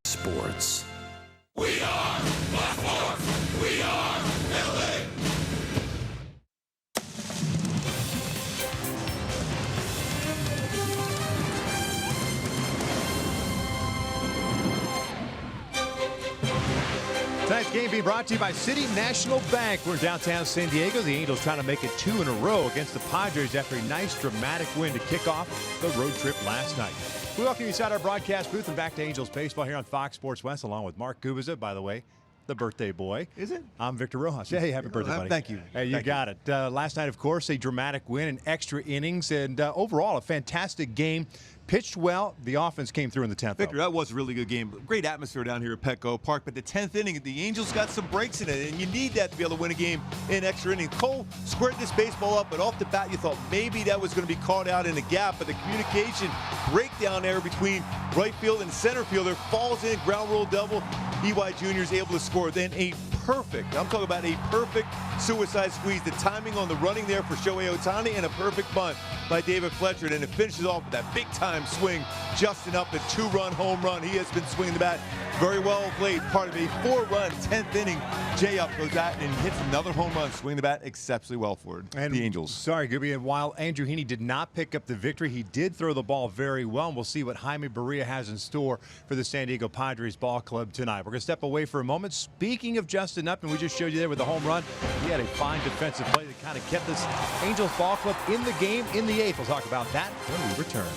Sports. We are Fox Sports. We are LA. Tonight's game being brought to you by City National Bank. We're in downtown San Diego. The Angels trying to make it 2 in a row against the Padres after a nice dramatic win to kick off the road trip last night. We welcome you inside our broadcast booth and back to Angels Baseball here on Fox Sports West, along with Mark Gubiza, by the way, the birthday boy. Is it? I'm Victor Rojas. Yeah, hey, happy birthday, buddy. Thank you. Hey, you got it. Last night, of course, a dramatic win in extra innings, and overall a fantastic game. Pitched well. The offense came through in the 10th. Victor, that was a really good game. Great atmosphere down here at Petco Park. But the 10th inning, the Angels got some breaks in it, and you need that to be able to win a game in extra innings. Cole squared this baseball up, but off the bat, you thought maybe that was going to be caught out in a gap. But the communication breakdown there between right field and center fielder falls in, ground rule double. EY Jr. is able to score. Then a perfect, I'm talking about a perfect suicide squeeze. The timing on the running there for Shohei Ohtani, and a perfect bunt by David Fletcher. And it finishes off with that big-time swing. Justin up, a 2-run home run. He has been swinging the bat very well of late. Part of a 4-run 10th inning. Jay Up goes out and hits another home run, swinging the bat exceptionally well for the Angels. Sorry, Gooby. And while Andrew Heaney did not pick up the victory, he did throw the ball very well. And we'll see what Jaime Barria has in store for the San Diego Padres ball club tonight. We're going to step away for a moment. Speaking of Justin Upton, we just showed you there with the home run. He had a fine defensive play that kind of kept this Angels ball club in the game in the 8th. We'll talk about that when we return.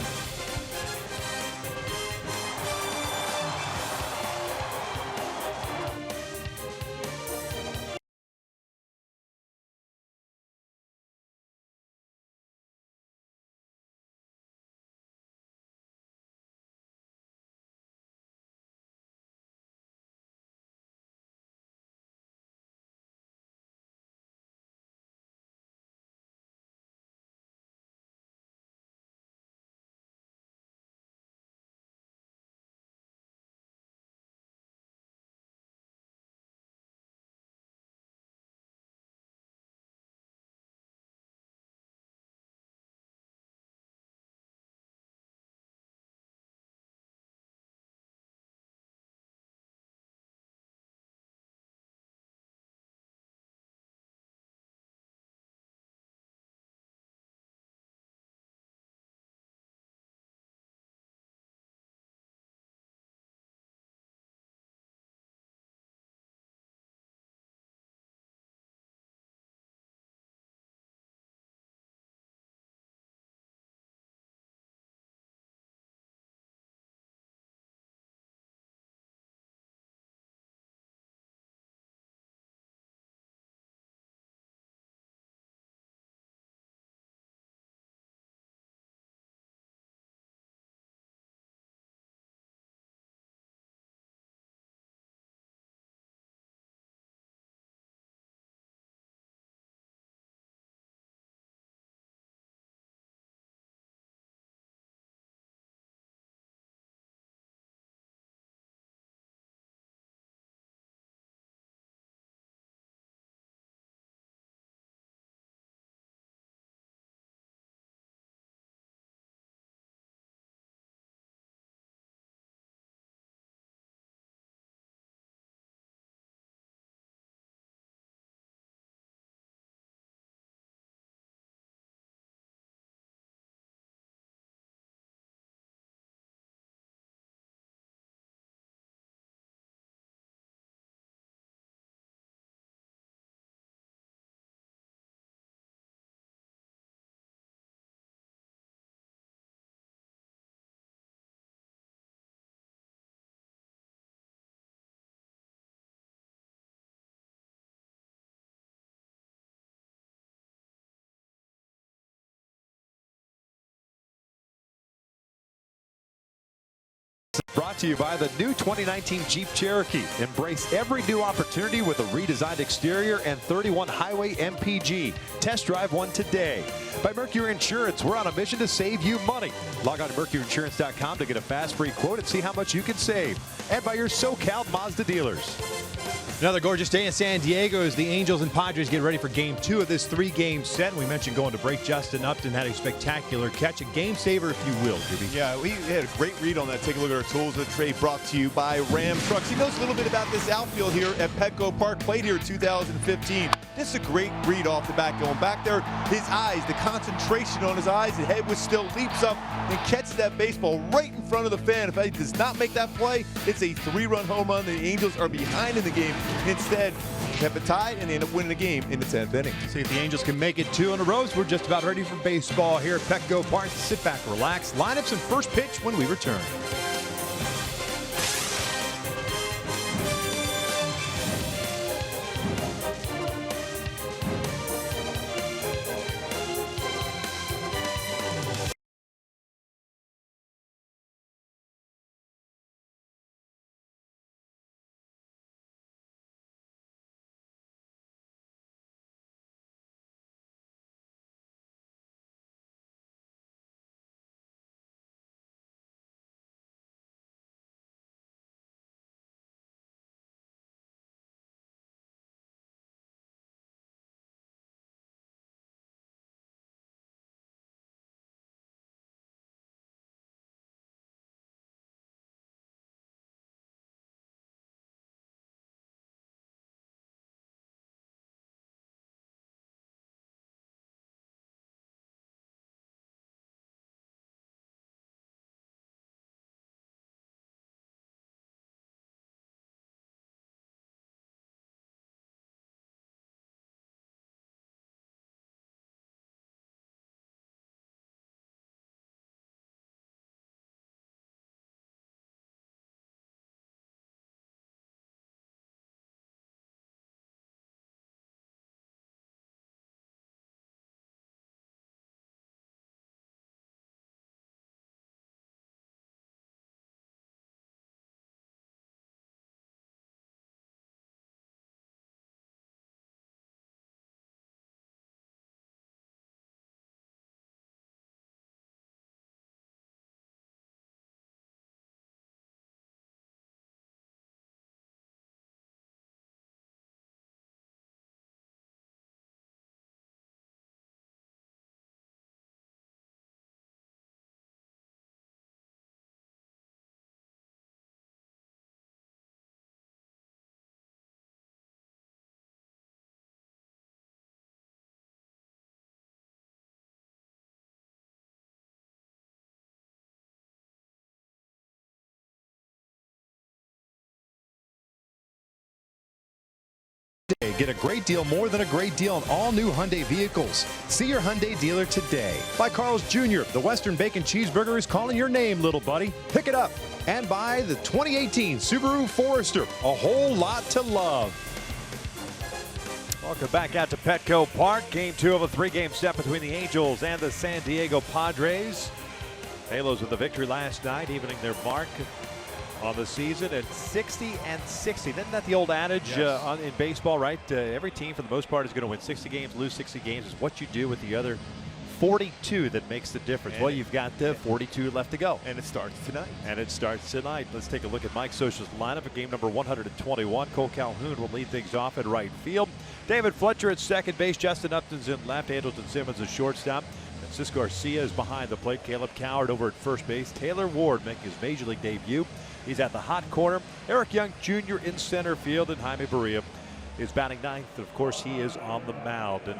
Brought to you by the new 2019 Jeep Cherokee. Embrace every new opportunity with a redesigned exterior and 31 highway MPG. Test drive one today. By Mercury Insurance, we're on a mission to save you money. Log on to mercuryinsurance.com to get a fast free quote and see how much you can save. And by your SoCal Mazda dealers. Another gorgeous day in San Diego as the Angels and Padres get ready for Game 2 of this 3-game set. We mentioned going to break. Justin Upton had a spectacular catch, a game saver, if you will, Jimmy. Yeah, we had a great read on that. Take a look at our tools of the trade brought to you by Ram Trucks. He knows a little bit about this outfield here at Petco Park. Played here in 2015. This is a great read off the bat. Going back there, his eyes, the concentration on his eyes, the head was still leaps up and catches that baseball right in front of the fan. If he does not make that play, it's a 3-run home run. The Angels are behind in the game. Instead, kept it tied, and they end up winning the game in the 10th inning. See if the Angels can make it 2 in a row. We're just about ready for baseball here at Petco Park. Sit back, relax. Lineups and first pitch when we return. Get a great deal, more than a great deal, on all new Hyundai vehicles. See your Hyundai dealer today. By Carl's Jr., the Western Bacon Cheeseburger is calling your name, little buddy. Pick it up. And by the 2018 Subaru Forester, a whole lot to love. Welcome back out to Petco Park. Game 2 of a 3-game set between the Angels and the San Diego Padres. Halos with the victory last night, evening their mark on the season at 60-60. Isn't that the old adage in baseball, right? Every team, for the most part, is going to win 60 games, lose 60 games. Is what you do with the other 42 that makes the difference. Well, you've got 42 left to go. And it starts tonight. Let's take a look at Mike Socha's lineup at game number 121. Cole Calhoun will lead things off at right field. David Fletcher at second base. Justin Upton's in left. Andrelton Simmons at shortstop. Francisco Garcia is behind the plate. Caleb Coward over at first base. Taylor Ward making his major league debut. He's at the hot corner. Eric Young Jr. in center field, and Jaime Barria is batting ninth. And of course, he is on the mound. And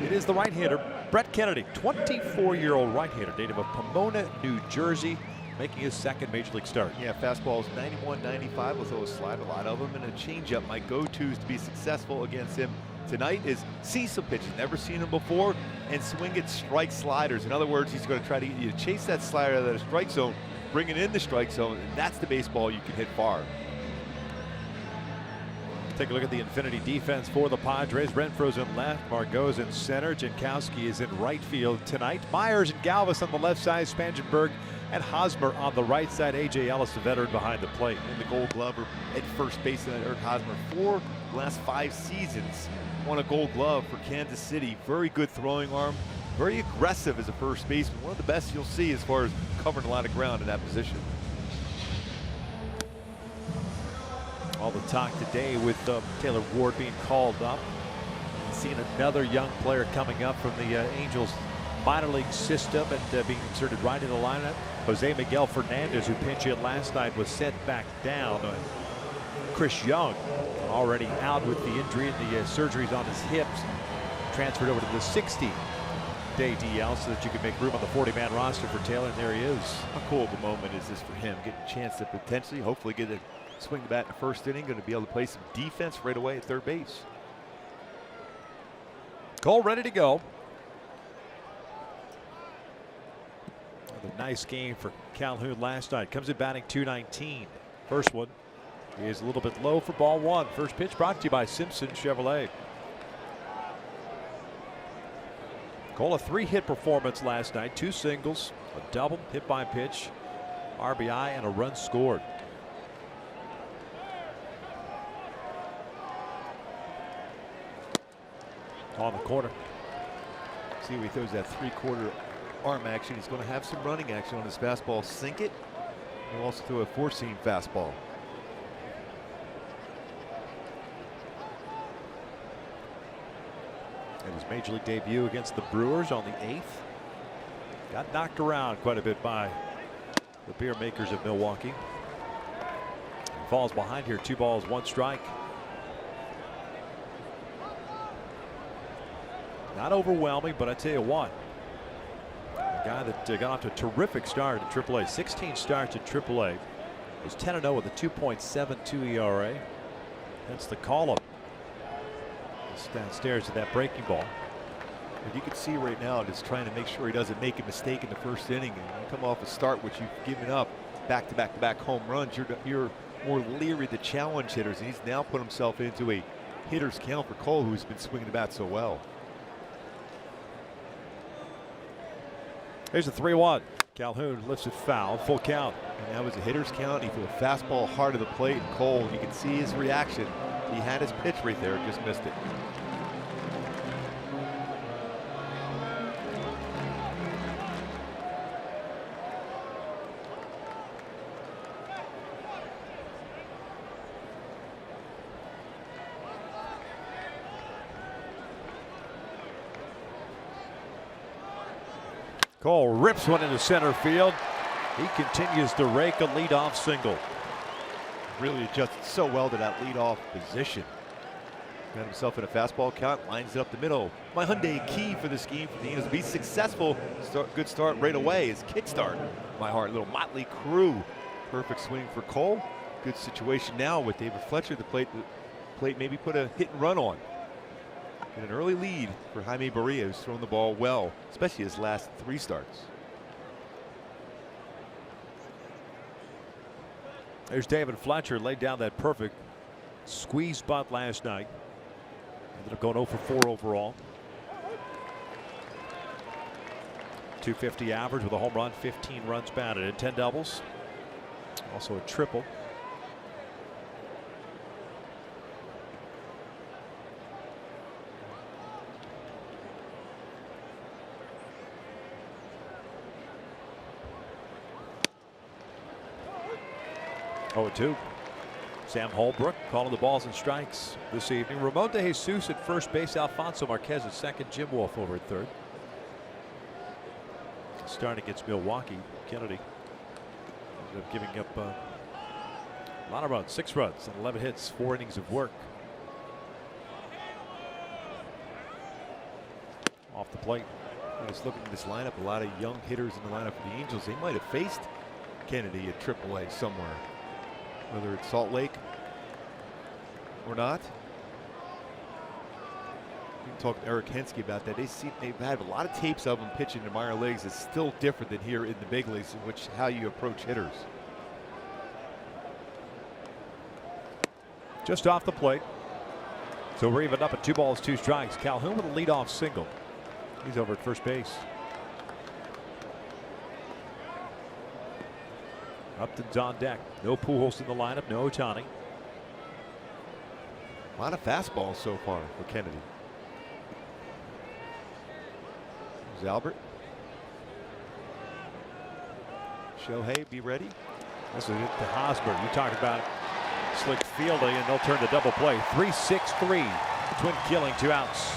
it is the right-hander, Brett Kennedy, 24-year-old right-hander, native of Pomona, New Jersey, making his second major league start. Yeah, fastballs 91, 95. We'll throw a slider, a lot of them, and a changeup. My go-tos to be successful against him tonight is see some pitches, never seen him before, and swing at strike sliders. In other words, he's going to try to get you to chase that slider out of the strike zone, bring it in the strike zone, and that's the baseball you can hit far. Take a look at the Infinity defense for the Padres. Renfro's in left, Margot's in center, Jankowski is in right field tonight. Myers and Galvis on the left side, Spangenberg and Hosmer on the right side. A.J. Ellis, the veteran, behind the plate. And the Gold Glove at first base, and Eric Hosmer, 4 the last 5 seasons won a Gold Glove for Kansas City. Very good throwing arm, very aggressive as a first baseman. One of the best you'll see as far as covering a lot of ground in that position. All the talk today with Taylor Ward being called up. Seeing another young player coming up from the Angels minor league system and being inserted right in the lineup. Jose Miguel Fernandez, who pinch hit last night, was sent back down. Chris Young, already out with the injury and the surgeries on his hips, transferred over to the 60-day DL so that you can make room on the 40-man roster for Taylor, and there he is. How cool of a moment is this for him? Getting a chance to potentially, hopefully get a swing the bat in the first inning. Going to be able to play some defense right away at third base. Cole ready to go. A nice game for Calhoun last night. Comes in batting .219. First one is a little bit low for ball one. First pitch brought to you by Simpson Chevrolet. Cole, a 3-hit performance last night. 2 singles, a double, hit by pitch, RBI, and a run scored. On the corner. See, he throws that 3/4 arm action. He's going to have some running action on his fastball. Sink it. He'll also throw a 4-seam fastball. And his major league debut against the Brewers on the 8th. Got knocked around quite a bit by the beer makers of Milwaukee. And falls behind here. 2 balls, 1 strike. Not overwhelming, but I tell you what, a guy that got off to a terrific start at AAA. 16 starts at AAA. Was 10-0 with a 2.72 ERA. That's the call-up. Downstairs to that breaking ball. And you can see right now, just trying to make sure he doesn't make a mistake in the first inning. And you come off a start which you've given up back-to-back home runs. You're more leery to challenge hitters, and he's now put himself into a hitter's count for Cole, who's been swinging the bat so well. Here's a 3-1. Calhoun lifts it foul, full count. And that was a hitter's count. He threw a fastball hard to the plate, and Cole, you can see his reaction. He had his pitch right there, just missed it. Cole rips one into center field. He continues to rake a leadoff single. Really adjusted so well to that leadoff position. Got himself in a fastball count, lines it up the middle. My Hyundai key for this game for the Angels to be successful. Good start right away is kickstart. My Heart, little motley crew. Perfect swing for Cole. Good situation now with David Fletcher at the plate. Maybe put a hit and run on. And an early lead for Jaime Barria, who's thrown the ball well, especially his last 3 starts. There's David Fletcher, laid down that perfect squeeze bunt last night. Ended up going 0 for 4 overall. 250 average with a home run, 15 runs batted in, 10 doubles. Also a triple. Oh, 2. Sam Holbrook calling the balls and strikes this evening. Ramon De Jesus at first base. Alfonso Marquez at second. Jim Wolf over at third. Starting against Milwaukee, Kennedy ended up giving up a lot of runs. 6 runs and 11 hits, 4 innings of work. Off the plate. Just looking at this lineup, a lot of young hitters in the lineup for the Angels. They might have faced Kennedy at AAA somewhere. Whether it's Salt Lake or not. You can talk to Eric Hensky about that. They've had a lot of tapes of him pitching in minor leagues. It's still different than here in the big leagues, in which how you approach hitters. Just off the plate. So we're even up at 2 balls, 2 strikes. Calhoun with a leadoff single. He's over at first base. Upton's on deck. No Pujols in the lineup. No Ohtani. A lot of fastballs so far for Kennedy. There's Albert. Shohei, be ready. This is it to Hosmer. You talked about Slick fielding, and they'll turn the double play. 3-6-3. Twin killing, 2 outs.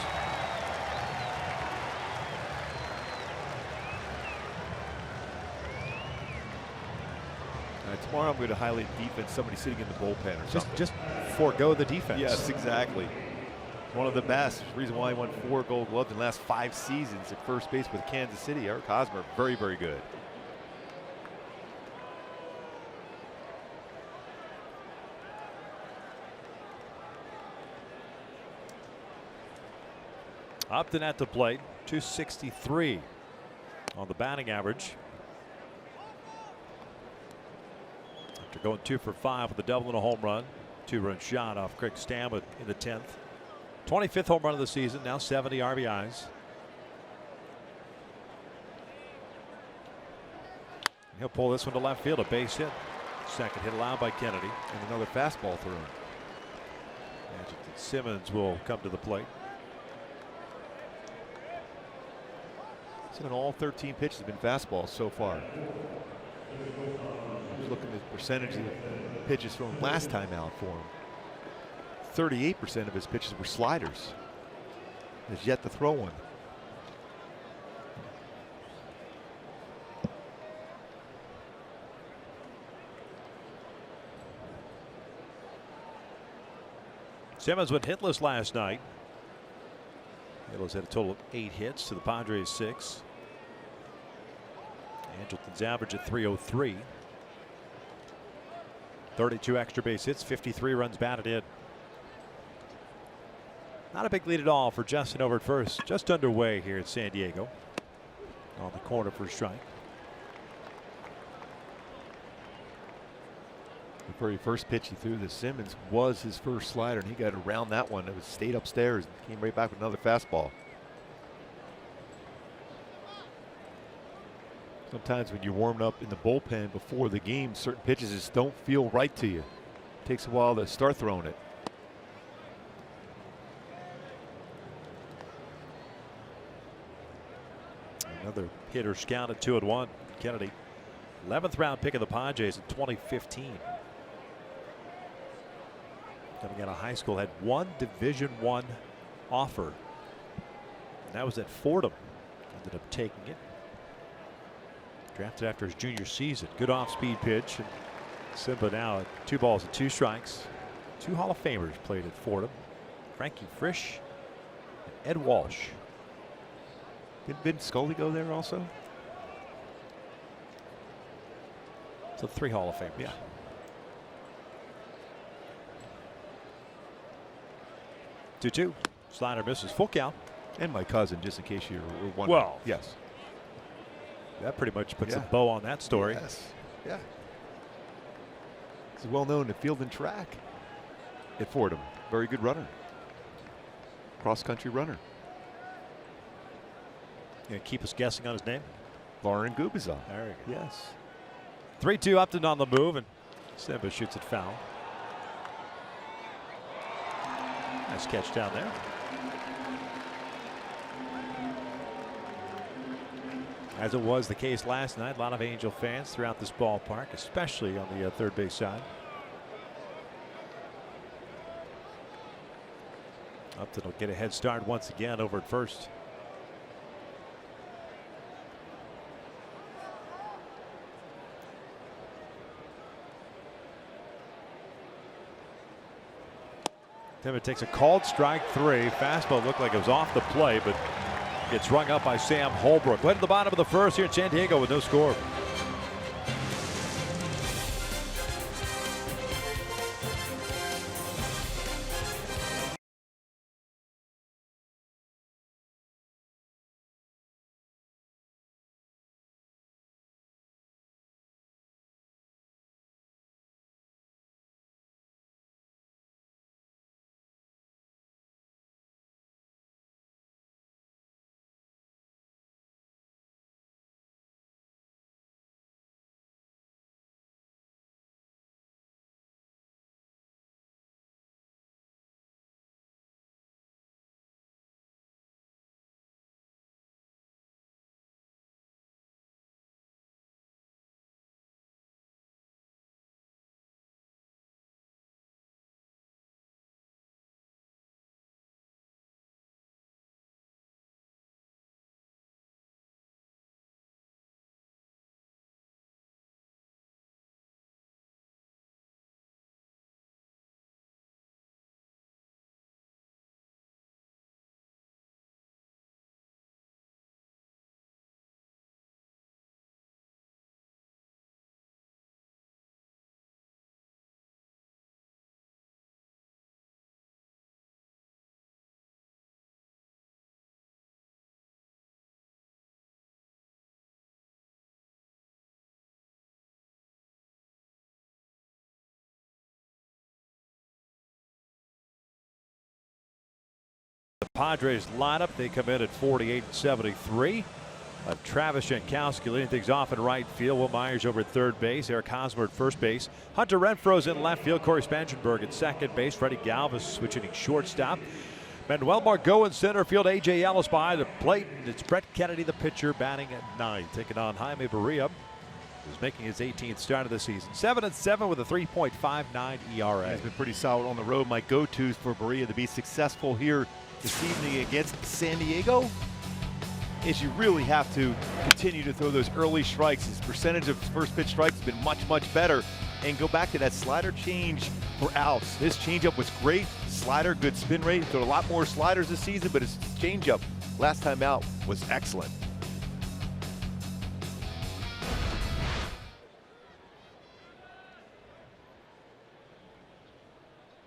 Tomorrow I'm going to highlight defense, somebody sitting in the bullpen or something. Just forego the defense. Yes, exactly. One of the best. Reason why he won 4 Gold Gloves in the last 5 seasons at first base with Kansas City. Eric Hosmer, very, very good. Upton at the plate, 263 on the batting average. After going 2 for 5 with a double and a home run, 2-run shot off Craig Stammet in the 10th. 25th home run of the season, now 70 RBIs. He'll pull this one to left field, a base hit. Second hit allowed by Kennedy. And another fastball thrown. Simmons will come to the plate. So in all 13 pitches have been fastballs so far. I was looking at the percentage of pitches thrown last time out for him. 38% of his pitches were sliders. He's yet to throw one. Simmons went hitless last night. Hitless had a total of 8 hits to the Padres 6. Angleton's average at 303. 32 extra base hits, 53 runs batted in. Not a big lead at all for Justin over at first. Just underway here at San Diego. On the corner for a strike. The very first pitch he threw to Simmons was his first slider, and he got around that one. It was stayed upstairs and came right back with another fastball. Sometimes when you're warming up in the bullpen before the game, certain pitches just don't feel right to you. It takes a while to start throwing it. Another hitter scouted 2-1. Kennedy, 11th round pick of the Padres in 2015. Coming out of high school, had 1 Division I offer. And that was at Fordham. Ended up taking it. Drafted after his junior season. Good off-speed pitch. And Simba now at 2 balls and 2 strikes. 2 Hall of Famers played at Fordham. Frankie Frisch and Ed Walsh. Did Vin Scully go there also? So 3 Hall of Famers. Yeah. Two. Slider misses, full count. And my cousin, just in case you were wondering. Well, yes. That pretty much puts Yeah. a bow on that story. Yes. Yeah. He's well known in field and track at Fordham. Very good runner. Cross-country runner. You gonna keep us guessing on his name? Lauren Gubizov. There you go. Yes. 3-2 Upton on the move, and Simba shoots it foul. Nice catch down there. As it was the case last night, a lot of Angel fans throughout this ballpark, especially on the third base side. Upton will get a head start once again over at first. Timmett takes a called strike 3. Fastball looked like it was off the play, but gets rung up by Sam Holbrook. Led to the bottom of the first here in San Diego with no score. The Padres lineup, they come in at 48 and 73. Travis Jankowski leading things off in right field. Will Myers over at third base. Eric Hosmer at first base. Hunter Renfro's in left field. Corey Spangenberg at second base. Freddie Galvis switching to shortstop. Manuel Margot in center field. A.J. Ellis behind the plate. It's Brett Kennedy, the pitcher, batting at ninth. Taking on Jaime Barria, who's making his 18th start of the season. 7-7 with a 3.59 ERA. He's been pretty solid on the road. My go-tos for Barria to be successful here this evening against San Diego is you really have to continue to throw those early strikes. His percentage of first pitch strikes has been much, much better. And go back to that slider change for outs. His changeup was great. Slider, good spin rate. Threw a lot more sliders this season, but his changeup last time out was excellent.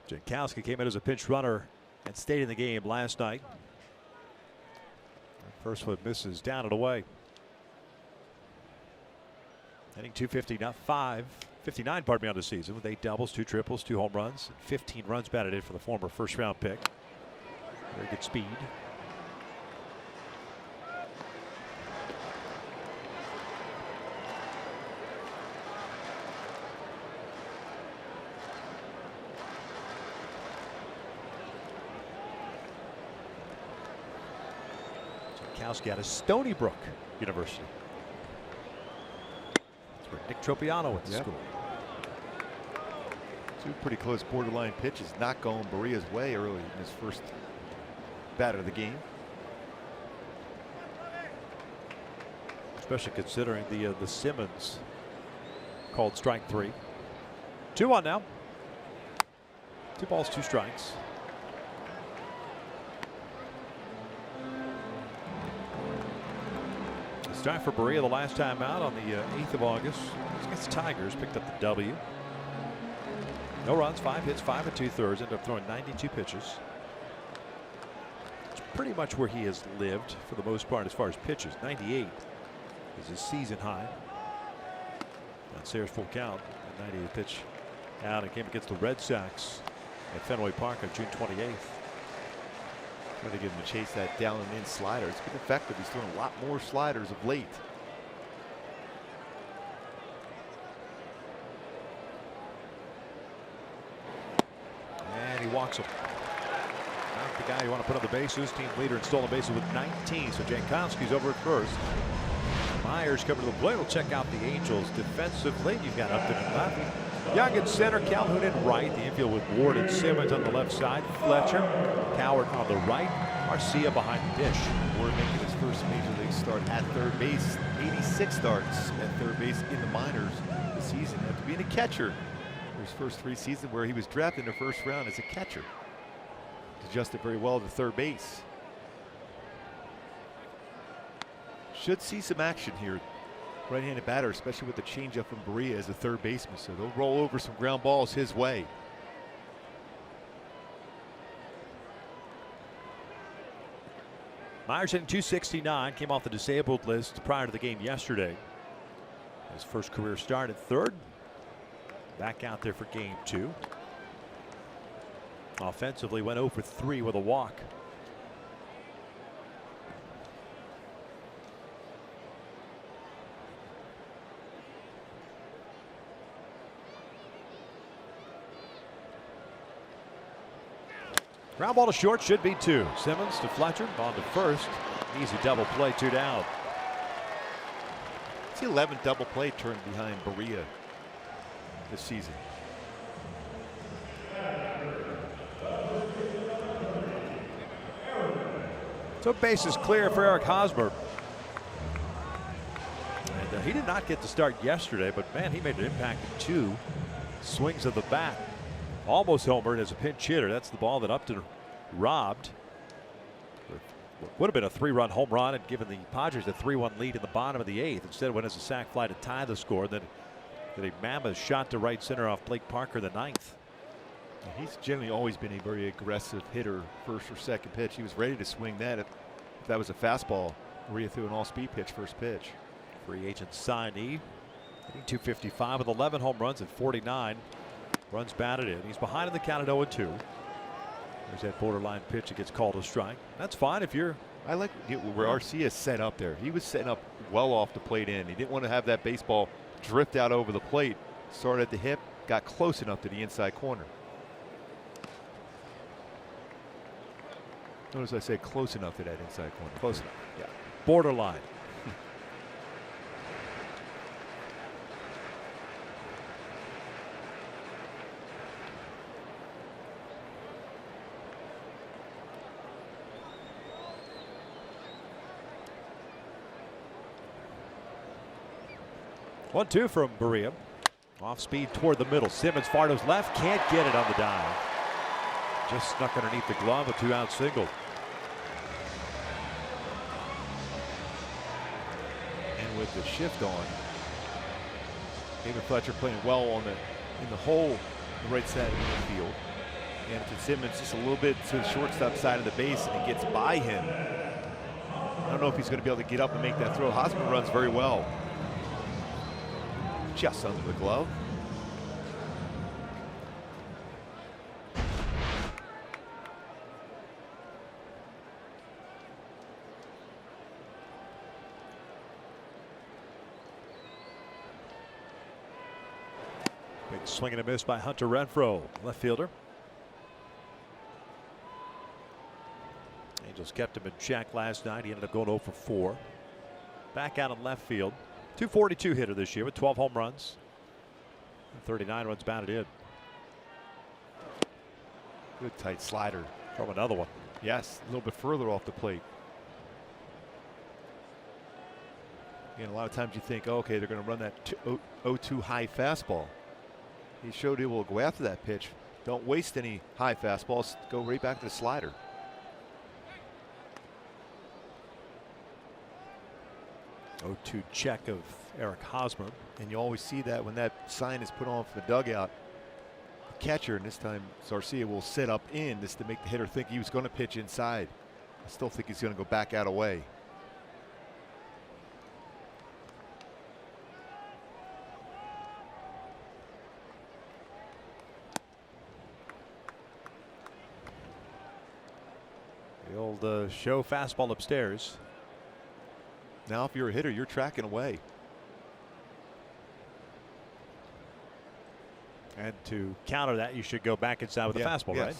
Jankowski came in as a pinch runner and stayed in the game last night. First one misses down and away. Hitting 250, not 559, pardon me, on the season with 8 doubles, 2 triples, 2 home runs, and 15 runs batted in for the former first-round pick. Very good speed. Jankowski out of Stony Brook University. That's where Nick Tropiano went to school. 2 pretty close borderline pitches, not going Barria's way early in his first batter of the game. Especially considering the Simmons called strike 3. 2-1 now. 2 balls, 2 strikes. Start for Barria the last time out on the 8th of August. Against the Tigers, picked up the W. No runs, 5 hits, 5 2/3. Ended up throwing 92 pitches. It's pretty much where he has lived for the most part as far as pitches. 98 is his season high. On Sayers full count. 98 pitch out and came against the Red Sox at Fenway Park on June 28th. Trying to get him to chase that down and in slider. It's been effective. He's throwing a lot more sliders of late. And he walks him. Not the guy you want to put on the bases. Team leader in stolen bases with 19. So Jankowski's over at first. Myers coming to the plate. We'll check out the Angels defensively. You've got Upton at left. Young at center, Calhoun in right. The infield with Ward and Simmons on the left side. Fletcher, Coward on the right. Garcia behind the dish. Ward making his first major league start at third base. 86 starts at third base in the minors this season after being a catcher. His first 3 seasons where he was drafted in the first round as a catcher. Adjusted very well to third base. Should see some action here. Right-handed batter, especially with the changeup from Barria as a third baseman, so they'll roll over some ground balls his way. Myers hitting 269, came off the disabled list prior to the game yesterday. His first career start at third. Back out there for game 2. Offensively went 0 for 3 with a walk. Ground ball to short, should be 2. Simmons to Fletcher, on to first. Easy double play, 2 down. It's the 11th double play turn behind Barria this season. So base is clear for Eric Hosmer. And he did not get to start yesterday, but man, he made an impact in 2 swings of the bat. Almost homered as a pinch hitter. That's the ball that Upton robbed. Would have been a 3-run home run and given the Padres a 3-1 lead in the bottom of the 8th. Instead, went as a sac fly to tie the score. Then a mammoth shot to right center off Blake Parker, the 9th. He's generally always been a very aggressive hitter, first or second pitch. He was ready to swing that if that was a fastball. Barria threw an all-speed pitch, first pitch. Free agent signee, hitting 255 with 11 home runs and 49 runs batted in. He's behind in the count at 0-2. There's that borderline pitch that gets called a strike. That's fine if you're. I like where Arcia is set up there. He was setting up well off the plate in. He didn't want to have that baseball drift out over the plate. Started at the hip, got close enough to the inside corner. Notice I say close enough to that inside corner. Close enough. Yeah. Borderline. 1-2 from Berea. Off speed toward the middle. Simmons, Fardo's left, can't get it on the dive. Just snuck underneath the glove, a 2-out single. And with the shift on, David Fletcher playing well in the hole, the right side of the infield. Anderson Simmons just a little bit to the shortstop side of the base, and it gets by him. I don't know if he's going to be able to get up and make that throw. Hosmer runs very well. Just under the glove. Big swing and a miss by Hunter Renfroe, left fielder. Angels kept him in check last night. He ended up going 0 for 4. Back out in left field. 242 hitter this year with 12 home runs and 39 runs batted in. Good tight slider. From another one. Yes, a little bit further off the plate. And a lot of times you think, oh, okay, they're going to run that 0-2 high fastball. He showed he will go after that pitch. Don't waste any high fastballs. Go right back to the slider. 0-2 check of Eric Hosmer. And you always see that when that sign is put on for the dugout. The catcher, and this time Sarcia, will set up in just to make the hitter think he was going to pitch inside. I still think he's going to go back out away. The old show fastball upstairs. Now if you're a hitter, you're tracking away. And to counter that, you should go back inside with the fastball, right?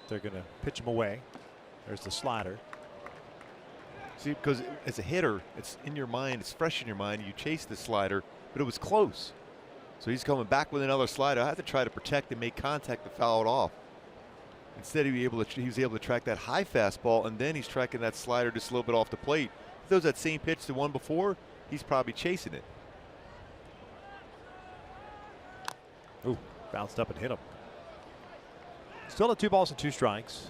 They're going to pitch him away. There's the slider. See, because as a hitter, it's in your mind, it's fresh in your mind. You chase the slider, but it was close. So he's coming back with another slider. I have to try to protect and make contact to foul it off. Instead, he was able to track that high fastball, and then he's tracking that slider just a little bit off the plate. If throws that same pitch to one before, he's probably chasing it. Ooh, bounced up and hit him. Still at 2 balls and 2 strikes.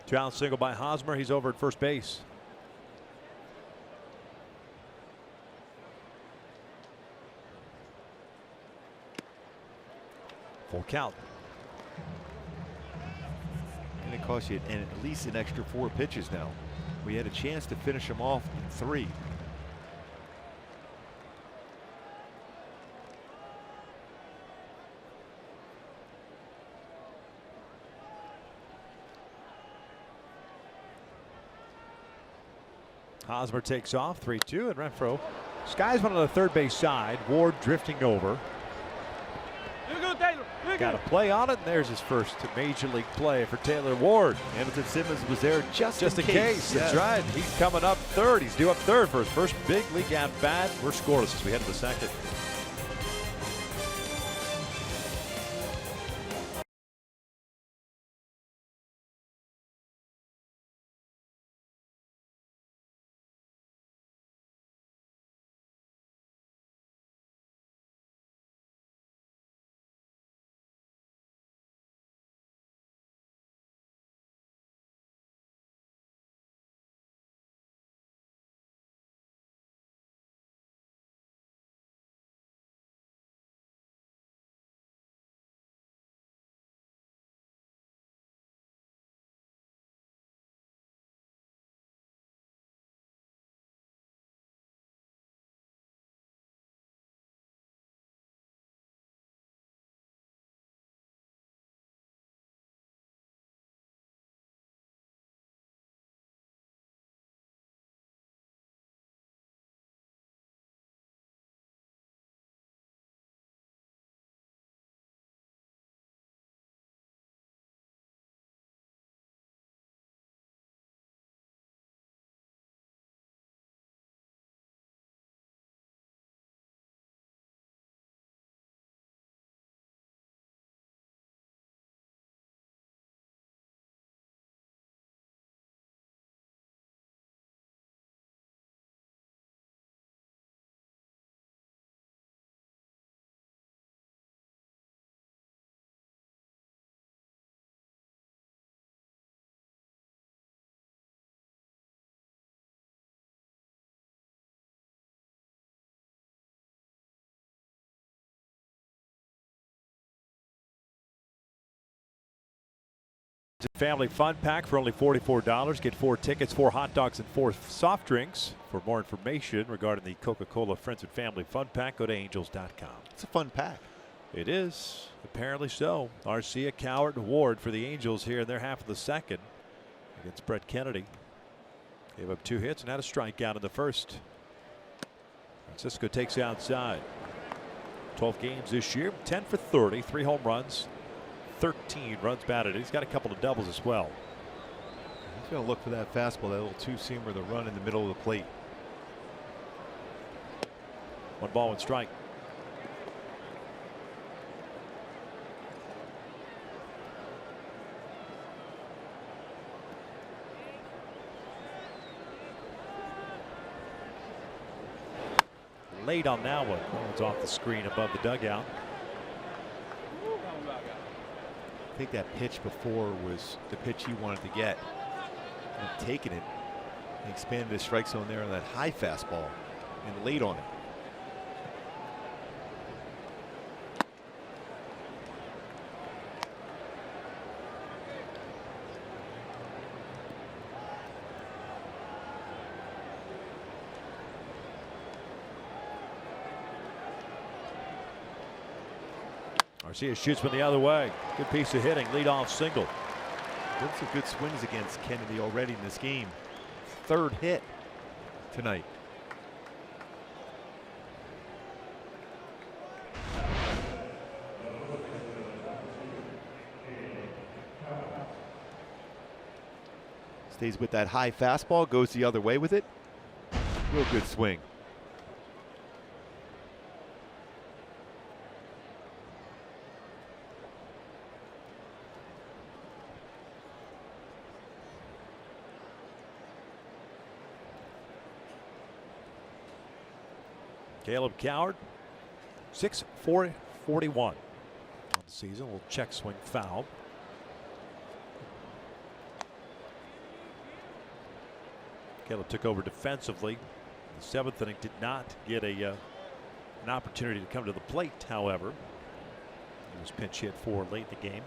Two-out single by Hosmer. He's over at first base. Full count. And it cost you at least an extra 4 pitches now. We had a chance to finish him off in 3. Hosmer takes off, 3-2, and Renfroe skies one on the third base side. Ward drifting over. Got a play on it, and there's his first major league play for Taylor Ward. Anderson Simmons was there just in case. That's right. He's coming up third. He's due up third for his first big league at bat. We're scoreless as we head to the second. Family Fun Pack for only $44. Get 4 tickets, 4 hot dogs, and 4 soft drinks. For more information regarding the Coca-Cola Friends and Family Fun Pack, go to angels.com. It's a fun pack. It is. Apparently so. Arcia, Cowart, and Ward for the Angels here in their half of the second against Brett Kennedy. Gave up 2 hits and had a strikeout in the first. Francisco takes outside. 12 games this year, 10 for 30, 3 home runs, 13 runs batted. He's got a couple of doubles as well. He's going to look for that fastball, that little two-seamer, the run in the middle of the plate. 1 ball, 1 strike. Late on that one. It's off the screen above the dugout. I think that pitch before was the pitch he wanted to get. And taking it, he expanded his strike zone there on that high fastball and late on it. Arcia shoots from the other way. Good piece of hitting. Leadoff single. Did some good swings against Kennedy already in this game. 3rd hit tonight. Stays with that high fastball, goes the other way with it. Real good swing. Caleb Cowart, 6'4", 41 on the season. A little check swing foul. Caleb took over defensively. The 7th inning did not get an opportunity to come to the plate, however. He was pinch hit for late in the game.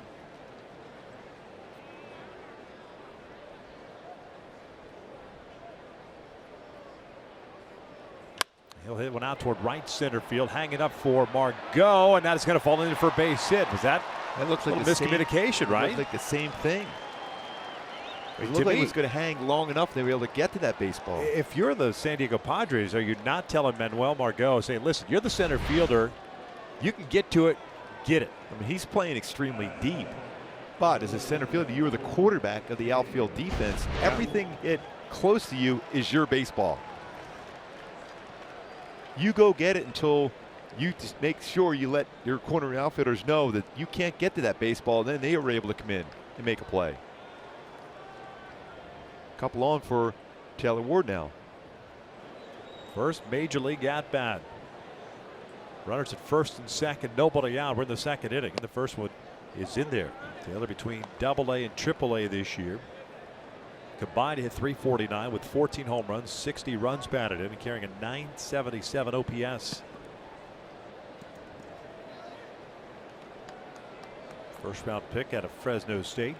He'll hit one out toward right center field, hanging up for Margot, and that is going to fall in for a base hit. Was that? That looks like miscommunication, right? Looked like the same thing. It looked like it was going to hang long enough they were able to get to that baseball. If you're the San Diego Padres, are you not telling Manuel Margot, saying, listen, you're the center fielder, you can get to it, get it? I mean, he's playing extremely deep, but as a center fielder, you are the quarterback of the outfield defense. Everything hit close to you is your baseball. You go get it until you just make sure you let your corner outfielders know that you can't get to that baseball, and then they are able to come in and make a play. Couple on for Taylor Ward now. First major league at bat. Runners at first and second, nobody out. We're in the second inning, and the first one is in there. Taylor between AA and AAA this year. Combined hit .349 with 14 home runs, 60 runs batted in, and carrying a .977 OPS. First round pick out of Fresno State.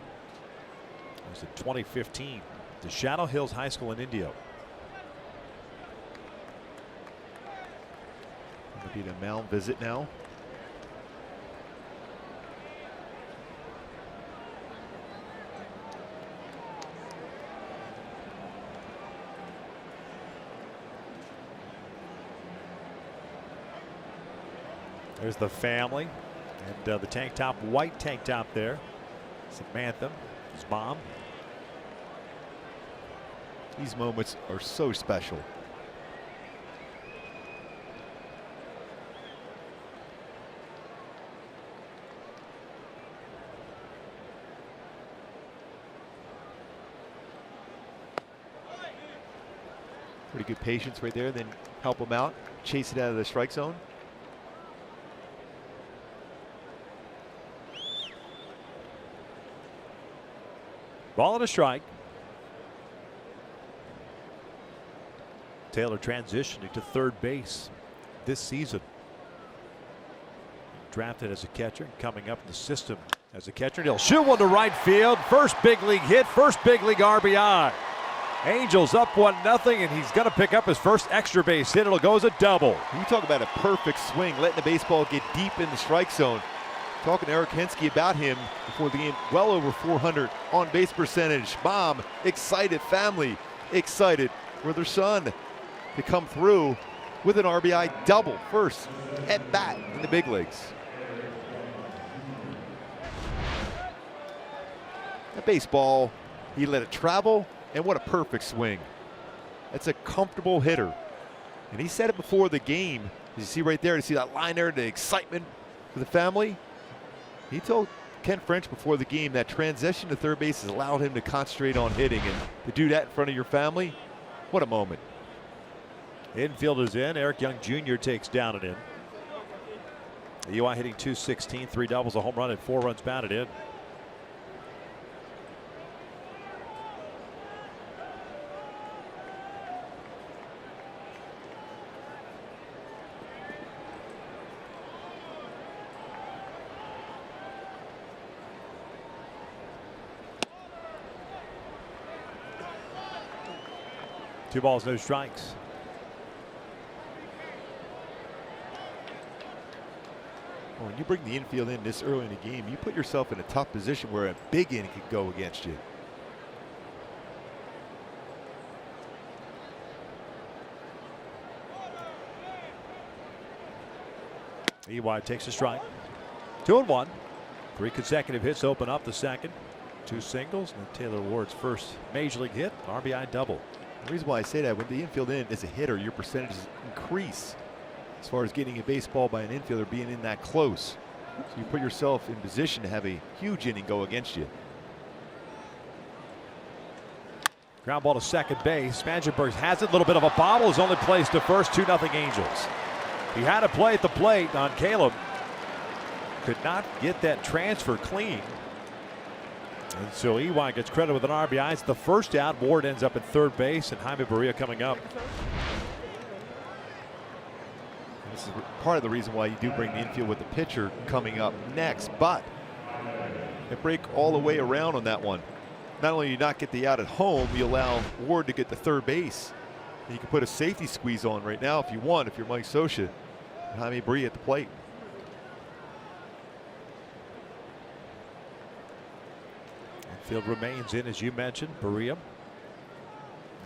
It was in 2015 to Shadow Hills High School in Indio. It'll be the mound visit now. There's the family and the tank top, white tank top there. Samantha, his mom. These moments are so special. Pretty good patience right there, then help him out, chase it out of the strike zone. Ball and a strike. Taylor transitioning to third base this season. Drafted as a catcher and coming up in the system As a catcher, he'll shoot one to right field. First big league hit, first big league RBI. Angels up 1-0, and he's going to pick up his first extra base hit. It'll go as a double. You talk about a perfect swing, letting the baseball get deep in the strike zone. Talking to Eric Hensky about him before the game, well over 400 on base percentage. Mom, excited, family, excited for their son to come through with an RBI double. First at bat in the big leagues. That baseball, he let it travel, and what a perfect swing. That's a comfortable hitter. And he said it before the game. You see right there, you see that line there, the excitement for the family. He told Ken French before the game that transition to third base has allowed him to concentrate on hitting, and to do that in front of your family, what a moment. Infielders in. Eric Young Jr. takes down and in. The UI hitting .216, 3 doubles, a home run, and 4 runs batted in. Two balls, no strikes. Well, when you bring the infield in this early in the game, you put yourself in a tough position where a big inning could go against you. EY takes a strike. 2-1. 3 consecutive hits open up the second. 2 singles, and Taylor Ward's first major league hit, RBI double. The reason why I say that, when the infield in as a hitter, your percentages increase as far as getting a baseball by an infielder being in that close. So you put yourself in position to have a huge inning go against you. Ground ball to second base. Spangenberg has it. A little bit of a bobble. Is only placed to first. 2-0 Angels. He had a play at the plate on Caleb. Could not get that transfer clean. And so EY gets credit with an RBI. It's the first out. Ward ends up at third base, and Jaime Barria coming up. This is part of the reason why you do bring the infield with the pitcher coming up next, but they break all the way around on that one. Not only do you not get the out at home, you allow Ward to get to third base. And you can put a safety squeeze on right now if you want, if you're Mike Scioscia. Jaime Barria at the plate. Field remains in, as you mentioned. Barria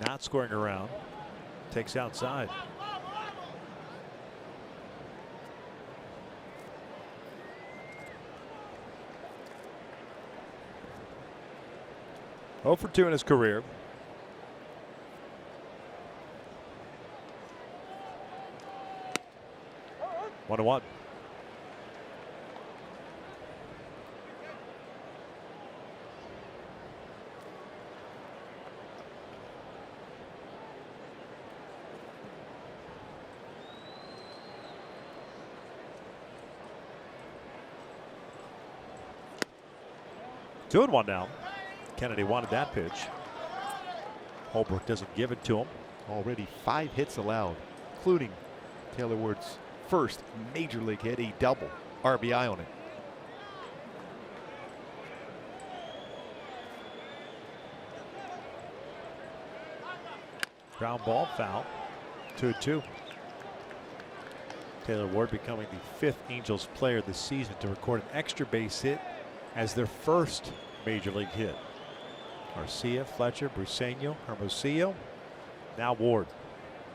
not scoring around. Takes outside. Oh for 2 in his career. One to one. Two and one now. Kennedy wanted that pitch. Holbrook doesn't give it to him. Already 5 hits allowed, including Taylor Ward's first major league hit, a double RBI on it. Ground ball, foul. 2-2. Taylor Ward becoming the 5th Angels player this season to record an extra base hit as their first major league hit. Garcia, Fletcher, Briseño, Hermosillo, now Ward.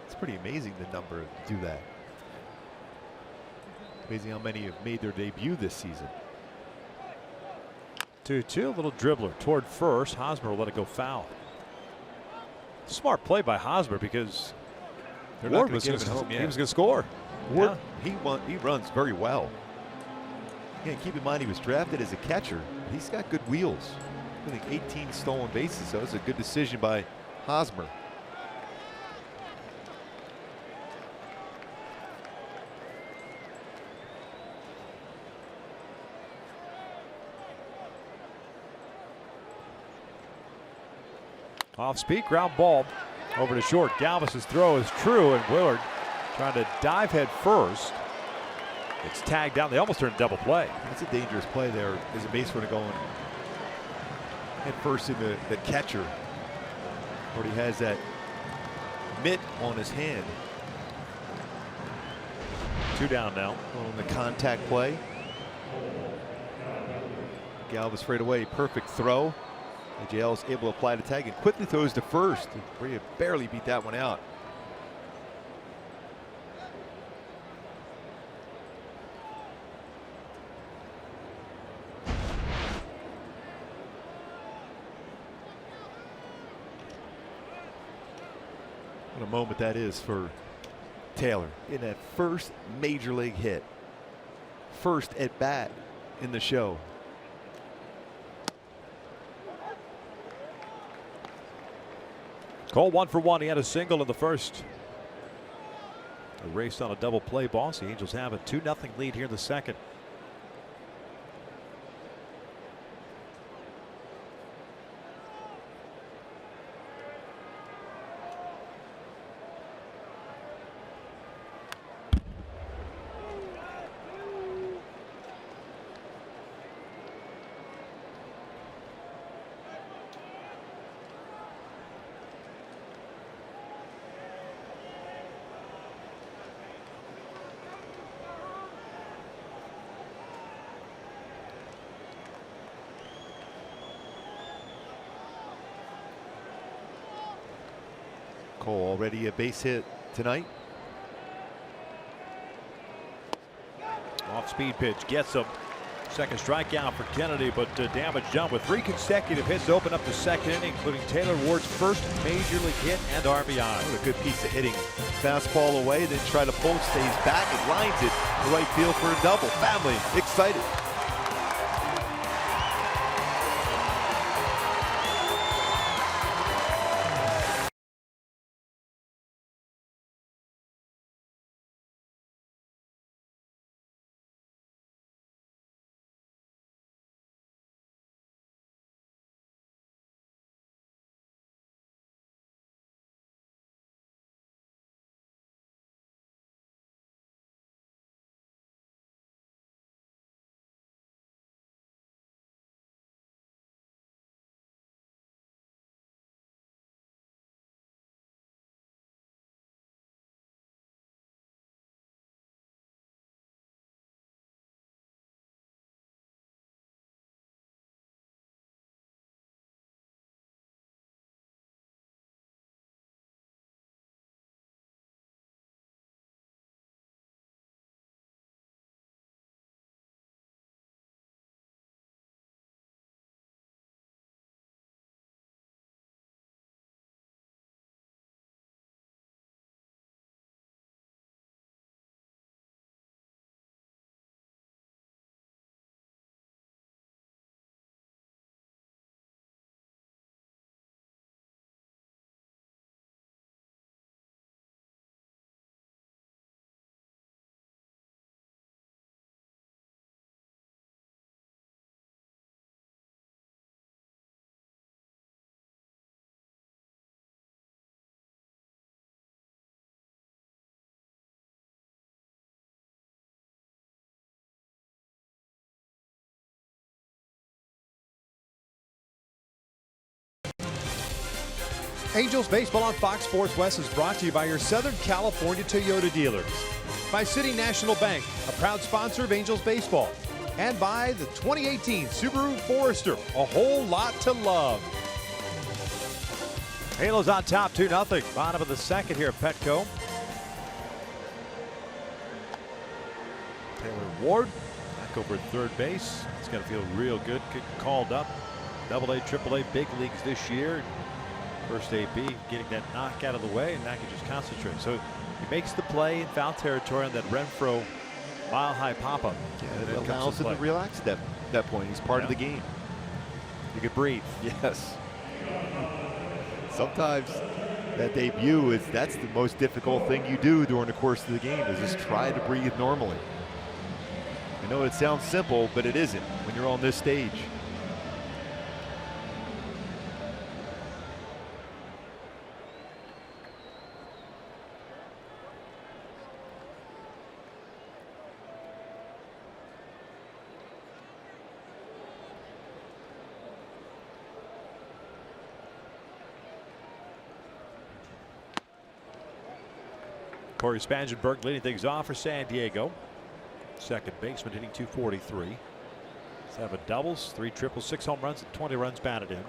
It's pretty amazing the number to do that. Amazing how many have made their debut this season. 2-2, little dribbler toward first. Hosmer will let it go foul. Smart play by Hosmer because Ward was going to score. Ward, he runs very well. Again, keep in mind he was drafted as a catcher. He's got good wheels. I think 18 stolen bases, so it's a good decision by Hosmer. Off speed, ground ball over to short. Galvis's throw is true, and Willard trying to dive head first. It's tagged down. They almost turned double play. That's a dangerous play there. There's a base runner going head first in the catcher. Already has that mitt on his hand. 2 down now. On the contact play. Galvis straight away. Perfect throw. And JL is able to apply the tag and quickly throws to first. Maria barely beat that one out. What a moment that is for Taylor in that first major league hit. First at bat in the show. Cole 1 for 1. He had a single in the first. Erased on a double play ball. The Angels have a 2-0 lead here in the second. Cole already a base hit tonight. Off speed pitch gets him. Second strikeout for Kennedy, but damage done with 3 consecutive hits to open up the second inning, including Taylor Ward's first major league hit and RBI. What a good piece of hitting. Fastball away, then try to pull, stays back and lines it to right field for a double. Family excited. Angels Baseball on Fox Sports West is brought to you by your Southern California Toyota dealers, by City National Bank, a proud sponsor of Angels Baseball, and by the 2018 Subaru Forester, a whole lot to love. Halos on top 2-0. Bottom of the second here at Petco. Taylor Ward back over at third base. It's going to feel real good. Called up. AA, AAA, big leagues this year. First AB getting that knock out of the way, and now he can just concentrate. So he makes the play in foul territory on that Renfro mile high pop up. Yeah, it allows him to relax at that point. He's part of the game. You could breathe. Yes. Sometimes that debut that's the most difficult thing you do during the course of the game, is just try to breathe normally. I know it sounds simple, but it isn't when you're on this stage. Corey Spangenberg leading things off for San Diego. Second baseman hitting .243. 7 doubles, 3 triples, 6 home runs, and 20 runs batted in.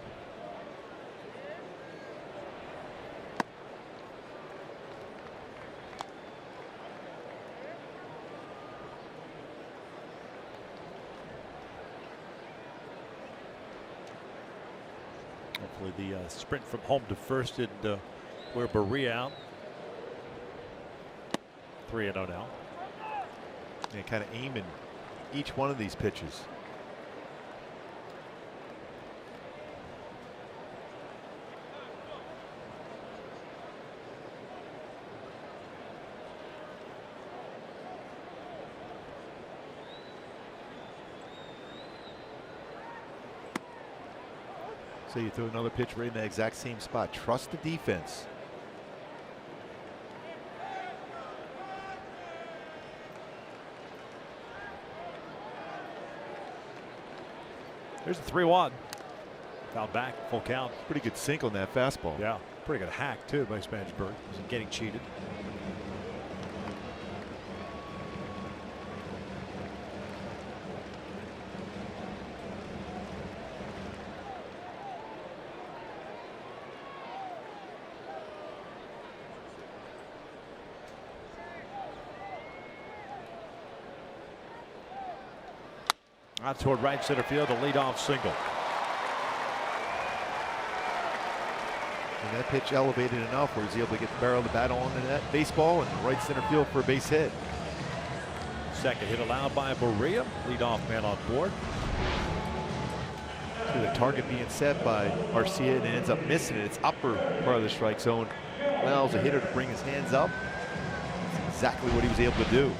Hopefully the sprint from home to first and where Berea out. 3-0 now. And kind of aiming each one of these pitches. So you throw another pitch right in that exact same spot. Trust the defense. There's a 3-1. Foul back, full count. Pretty good sink on that fastball. Yeah, pretty good hack too by Spangenberg. Wasn't getting cheated. Out toward right center field, a leadoff single. And that pitch elevated enough where he's able to get the barrel of the bat on to that baseball and right center field for a base hit. Second hit allowed by Berea. Leadoff man on board. So the target being set by Arcia and it ends up missing it. It's upper part of the strike zone. Allows a hitter to bring his hands up. That's exactly what he was able to do.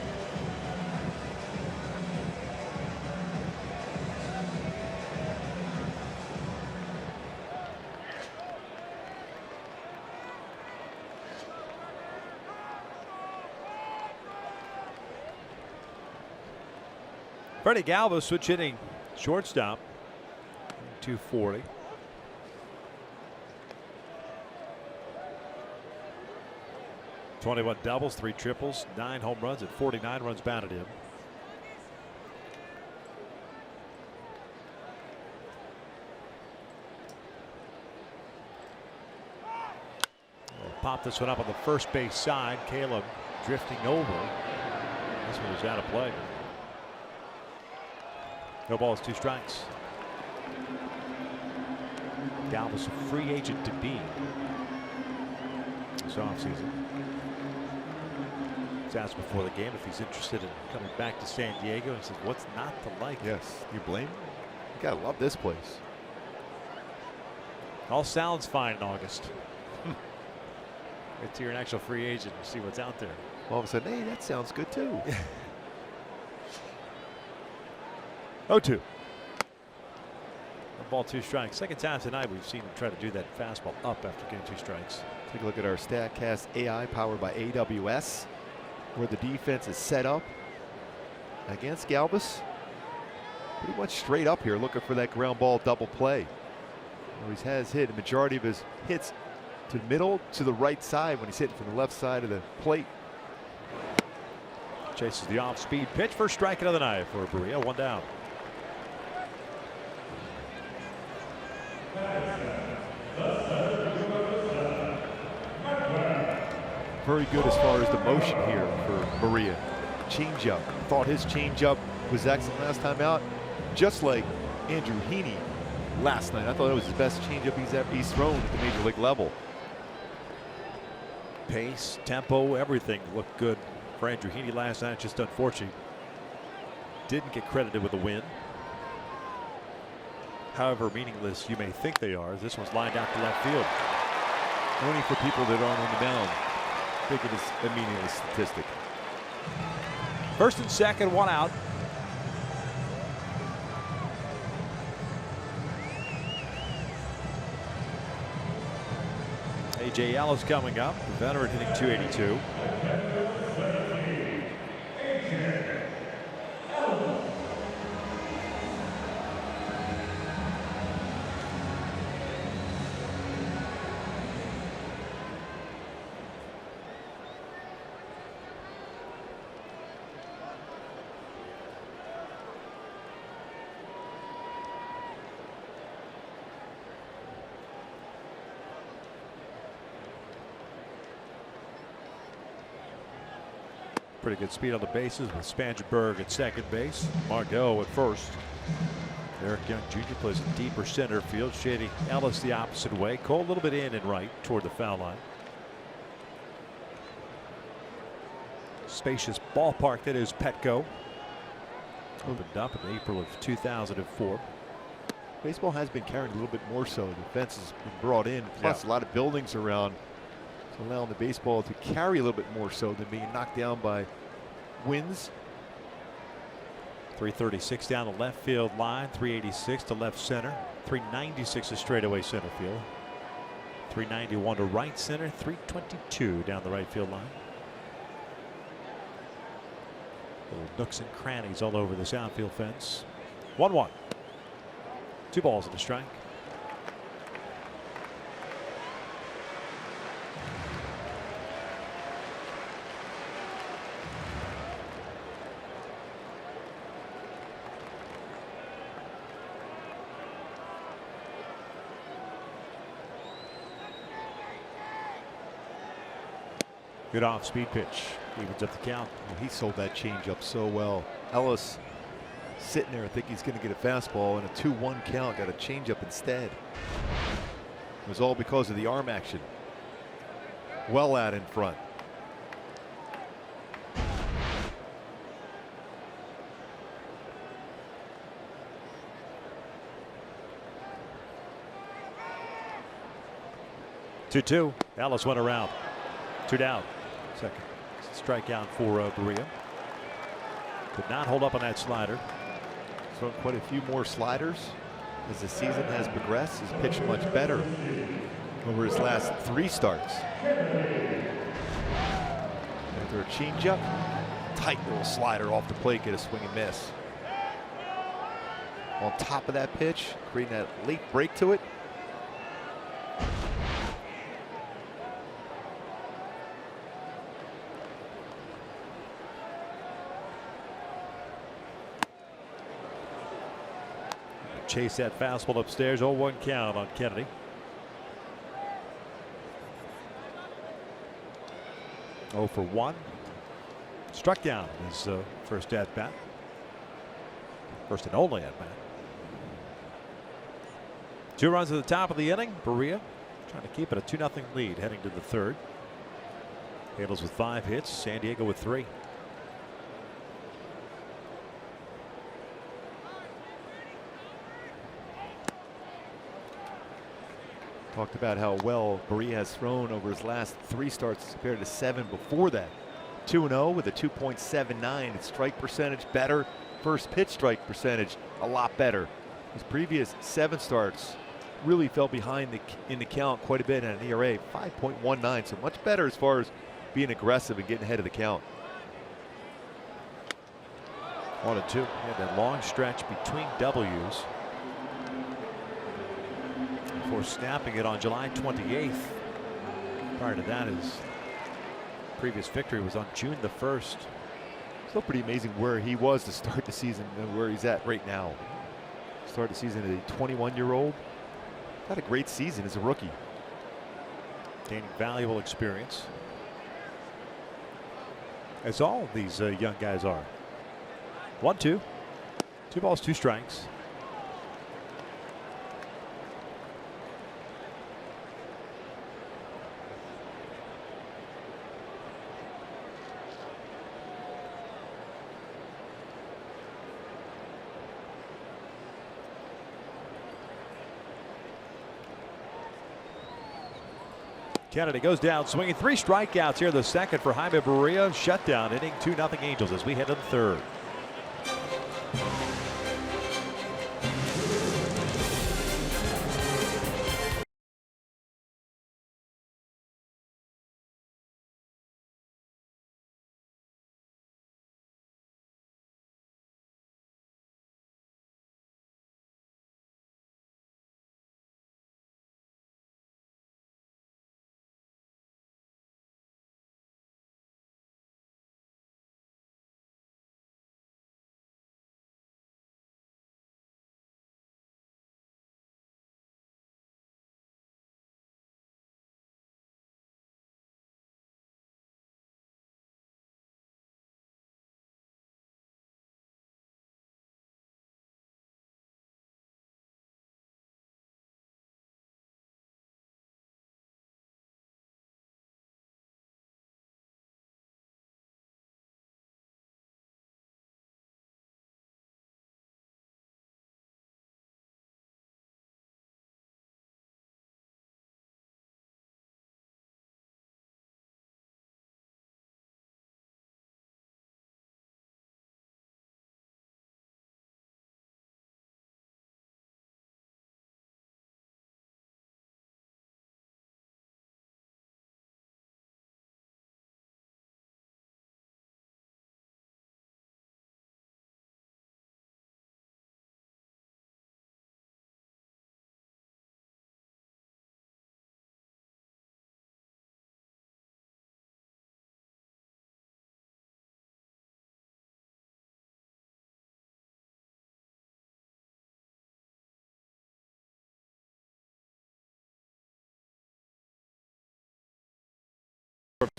Freddie Galva switch hitting shortstop. 240. .21 doubles, 3 triples, 9 home runs, and 49 runs batted in. Pop this one up on the first base side. Caleb drifting over. This one was out of play. No balls, 2 strikes. Galva's a free agent to be this offseason. He's asked before the game if he's interested in coming back to San Diego. He says, what's not to like? Yes, you blame him? You gotta love this place. All sounds fine in August. Wait till you're an actual free agent and see what's out there. All of a sudden, hey, that sounds good too. 0-2. 1 ball, 2 strikes. Second time tonight we've seen him try to do that fastball up after getting 2 strikes. Take a look at our StatCast AI powered by AWS, where the defense is set up against Galvis. Pretty much straight up here, looking for that ground ball double play. He has hit a majority of his hits to the middle, to the right side when he's hitting from the left side of the plate. Chases the off-speed pitch. First strike of the night for Berea. 1 down. Very good as far as the motion here for Berea. Changeup. Thought his changeup was excellent last time out. Just like Andrew Heaney last night. I thought it was his best changeup he's thrown at the major league level. Pace, tempo, everything looked good for Andrew Heaney last night. Just unfortunately didn't get credited with a win. However meaningless you may think they are, this one's lined out to left field. Only for people that aren't on the mound. I think it is a meaningless statistic. First and second, 1 out. A.J. Ellis coming up, the veteran hitting .282. Pretty good speed on the bases with Spangenberg at second base. Margot at first. Eric Young Jr. plays a deeper center field, shading Ellis the opposite way. Cole a little bit in and right toward the foul line. Spacious ballpark that is Petco. Opened up in April of 2004. Baseball has been carrying a little bit more so. The fence has been brought in, plus a lot of buildings around, so allowing the baseball to carry a little bit more so than being knocked down by winds. 336 down the left field line, 386 to left center, 396 to straightaway center field, 391 to right center, 322 down the right field line. Little nooks and crannies all over this outfield fence. 1-1. 2 balls and a strike. Good off-speed pitch. Evens up the count. Well, he sold that changeup so well. Ellis sitting there, I think he's going to get a fastball, and a 2-1 count. Got a changeup instead. It was all because of the arm action. Well out in front. Two. Ellis went around. 2 down. Second strikeout for Berea. Could not hold up on that slider. Thrown quite a few more sliders as the season has progressed. He's pitched much better over his last 3 starts. After a changeup, tight little slider off the plate, get a swing and miss. On top of that pitch, creating that late break to it. Chase that fastball upstairs. 0-1 count on Kennedy. Oh for 1. Struck down his first at bat. First and only at bat. 2 runs at the top of the inning. Berea trying to keep it a 2-0 lead heading to the 3rd. Handles with 5 hits. San Diego with 3. Talked about how well Berea has thrown over his last 3 starts compared to 7 before that. 2-0 with a 2.79. Its strike percentage better. First pitch strike percentage a lot better. His previous 7 starts really fell behind in the count quite a bit at an ERA 5.19. So much better as far as being aggressive and getting ahead of the count. 1-2. And that long stretch between W's. Before snapping it on July 28th. Prior to that, his previous victory was on June the 1st. Still pretty amazing where he was to start the season and where he's at right now. Start the season as a 21-year-old. Had a great season as a rookie. Gaining valuable experience. As all of these young guys are. 1-2. 2 balls, 2 strikes. Kennedy goes down swinging. 3 strikeouts here in the second for Jaime Berea. Shutdown inning. 2-0 Angels as we head to the 3rd.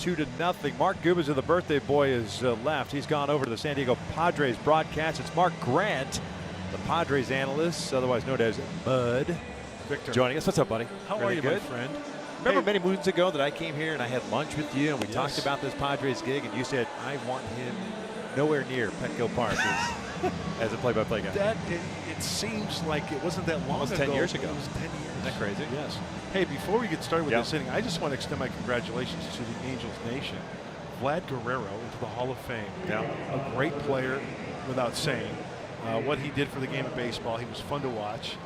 2-0. Mark Gubas, the birthday boy, is left. He's gone over to the San Diego Padres broadcast. It's Mark Grant, the Padres analyst, otherwise known as Bud, Victor, joining us. What's up, buddy? how Really are you, good? my friend? Remember many moons ago that I came here and I had lunch with you and we talked about this Padres gig and you said, I want him nowhere near Petco Park as a play-by-play guy. That it seems like it wasn't that long Almost ago. 10 years ago. It was 10 years. Isn't that crazy? Yes. Hey, before we get started with Yep. this inning, I just want to extend my congratulations to the Angels Nation. Vlad Guerrero into the Hall of Fame. Yeah. A great player, without saying. What he did for the game of baseball, he was fun to watch.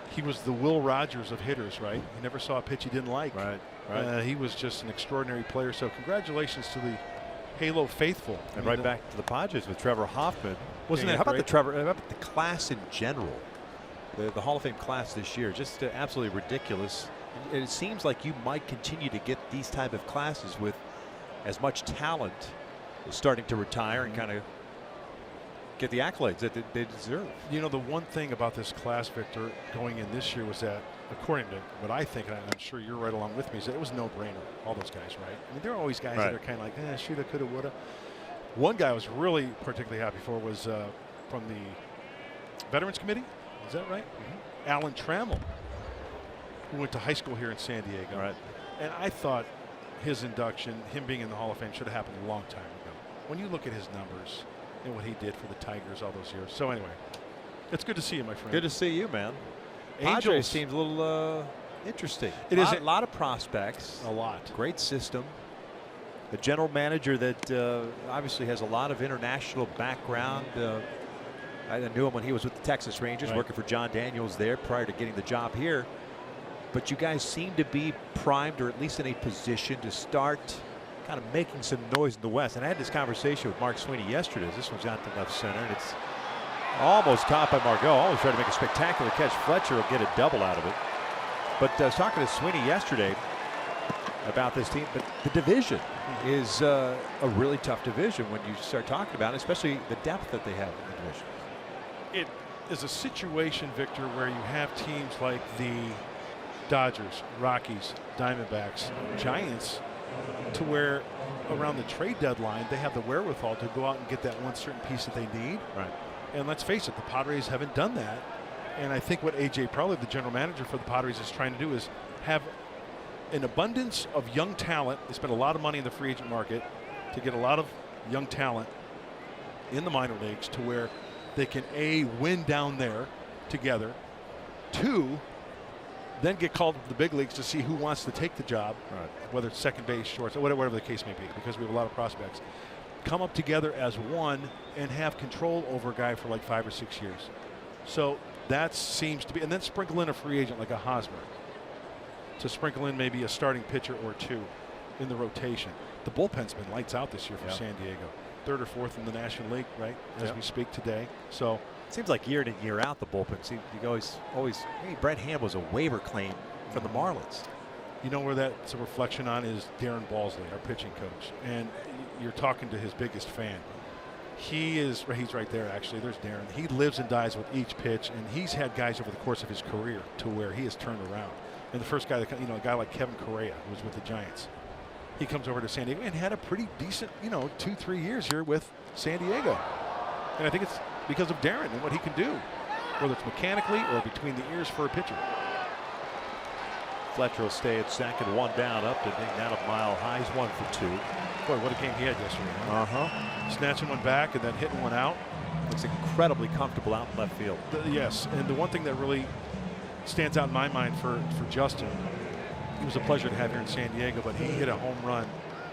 He was the Will Rogers of hitters, right? He never saw a pitch he didn't like. Right. He was just an extraordinary player. So congratulations to the Halo faithful. And right back to the Padres with Trevor Hoffman. Wasn't Yeah, that how about great? how about the class in general? The Hall of Fame class this year, just absolutely ridiculous. And it seems like you might continue to get these type of classes with as much talent starting to retire and kind of get the accolades that they deserve. You know, the one thing about this class, Victor, going in this year was that, according to what I think, and I'm sure you're right along with me, is that it was no-brainer, all those guys, right? I mean, there are always guys that are kind of like, shoulda, coulda, woulda. One guy I was really particularly happy for was from the Veterans Committee. Is that right? Alan Trammell, who went to high school here in San Diego. Right. And I thought his induction, him being in the Hall of Fame, should have happened a long time ago. When you look at his numbers and what he did for the Tigers all those years. So anyway, it's good to see you, my friend. Good to see you, man. Angels Padres seems a little interesting. It a is lot, lot of prospects. a lot. Great system. A general manager that obviously has a lot of international background. I knew him when he was with the Texas Rangers, working for John Daniels there prior to getting the job here. But you guys seem to be primed, or at least in a position to start kind of making some noise in the West. And I had this conversation with Mark Sweeney yesterday. This one's out to left center, and it's almost caught by Margot. Almost tried to make a spectacular catch. Fletcher will get a double out of it. But I was talking to Sweeney yesterday about this team, but the division is a really tough division when you start talking about it, especially the depth that they have in the division. It is a situation, Victor, where you have teams like the Dodgers, Rockies, Diamondbacks, Giants, to where around the trade deadline they have the wherewithal to go out and get that one certain piece that they need. Right. And let's face it, the Padres haven't done that. And I think what AJ Preller, the general manager for the Padres, is trying to do is have an abundance of young talent. They spend a lot of money in the free agent market to get a lot of young talent in the minor leagues to where they can A, win down there together, 2, then get called to the big leagues to see who wants to take the job, whether it's second base, short, whatever the case may be, because we have a lot of prospects. Come up together as one and have control over a guy for like 5 or 6 years. So that seems to be, and then sprinkle in a free agent like a Hosmer to sprinkle in maybe a starting pitcher or 2 in the rotation. The bullpen's been lights out this year for San Diego. 3rd or 4th in the National League, right, as we speak today. So it seems like year in and year out the bullpen. You always. Hey, Brett Ham was a waiver claim from the Marlins. you know where that's a reflection on is Darren Balsley, our pitching coach, and you're talking to his biggest fan. He's right there, actually. There's Darren. He lives and dies with each pitch, and he's had guys over the course of his career to where he has turned around. And the first guy, that, a guy like Kevin Correa, who was with the Giants, he comes over to San Diego and had a pretty decent, 2-3 years here with San Diego. And I think it's because of Darren and what he can do, whether it's mechanically or between the ears for a pitcher. Fletcher will stay at second, 1 down, up to being down a mile high. He's 1 for 2. Boy, what a game he had yesterday. Huh? Snatching one back and then hitting one out. Looks incredibly comfortable out in left field. Yes, and the one thing that really stands out in my mind for Justin, he was a pleasure to have here in San Diego, but he hit a home run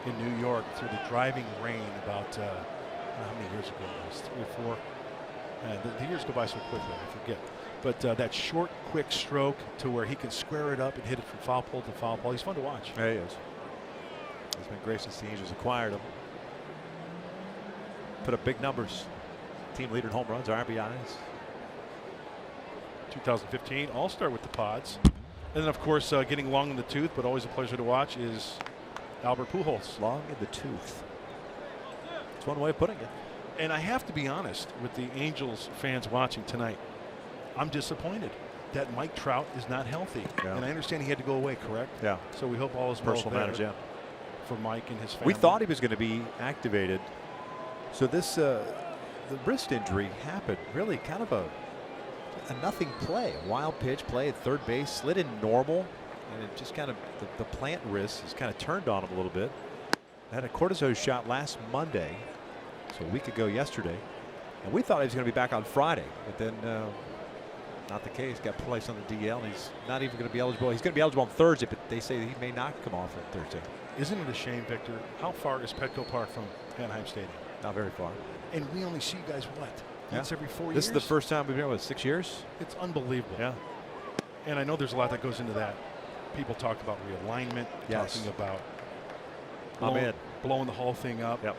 in New York through the driving rain about, how many years ago it was, 3 or 4? The years go by so quickly, I forget. But that short, quick stroke to where he can square it up and hit it from foul pole to foul pole. He's fun to watch. Yeah, he is. He's been great since the Angels acquired him. Put up big numbers. Team leader in home runs, RBIs. 2015 All-Star with the Pods. And then, of course, getting long in the tooth, but always a pleasure to watch, is Albert Pujols. Long in the tooth. That's one way of putting it. And I have to be honest with the Angels fans watching tonight. I'm disappointed that Mike Trout is not healthy. Yeah. And I understand he had to go away, correct? Yeah. So we hope all is well Personal there. manager. for Mike and his family. We thought he was going to be activated. So this the wrist injury happened really kind of a nothing play. A wild pitch play at third base, slid in normal, and it just kind of the plant wrist has kind of turned on him a little bit. Had a cortisone shot last Monday, so a week ago yesterday, and we thought he was going to be back on Friday, but then not the case. Got placed on the DL, and he's not even going to be eligible. He's going to be eligible on Thursday, but they say he may not come off on Thursday. Isn't it a shame, Victor? How far is Petco Park from Anaheim Stadium? Not very far. And we only see you guys what? Once every 4 years? This is the first time we've been with 6 years. It's unbelievable. Yeah. And I know there's a lot that goes into that. People talk about realignment, talking about blowing the whole thing up. Yep.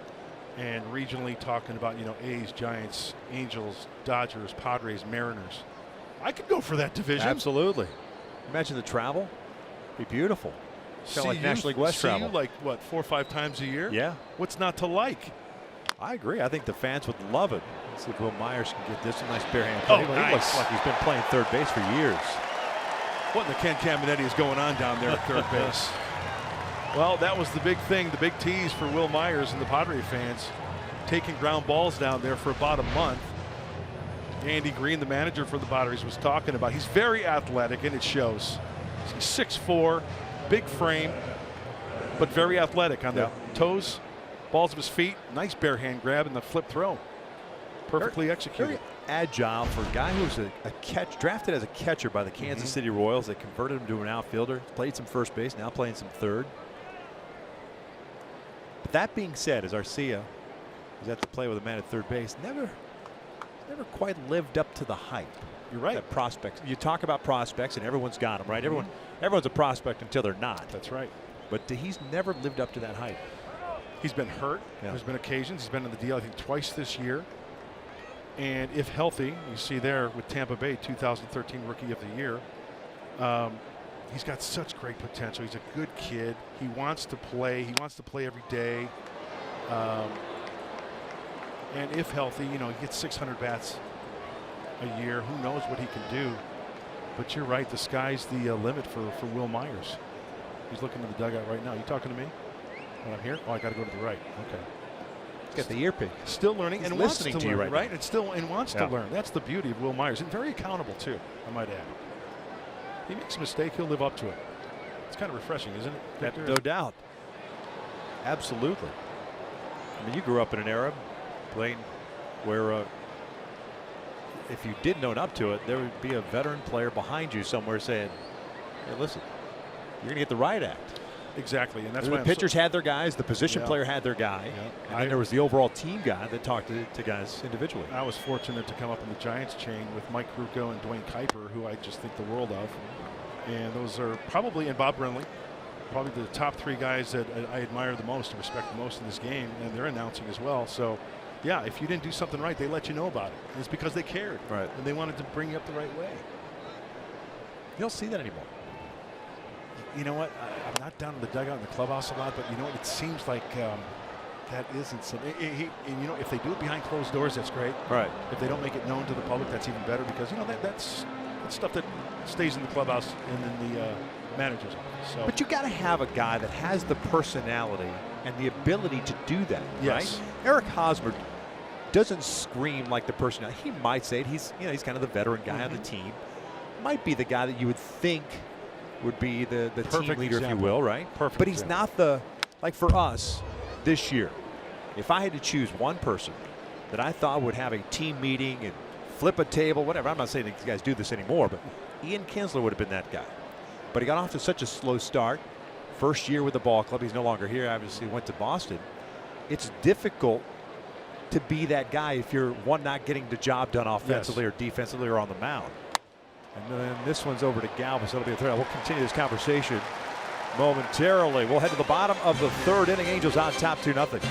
And regionally talking about, you know, A's, Giants, Angels, Dodgers, Padres, Mariners. I could go for that division. Absolutely. Imagine the travel. Be beautiful. Kind of like National League West travel. Like what, 4 or 5 times a year? Yeah. What's not to like? I agree. I think the fans would love it. Let's see if Will Myers can get this. A nice bare hand play. Oh, He looks like he's been playing third base for years. What in the Ken Caminetti is going on down there at third base? Well, that was the big thing, the big tease for Will Myers and the Padre fans, taking ground balls down there for about a month. Andy Green, the manager for the Padres, was talking about he's very athletic, and it shows. He's 6'4", big frame, but very athletic on the toes, balls of his feet. Nice bare hand grab and the flip throw. Perfectly executed. Very agile for a guy who's a drafted as a catcher by the Kansas City Royals. They converted him to an outfielder. Played some first base, now playing some third. But that being said, as Arcia is at the play with a man at third base, never quite lived up to the hype. You're right. That prospects. You talk about prospects, and everyone's got them, right? Everyone's a prospect until they're not. That's right. But he's never lived up to that hype. He's been hurt. Yeah. There's been occasions. He's been in the deal, I think, twice this year. And if healthy, you see there with Tampa Bay, 2013 Rookie of the Year. He's got such great potential. He's a good kid. He wants to play. He wants to play every day. And if healthy, you know, he gets 600 bats a year. Who knows what he can do? But you're right. The sky's the limit for Will Myers. He's looking in the dugout right now. You talking to me? When I'm here? Oh, I got to go to the right. Okay. He's got the ear pick. Still learning and wants to listening to learn, you right? And still wants to learn. That's the beauty of Will Myers, and very accountable too, I might add. He makes a mistake, he'll live up to it. It's kind of refreshing, isn't it, Victor? No doubt. Absolutely. I mean, you grew up in an era playing where if you didn't own up to it, there would be a veteran player behind you somewhere saying, hey, listen, you're going to get the right act. Exactly, and that's why the pitchers had their guys, the position player had their guy, and then there was the overall team guy that talked to guys individually. I was fortunate to come up in the Giants chain with Mike Krukow and Dwayne Kuiper, who I just think the world of. And those are probably, and Bob Brenly, probably the top 3 guys that I admire the most and respect the most in this game, and they're announcing as well. So, yeah, if you didn't do something right, they let you know about it. And it's because they cared, right? And they wanted to bring you up the right way. You don't see that anymore. You know what? I'm not down in the dugout in the clubhouse a lot, but you know what? It seems like that isn't something. And you know, if they do it behind closed doors, that's great. Right. If they don't make it known to the public, that's even better, because you know that's stuff that stays in the clubhouse and in the manager's office. So. But you got to have a guy that has the personality and the ability to do that. Yes. Right? Eric Hosmer doesn't scream like the personality. He might say it. He's kind of the veteran guy on the team. Might be the guy that you would think would be the team leader, if you will, right? Perfect. But he's not the, like for us this year, if I had to choose one person that I thought would have a team meeting and flip a table, whatever, I'm not saying these guys do this anymore, but Ian Kinsler would have been that guy. But he got off to such a slow start. First year with the ball club. He's no longer here. Obviously went to Boston. It's difficult to be that guy if you're, one, not getting the job done offensively or defensively or on the mound. And then this one's over to Galvis. That'll be a third. We'll continue this conversation momentarily. We'll head to the bottom of the third inning. Angels on top 2-0.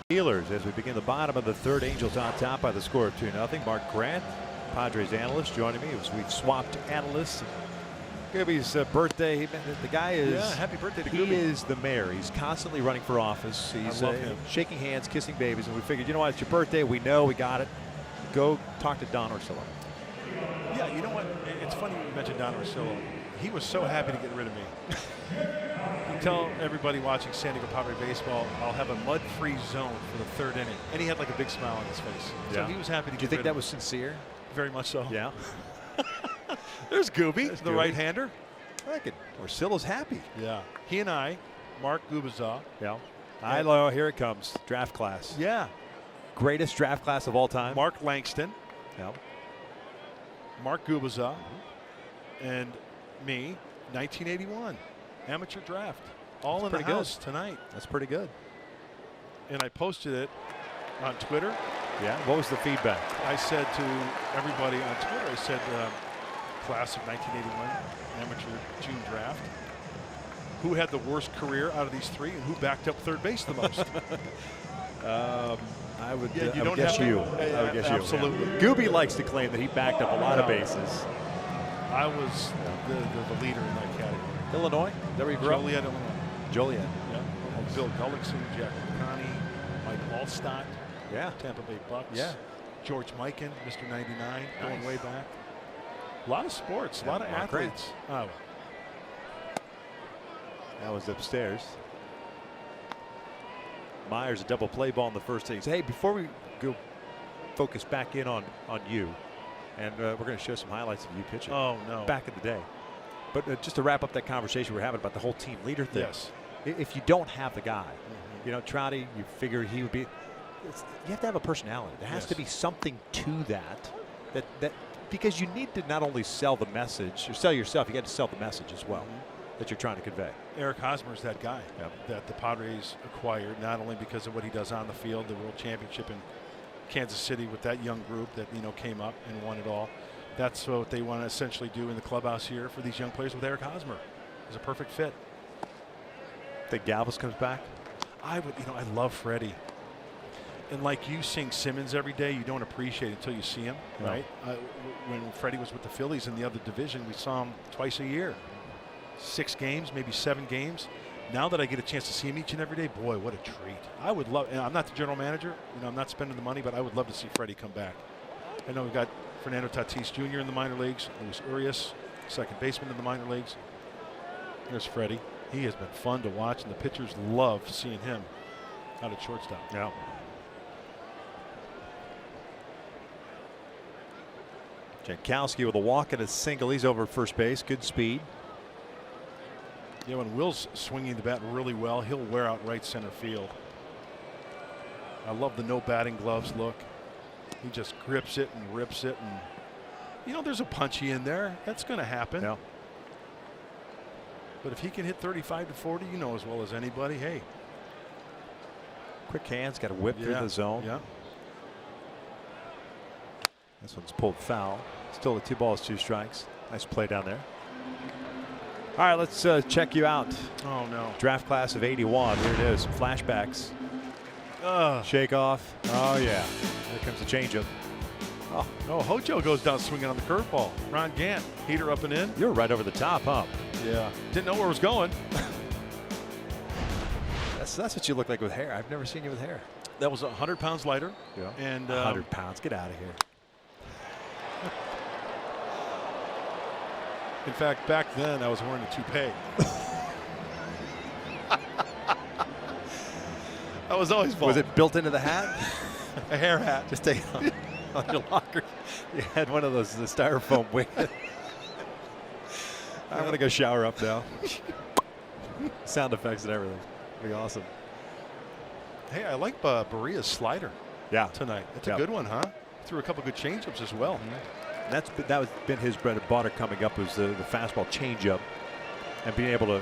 Steelers as we begin the bottom of the third. Angels on top by the score of 2-0. Mark Grant, Padres analyst, joining me as we've swapped analysts. Gooby's birthday. The guy is. Yeah, happy birthday to He Gooby. is the mayor. He's constantly running for office. He's love him. shaking hands, kissing babies, and we figured, you know what? It's your birthday. We know. We got it. Go talk to Don Orsillo. Yeah, you know what? It's funny you mentioned Don Orsillo. He was so happy to get rid of me. You tell everybody watching San Diego Padre baseball, I'll have a mud-free zone for the third inning. And he had like a big smile on his face. So he was happy to get rid of me. Do you think that was sincere? Very much so. Yeah. There's Gooby, There's the Gooby. right-hander. I reckon Orsillo's happy. Yeah. He and I, Mark Gubazaw. Yeah. I know. Here it comes. Draft class. Yeah. Greatest draft class of all time. Mark Langston, Yeah. Mark Gubazaw, and me, 1981. Amateur draft. All in the pretty good. house tonight. That's pretty good. And I posted it on Twitter. Yeah. What was the feedback? I said to everybody on Twitter, I said, class of 1981 amateur June draft. Who had the worst career out of these three, and who backed up third base the most? I would, Yeah, you I would don't guess have to- you. I would guess absolutely. you. Yeah. Gooby likes to claim that he backed up a lot of bases. I was the leader in that category. Illinois? Is that where you grew up? Joliet, Illinois. Joliet. Yeah. Bill Gullickson, Jack McConney, Mike Allstott, Yeah. Tampa Bay Bucks. Yeah. George Mikan, Mr. 99, going way back. A lot of sports, a lot of Mark Grant. athletes. Oh, That was upstairs. Myers, a double play ball in the first innings. Hey, before we go focus back in on you, and we're going to show some highlights of you pitching oh no. back in the day. But just to wrap up that conversation we're having about the whole team leader thing. Yes. If you don't have the guy, you know, Trouty, you figure he would be. You have to have a personality. There has Yes. to be something to that because you need to not only sell the message or sell yourself, you got to sell the message as well that you're trying to convey. Eric Hosmer's that guy Yep. that the Padres acquired, not only because of what he does on the field, the World Championship in Kansas City with that young group that came up and won it all. That's what they want to essentially do in the clubhouse here for these young players with Eric Hosmer. It's a perfect fit. Think Galvis comes back? I love Freddie. And like you seeing Simmons every day, you don't appreciate it until you see him, No. right? When Freddie was with the Phillies in the other division, we saw him twice a year. 6 games, maybe 7 games. Now that I get a chance to see him each and every day, boy, what a treat. I would love, and I'm not the general manager, I'm not spending the money, but I would love to see Freddie come back. I know we've got Fernando Tatis Jr. in the minor leagues, Luis Urias, second baseman in the minor leagues. There's Freddie. He has been fun to watch, and the pitchers love seeing him out at shortstop. Yeah. Jankowski with a walk and a single. He's over first base. Good speed. Yeah, when Will's swinging the bat really well, he'll wear out right center field. I love the no batting gloves look. He just grips it and rips it, and there's a punchy in there. That's going to happen. Yeah. But if he can hit 35 to 40, you know as well as anybody. Hey, Quick hands, got a whip through the zone. Yeah. This one's pulled foul. Still a 2 balls, 2 strikes. Nice play down there. All right, let's check you out. Oh no. Draft class of 81. Here it is. Some flashbacks. Shake off. Oh yeah. Here comes the changeup. Oh no. Hojo goes down swinging on the curveball. Ron Gant, heater up and in. You're right over the top, huh? Yeah. Didn't know where it was going. That's what you look like with hair. I've never seen you with hair. That was 100 pounds lighter. Yeah. And 100 pounds. Get out of here. In fact, back then I was wearing a toupee. I was always bald. Was it built into the hat? A hair hat? Just take it on your locker. You had one of those the styrofoam wigs. I'm gonna go shower up now. Sound effects and everything. It'll be awesome. Hey, I like Barria's slider. Yeah. Tonight. That's Yep. a good one, huh? Threw a couple good changeups as well. That was been his bread and butter coming up, was the fastball changeup and being able to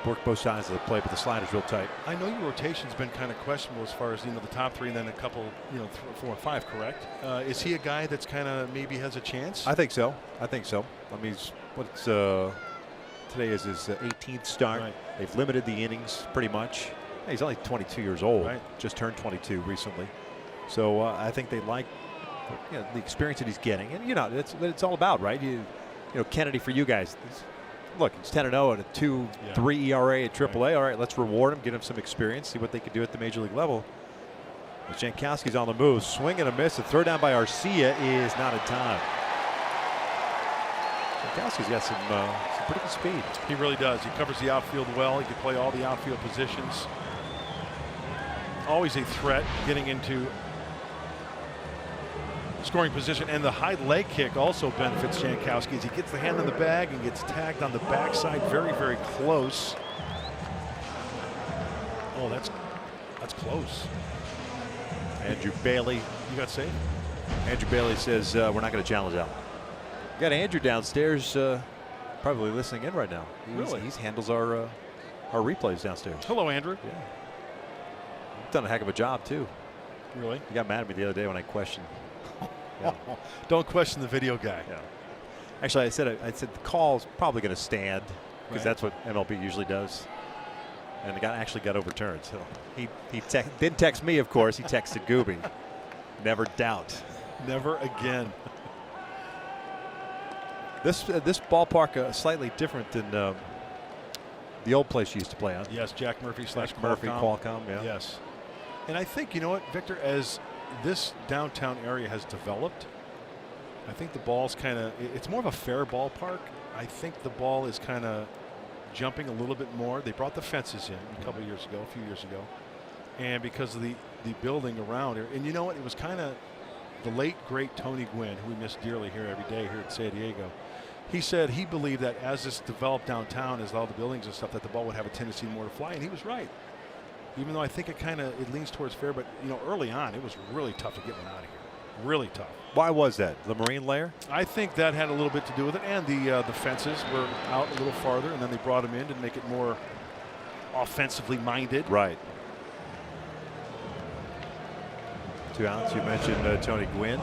work both sides of the plate, but the slider's real tight. I know your rotation's been kind of questionable as far as the top 3 and then a couple 4 and 5, correct? Is he a guy that's kind of maybe has a chance? I think so. I mean, today is his 18th start. Right. They've limited the innings pretty much. He's only 22 years old. Right. Just turned 22 recently. So I think they like the experience that he's getting. And, that's what it's all about, right? You know, Kennedy, for you guys, look, it's 10-0 at a 2.3 ERA at AAA. Right. All right, let's reward him, get him some experience, see what they can do at the major league level. But Jankowski's on the move. Swing and a miss. The throw down by Arcia is not in time. Jankowski's got some pretty good speed. He really does. He covers the outfield well. He can play all the outfield positions. Always a threat getting into scoring position, and the high leg kick also benefits Jankowski as he gets the hand on the bag and gets tagged on the backside very, very close. Oh, that's close. Andrew Bailey. You got saved? Andrew Bailey says we're not going to challenge out. Got Andrew downstairs, probably listening in right now. Really? He handles our replays downstairs. Hello, Andrew. Yeah. Done a heck of a job too. Really? He got mad at me the other day when I questioned. Yeah. Don't question the video guy. Yeah. Actually, I said the call's probably going to stand because Right. that's what MLB usually does. And the guy actually got overturned. So he didn't text me, of course. He texted Gooby. Never doubt. Never again. This ballpark slightly different than the old place you used to play on. Yes, Jack Murphy / Murphy, Qualcomm. Qualcomm. Yeah. Yes. And I think, you know what, Victor, as this downtown area has developed, I think the ball's kind of, it's more of a fair ballpark. I think the ball is kind of jumping a little bit more. They brought the fences in a few years ago. And because of the building around here, and you know what, it was kind of the late, great Tony Gwynn, who we miss dearly here every day here at San Diego. He said he believed that as this developed downtown, as all the buildings and stuff, that the ball would have a tendency more to fly, and he was right. Even though I think it leans towards fair, but early on it was really tough to get one out of here. Really tough. Why was that? The marine layer? I think that had a little bit to do with it, and the fences were out a little farther, and then they brought them in to make it more offensively minded. Right. 2 outs. You mentioned Tony Gwynn.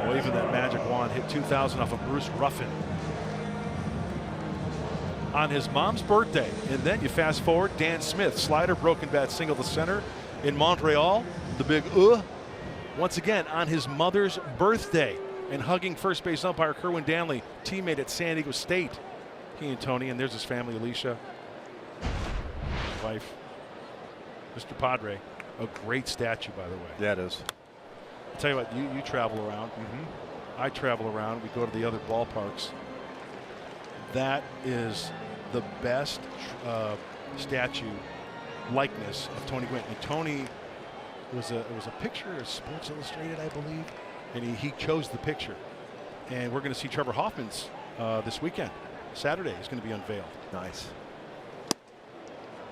Waving that magic wand, hit 2,000 off of Bruce Ruffin on his mom's birthday. And then you fast forward, Dan Smith, slider, broken bat, single to center in Montreal. The big once again on his mother's birthday, and hugging first base umpire Kerwin Danley, teammate at San Diego State. He and Tony, and there's his family, Alicia, his wife, Mr. Padre. A great statue, by the way. Yeah, it is. I'll tell you what, you travel around. I travel around. We go to the other ballparks. That is the best statue likeness of Tony Gwynn. And Tony, it was a picture of Sports Illustrated, I believe, and he chose the picture. And we're going to see Trevor Hoffman's this weekend. Saturday is going to be unveiled. Nice.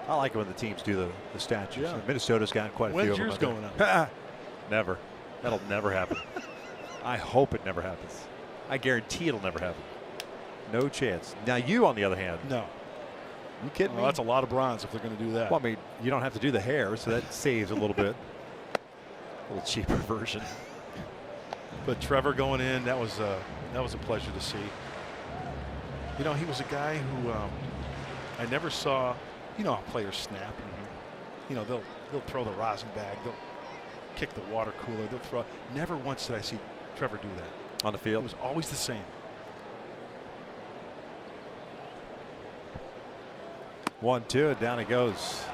I like it when the teams do the statues. Yeah. Minnesota's got quite a When's few of them. yours going up? Never. That'll never happen. I hope it never happens. I guarantee it'll never happen. No chance. Now you, on the other hand. No. You kidding me? That's a lot of bronze if they're going to do that. Well, I mean, you don't have to do the hair, so that saves a little bit. A little cheaper version. But Trevor going in, that was a pleasure to see. He was a guy who I never saw. You know how players snap. They'll throw the rosin bag. They'll kick the water cooler. They'll throw. Never once did I see Trevor do that. On the field? It was always the same. 1-2, and down it goes.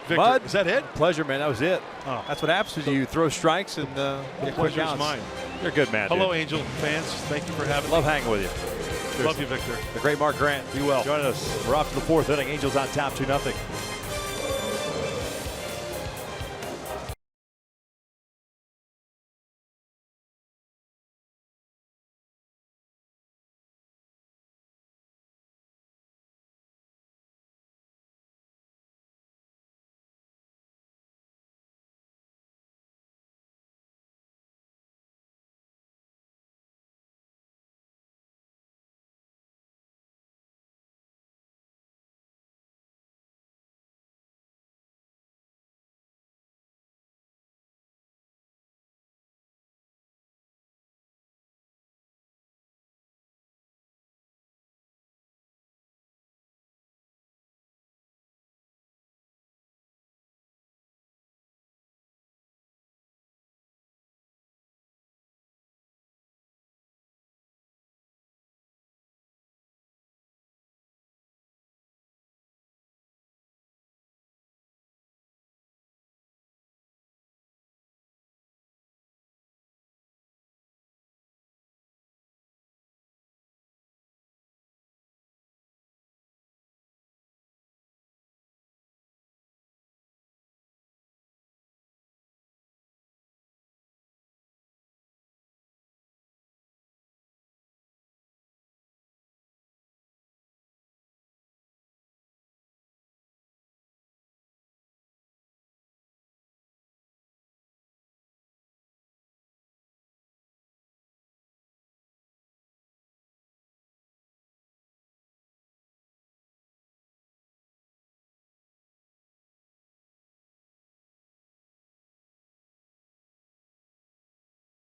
Victor, Bud, is that it? Pleasure, man. That was it. Oh. That's what happens when you throw strikes and The get quick pleasure is outs. mine. You're a good man. Hello, dude. Angel fans. Thank you for having me. Love hanging with you. Love you, Victor. The great Mark Grant. Be well. Joining us. We're off to the 4th inning. Angels on top 2-0.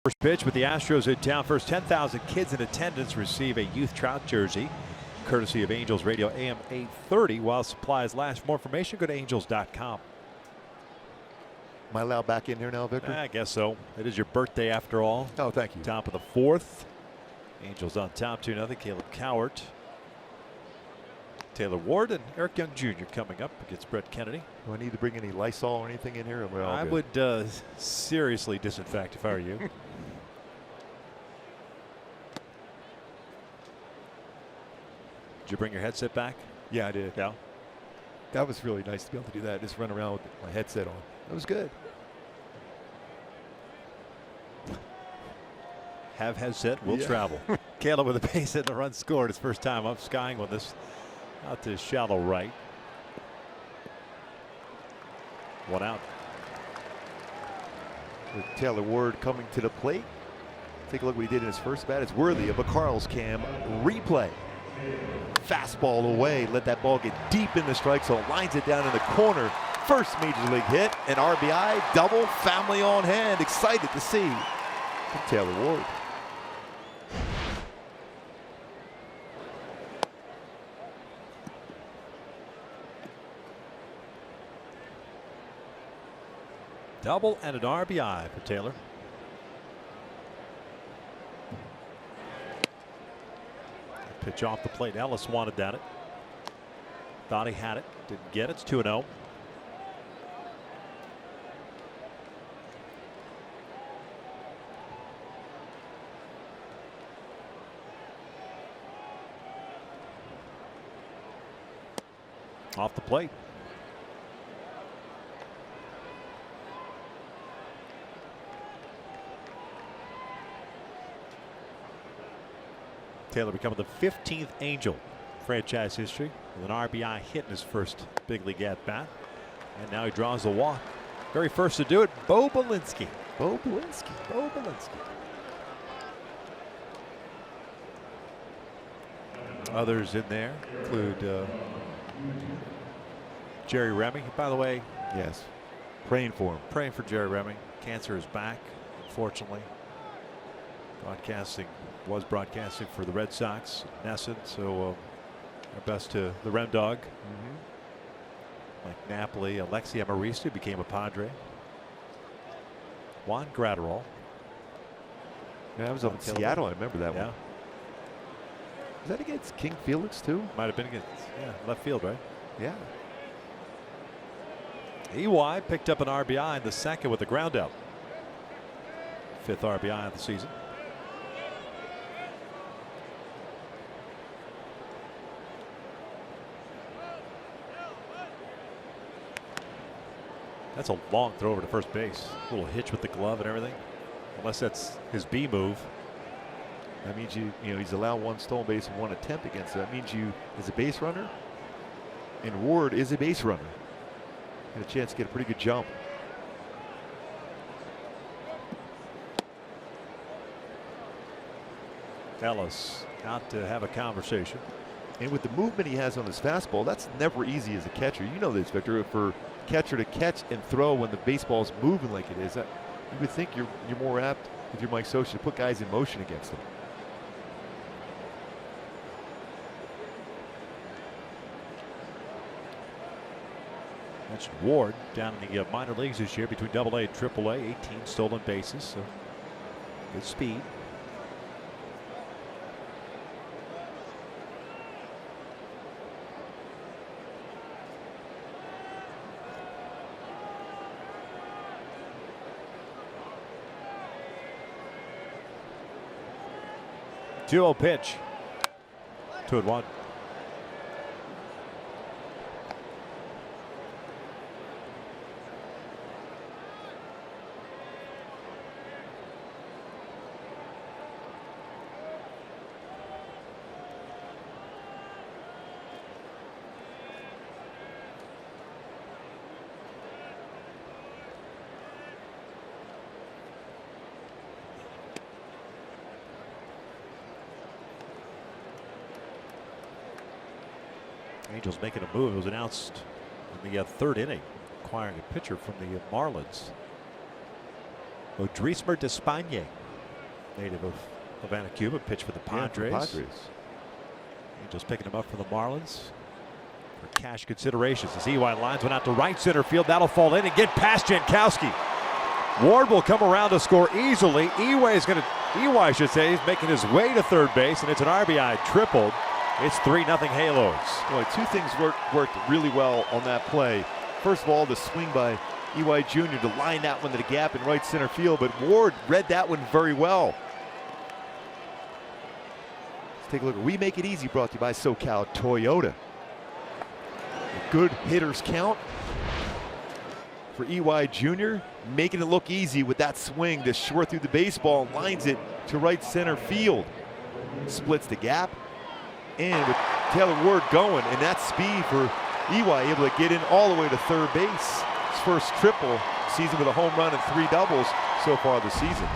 First pitch with the Astros in town. First 10,000 kids in attendance receive a Youth Trout jersey, courtesy of Angels Radio AM 830 while supplies last. For more information, go to angels.com. Am I allowed back in here now, Victor? I guess so. It is your birthday after all. Oh, thank you. Top of the fourth. Angels on top 2-0. Caleb Cowart, Taylor Ward, and Eric Young Jr. coming up against Brett Kennedy. Do I need to bring any Lysol or anything in here? Or I would seriously disinfect if I were you. Did you bring your headset back? Yeah, I did. Yeah. That was really nice to be able to do that. Just run around with my headset on. That was good. Have headset, will travel. Caleb with a base hit and a run scored. His first time up skying on this out to shallow right. One out. With Taylor Ward coming to the plate. Take a look what he did in his first bat. It's worthy of a Carl's Cam replay. Fastball away. Let that ball get deep in the strike zone. Lines it down in the corner. First major league hit. An RBI. Double. Family on hand. Excited to see from Taylor Ward. Double and an RBI for Taylor. Pitch off the plate. Ellis wanted that. Thought he had it. Didn't get it. It's 2-0. Off the plate. Taylor becoming the 15th Angel franchise history with an RBI hit in his first big league at bat. And now he draws the walk. Very first to do it, Bo Belinsky. Bo Belinsky. Bo Belinsky. Others in there include Jerry Remy. By the way, Yes. Praying for him. praying for Jerry Remy. Cancer is back, unfortunately. Was broadcasting for the Red Sox, Nesson. So our best to the Rem Dog. Like Napoli, Alexi Amaristo became a Padre. Juan Gratterall. Yeah, I was up in Seattle. I remember that one. Was that against King Felix too? Might have been against left field, right? Yeah. EY picked up an RBI in the second with a ground out. 5th RBI of the season. That's a long throw over to first base. A little hitch with the glove and everything. Unless that's his B move. That means you know, he's allowed one stolen base and one attempt against it. That means you, as a base runner, and Ward is a base runner, had a chance to get a pretty good jump. Ellis out to have a conversation. And with the movement he has on his fastball, that's never easy as a catcher. You know this, Victor. For catcher to catch and throw when the baseball's moving like it is, you would think you're more apt, if you're Mike Scioscia, to put guys in motion against them. Mentioned Ward down in the minor leagues this year between AA and AAA. 18 stolen bases, so good speed. Two-0 pitch. 2-1. Angels making a move. It was announced in the 3rd inning, acquiring a pitcher from the Marlins. Odrismer Despagne. native of Havana, Cuba, pitched for the Padres. Yeah, for the Padres. Angels picking him up for the Marlins for cash considerations. As EY lines went out to right center field. That'll fall in and get past Jankowski. Ward will come around to score easily. EY should say, he's making his way to third base, and it's an RBI triple. It's 3-0 Halos. Boy, two things worked really well on that play. First of all, the swing by EY Jr. to line that one to the gap in right center field, but Ward read that one very well. Let's take a look at We Make It Easy, brought to you by SoCal Toyota. A good hitters count for EY Jr., making it look easy with that swing to short through the baseball and lines it to right center field. Splits the gap, and with Taylor Ward going, and that speed for EY able to get in all the way to third base. His first triple season with a home run and 3 doubles so far this season.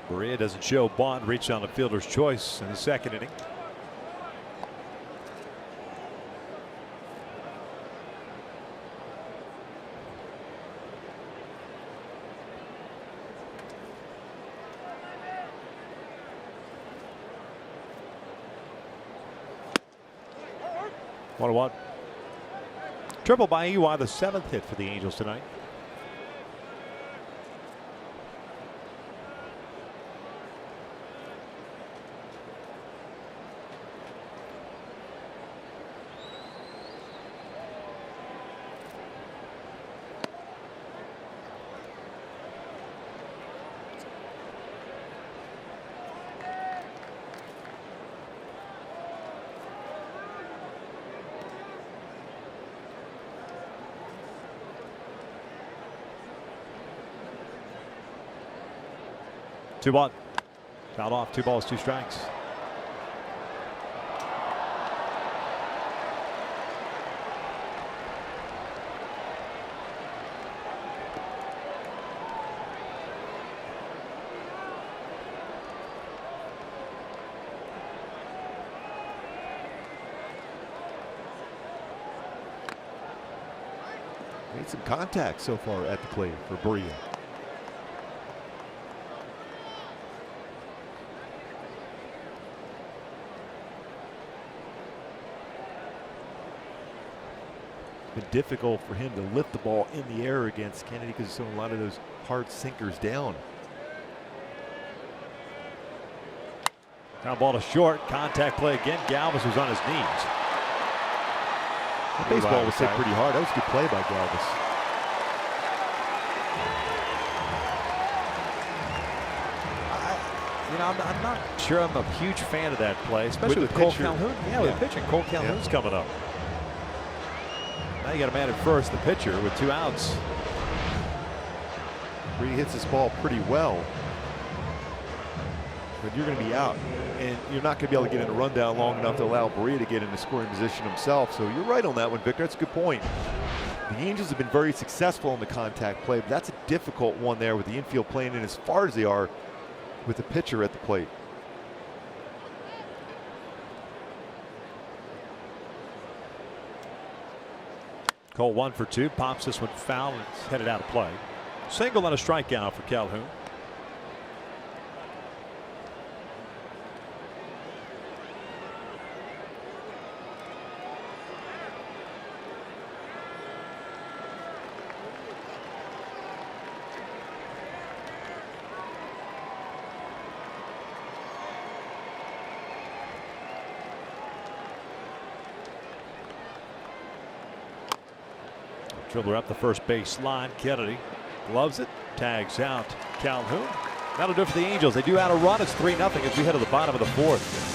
Maria doesn't show. Bond reached on the fielder's choice in the second inning. One. Triple by EY, the 7th hit for the Angels tonight. Two one. Fouled off. 2 balls, 2 strikes. Made some contact so far at the plate for Berea. Been difficult for him to lift the ball in the air against Kennedy because he's throwing a lot of those hard sinkers down. Ground ball to short. Contact play again. Galvis was on his knees. The baseball was hit pretty hard. That was a good play by Galvis. I'm not sure I'm a huge fan of that play, especially with Cole Calhoun. Yeah, with the pitcher. Cole Calhoun's coming up. Now you got a man at first, the pitcher, with 2 outs. He hits this ball pretty well, but you're going to be out, and you're not going to be able to get in a rundown long enough to allow Berea to get in the scoring position himself. So you're right on that one, Victor. That's a good point. The Angels have been very successful in the contact play, but that's a difficult one there with the infield playing in as far as they are with the pitcher at the plate. Cole 1 for 2. Pops this one foul and it's headed out of play. Single and a strikeout for Calhoun. Dribbler up the first base line. Kennedy gloves it, tags out Calhoun. That'll do it for the Angels. They do add a run. It's 3-0 as we head to the bottom of the 4th.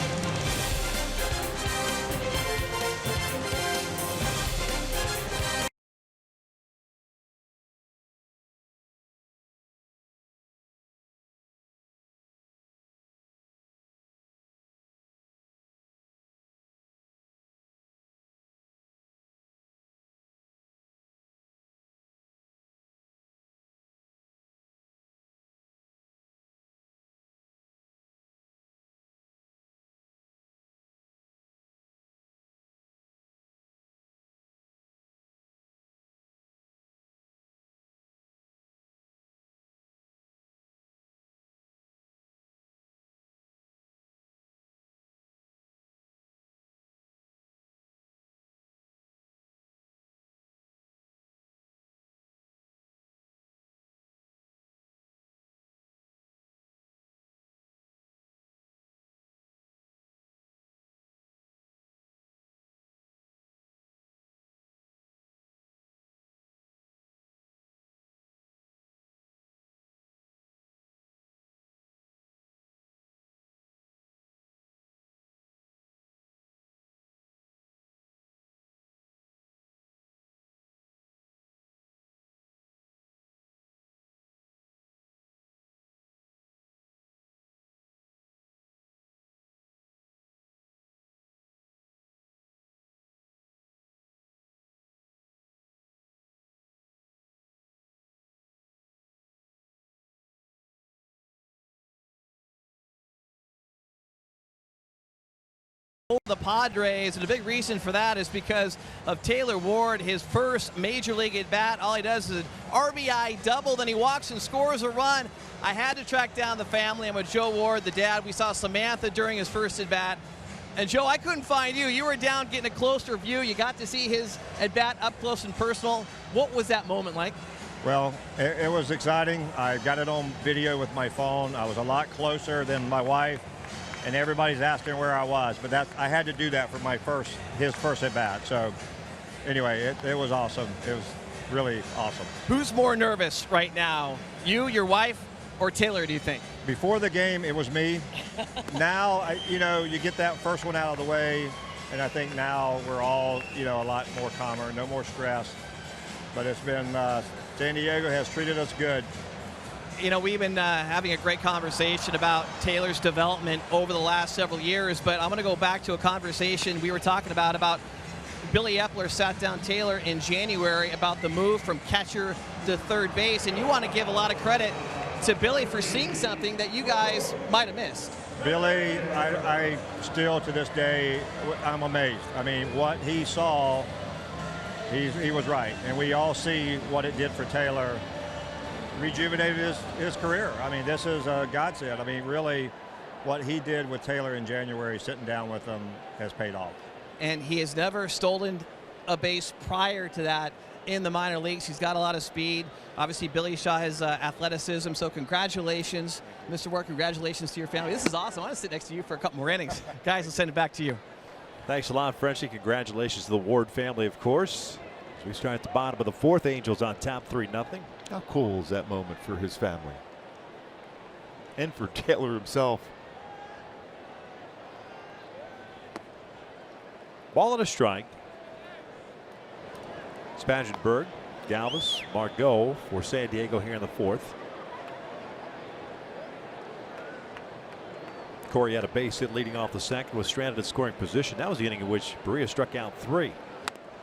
the Padres, and a big reason for that is because of Taylor Ward, his first major league at bat. All he does is an RBI double, then he walks and scores a run. I had to track down the family. I'm with Joe Ward, the dad. We saw Samantha during his first at bat. And Joe, I couldn't find you. You were down getting a closer view. You got to see his at bat up close and personal. What was that moment like? Well, it was exciting. I got it on video with my phone. I was a lot closer than my wife, and everybody's asking where I was. But I had to do that for his first at bat. So anyway, it was awesome. It was really awesome. Who's more nervous right now, you, your wife, or Taylor, do you think? Before the game, it was me. Now, you get that first one out of the way, and I think now we're all, a lot more calmer, no more stress. But it's been, San Diego has treated us good. We've been having a great conversation about Taylor's development over the last several years, but I'm going to go back to a conversation we were talking about Billy Epler sat down Taylor in January about the move from catcher to third base, and you want to give a lot of credit to Billy for seeing something that you guys might have missed. Billy, I still to this day, I'm amazed. I mean, what he saw, he was right. And we all see what it did for Taylor. Rejuvenated his career. I mean, this is a godsend. I mean, really, what he did with Taylor in January, sitting down with him, has paid off. And he has never stolen a base prior to that in the minor leagues. He's got a lot of speed. Obviously, Billy Shaw has athleticism, so congratulations, Mr. Ward. Congratulations to your family. This is awesome. I want to sit next to you for a couple more innings. Guys, I'll send it back to you. Thanks a lot, Frenchie. Congratulations to the Ward family, of course. So we start at the bottom of the fourth. Angels on top 3-0. How cool is that moment for his family? And for Taylor himself. Ball and a strike. Spagenberg, Galvis, Margot for San Diego here in the fourth. Corey had a base hit leading off the second, was stranded at scoring position. That was the inning in which Berea struck out 3.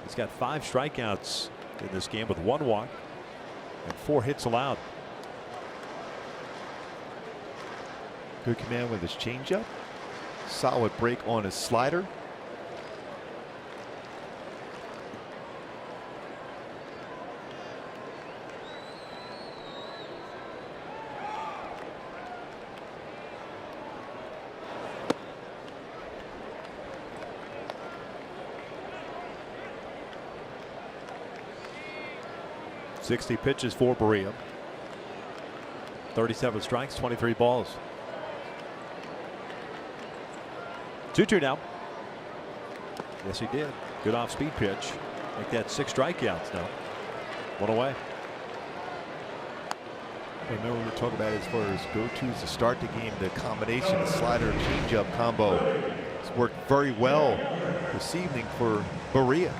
He's got 5 strikeouts in this game with 1 walk and 4 hits allowed. Good command with his changeup. Solid break on his slider. .60 pitches for Berea. 37 strikes, 23 balls. 2-2 now. Yes, he did. Good off-speed pitch. Make that 6 strikeouts now. 1 away. I remember we were talking about as far as go-tos to start the game, the combination of slider and changeup combo. It's worked very well this evening for Berea.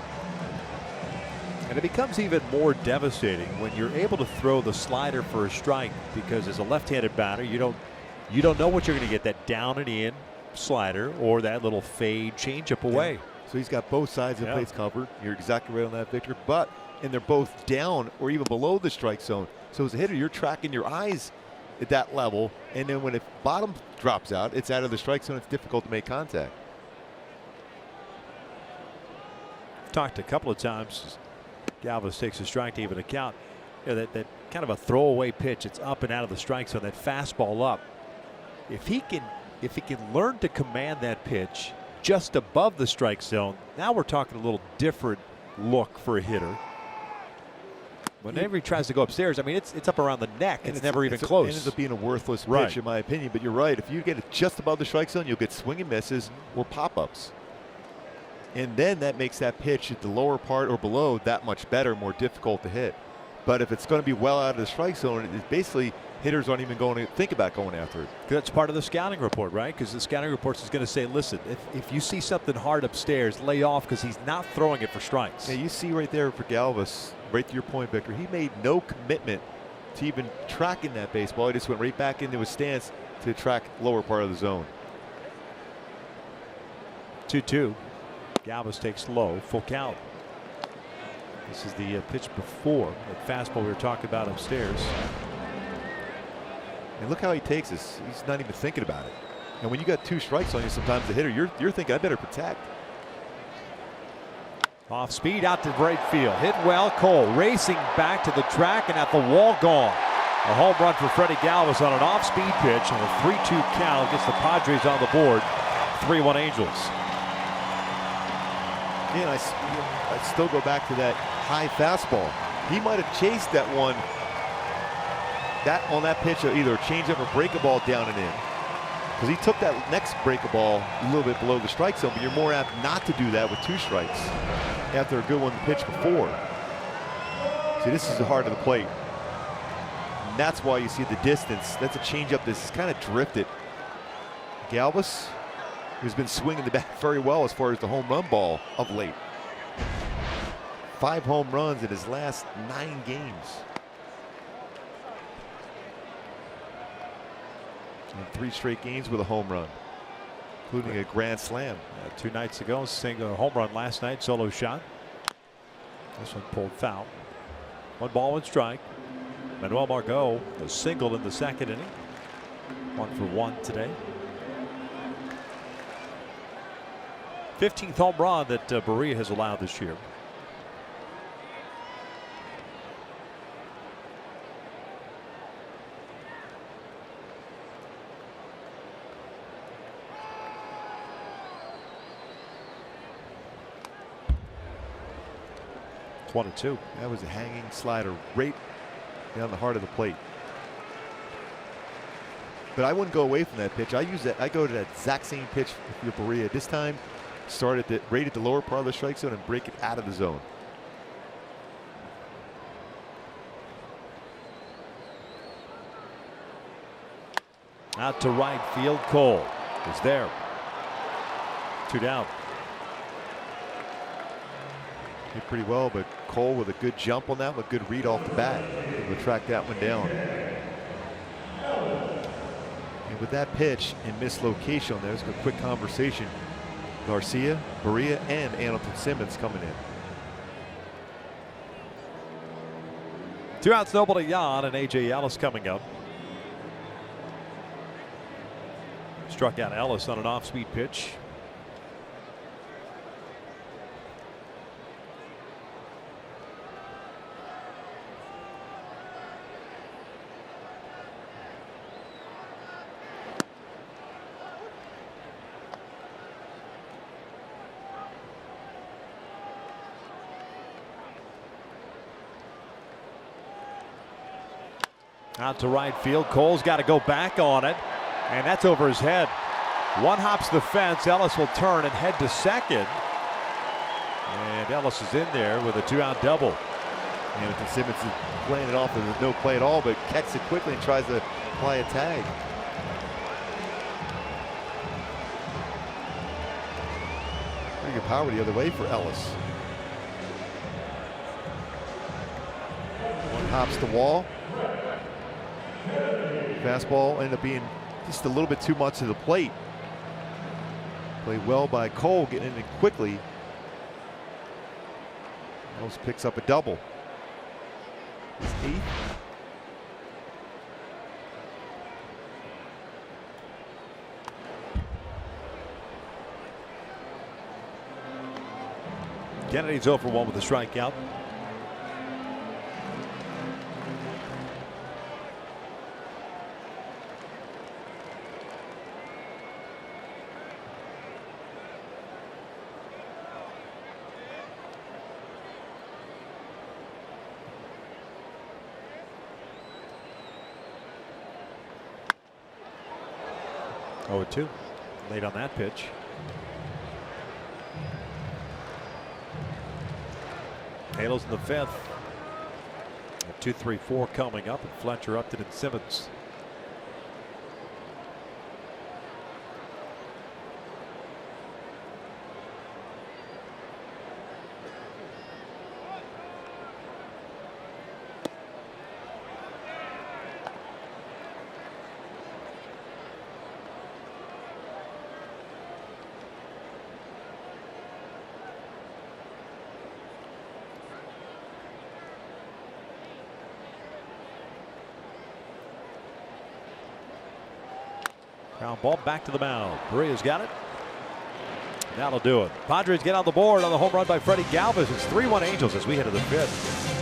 And it becomes even more devastating when you're able to throw the slider for a strike, because as a left-handed batter, you don't know what you're going to get, that down and in slider or that little fade changeup away. Yeah. So he's got both sides of the plates covered. You're exactly right on that, Victor. And they're both down or even below the strike zone. So as a hitter, you're tracking your eyes at that level, and then when the bottom drops out, it's out of the strike zone. It's difficult to make contact. Talked a couple of times. Galvis takes a strike to even a count. That kind of a throwaway pitch. It's up and out of the strike zone. That fastball up. If he can learn to command that pitch just above the strike zone, now we're talking a little different look for a hitter. Whenever he tries to go upstairs, I mean, it's up around the neck. It's never even close. It ends up being a worthless pitch, in my opinion. But you're right. If you get it just above the strike zone, you'll get swing and misses or pop-ups. And then that makes that pitch at the lower part or below that much better, more difficult to hit. But if it's going to be well out of the strike zone, it basically hitters aren't even going to think about going after it. That's part of the scouting report, right? Because the scouting report is going to say, listen, if you see something hard upstairs, lay off, because he's not throwing it for strikes. Yeah, you see right there for Galvis, right to your point, Victor, he made no commitment to even tracking that baseball. He just went right back into his stance to track lower part of the zone. 2-2. Galvis takes low, full count. This is the pitch before the fastball we were talking about upstairs. And look how he takes this. He's not even thinking about it. And when you got 2 strikes on you, sometimes the hitter, you're thinking, I better protect. Off speed out to right field. Hit well. Cole racing back to the track and at the wall, gone. A home run for Freddie Galvis on an off-speed pitch, and a 3-2 count gets the Padres on the board. 3-1 Angels. Again, I still go back to that high fastball. He might have chased that one. On that pitch, either a changeup or break a ball down and in. Because he took that next break a ball a little bit below the strike zone, but you're more apt not to do that with 2 strikes after a good one pitch before. See, this is the heart of the plate. And that's why you see the distance. That's a changeup that's kind of drifted. Galvis, who's been swinging the bat very well as far as the home run ball of late. 5 home runs in his last 9 games. And 3 straight games with a home run, including a grand slam. 2 nights ago, single home run last night, solo shot. This one pulled foul. 1 ball, 1 strike. Manuel Margot, a single in the 2nd inning. 1 for 1 today. 15th home run that Berea has allowed this year. It's 1-2. That was a hanging slider right down the heart of the plate. But I wouldn't go away from that pitch. I go to that exact same pitch for Berea. This time, start right at the lower part of the strike zone and break it out of the zone. Out to right field, Cole is there. 2 down. Hit pretty well, but Cole with a good jump on that, with a good read off the bat, able to track that one down. And with that pitch and mislocation, there's a quick conversation. Garcia, Berea, and Hamilton Simmons coming in. 2 outs, nobody on, and A.J. Ellis coming up. Struck out Ellis on an off-speed pitch. Out to right field. Cole's got to go back on it, and that's over his head. 1 hops the fence. Ellis will turn and head to second. And Ellis is in there with a 2-out double. Hamilton Simmons is playing it off with no play at all, but catches it quickly and tries to apply a tag. Pretty good power the other way for Ellis. 1 hops the wall. Fastball ended up being just a little bit too much to the plate. Played well by Cole, getting in quickly. Ellis picks up a double. His 8th. Kennedy's 0 for 1 with a strikeout. Oh, 2 late on that pitch. Halos in the 5th. 2-3-4 coming up, and Fletcher, Upton, and Simmons. Ground ball back to the mound. Berea's got it. That'll do it. Padres get on the board on the home run by Freddie Galvis. It's 3-1 Angels as we head to the fifth.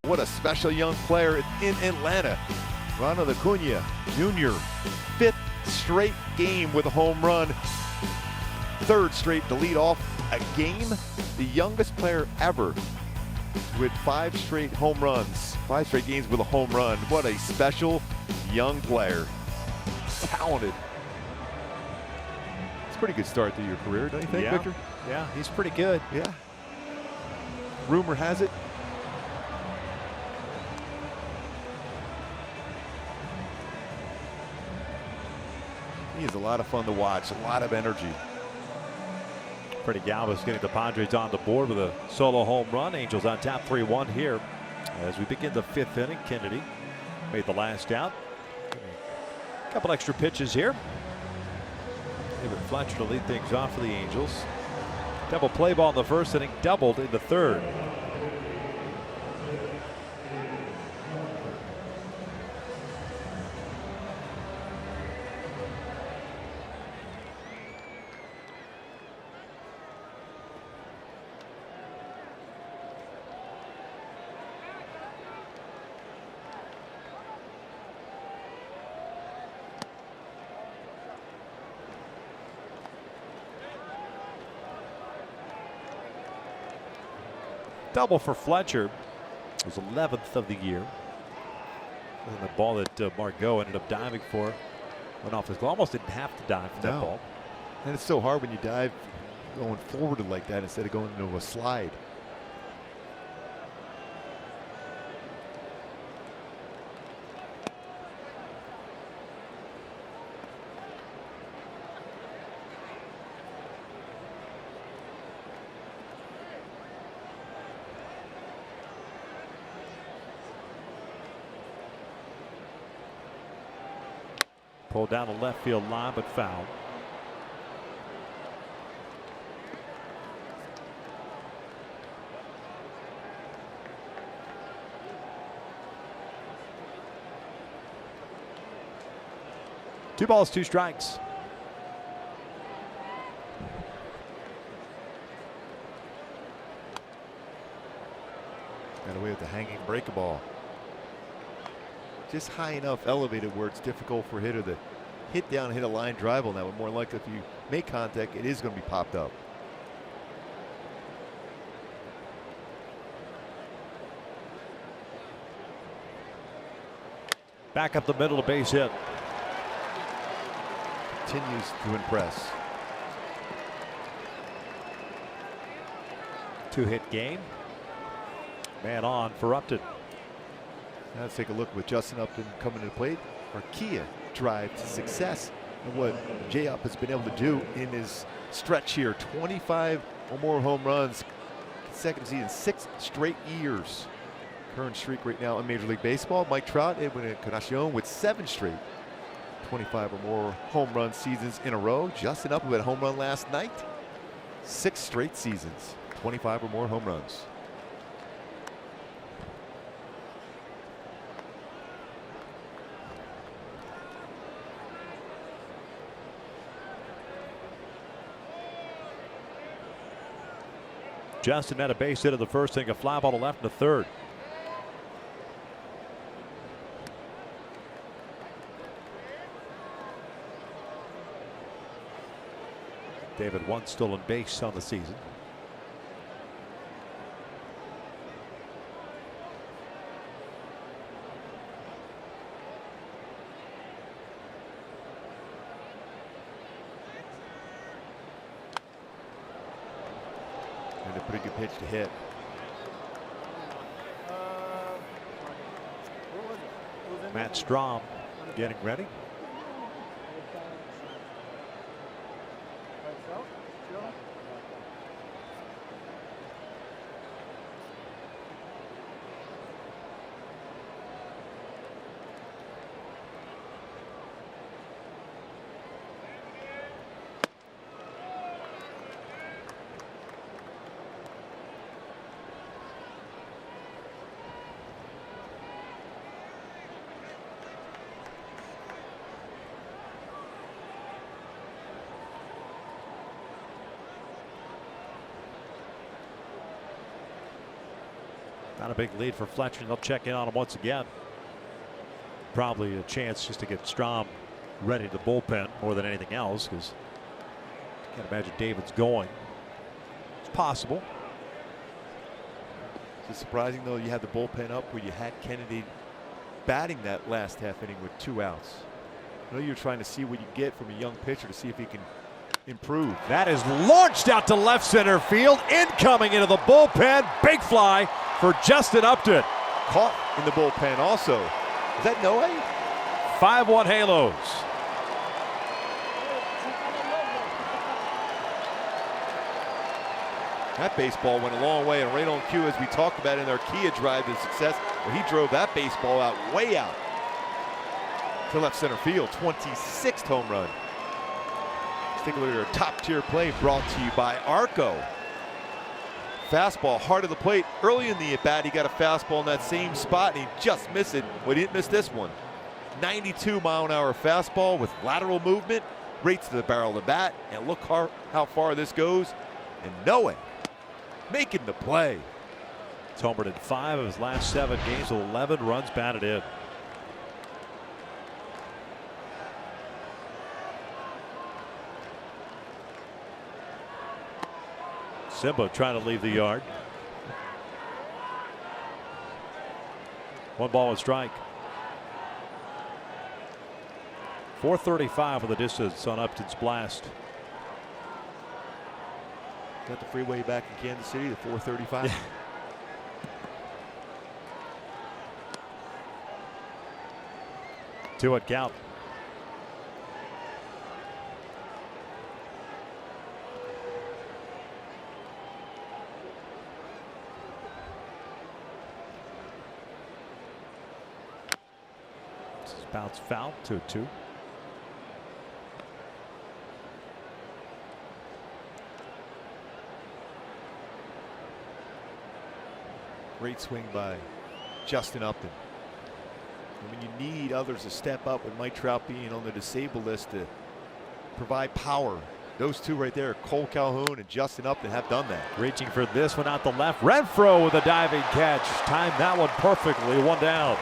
What a special young player in Atlanta. Ronald Acuna Jr. 5th straight game with a home run. 3rd straight to lead off a game. The youngest player ever with 5 straight home runs. 5 straight games with a home run. What a special young player. Talented. It's a pretty good start to your career, don't you think, Victor? Yeah, he's pretty good. Yeah. Rumor has it he is a lot of fun to watch, a lot of energy. Freddie Galvis getting the Padres on the board with a solo home run. Angels on top 3-1 here as we begin the 5th inning. Kennedy made the last out. A couple extra pitches here. David Fletcher to lead things off for the Angels. Double play ball in the 1st inning, doubled in the 3rd. Double for Fletcher. It was 11th of the year. And the ball that Margot ended up diving for went off his glove. Almost didn't have to dive for that ball. And it's so hard when you dive going forward like that instead of going into a slide. Pulled down the left field line, but foul. Two balls, 2 strikes. Got away with the hanging breakable. Just high enough elevated where it's difficult for a hitter to hit down and hit a line drive on that one. More likely if you make contact, it is going to be popped up. Back up the middle, a base hit. Continues to impress. 2-hit game. Man on for Upton. Now let's take a look with Justin Upton coming to the plate. Arcia drive to success And what J-Up has been able to do in his stretch here, 25 or more home runs, consecutive season, 6 straight years. Current streak right now in Major League Baseball. Mike Trout, Edwin Encarnacion with 7 straight 25 or more home run seasons in a row. Justin Upton with a home run last night. 6 straight seasons, 25 or more home runs. Justin had a base hit in the first inning, a fly ball to left in the third. David one stolen base on the season. And a pretty good pitch to hit. Matt Strom getting ready. Not a big lead for Fletcher. They'll check in on him once again. Probably a chance just to get Strom ready to the bullpen more than anything else, because I can't imagine David's going. It's possible. It's surprising though you had the bullpen up where you had Kennedy batting that last half inning with 2 outs. I know you're trying to see what you get from a young pitcher to see if he can improve. That is launched out to left center field. Incoming into the bullpen. Big fly for Justin Upton. Caught in the bullpen also. Is that Noe? 5-1 Halos. That baseball went a long way and right on cue, as we talked about in our Kia drive to success, where he drove that baseball out, way out to left center field. 26th home run. Let's take a look at our top tier play brought to you by Arco. Fastball, hard of the plate. Early in the at-bat, he got a fastball in that same spot, and he just missed it. Well, he didn't miss this one. 92-mile-an-hour fastball with lateral movement, right to the barrel of the bat, and look how far this goes. And Noe making the play. He's homered in 5 of his last 7 games with 11 runs batted in. Simba trying to leave the yard. 1 ball and strike. 435 with the distance on Upton's blast. Got the freeway back in Kansas City, the 435. 2-1 count. Bounce foul, 2-2. Great swing by Justin Upton. And when you need others to step up, with Mike Trout being on the disabled list to provide power, those two right there, Cole Calhoun and Justin Upton, have done that. Reaching for this one out the left. Renfroe with a diving catch. Timed that one perfectly. 1 down.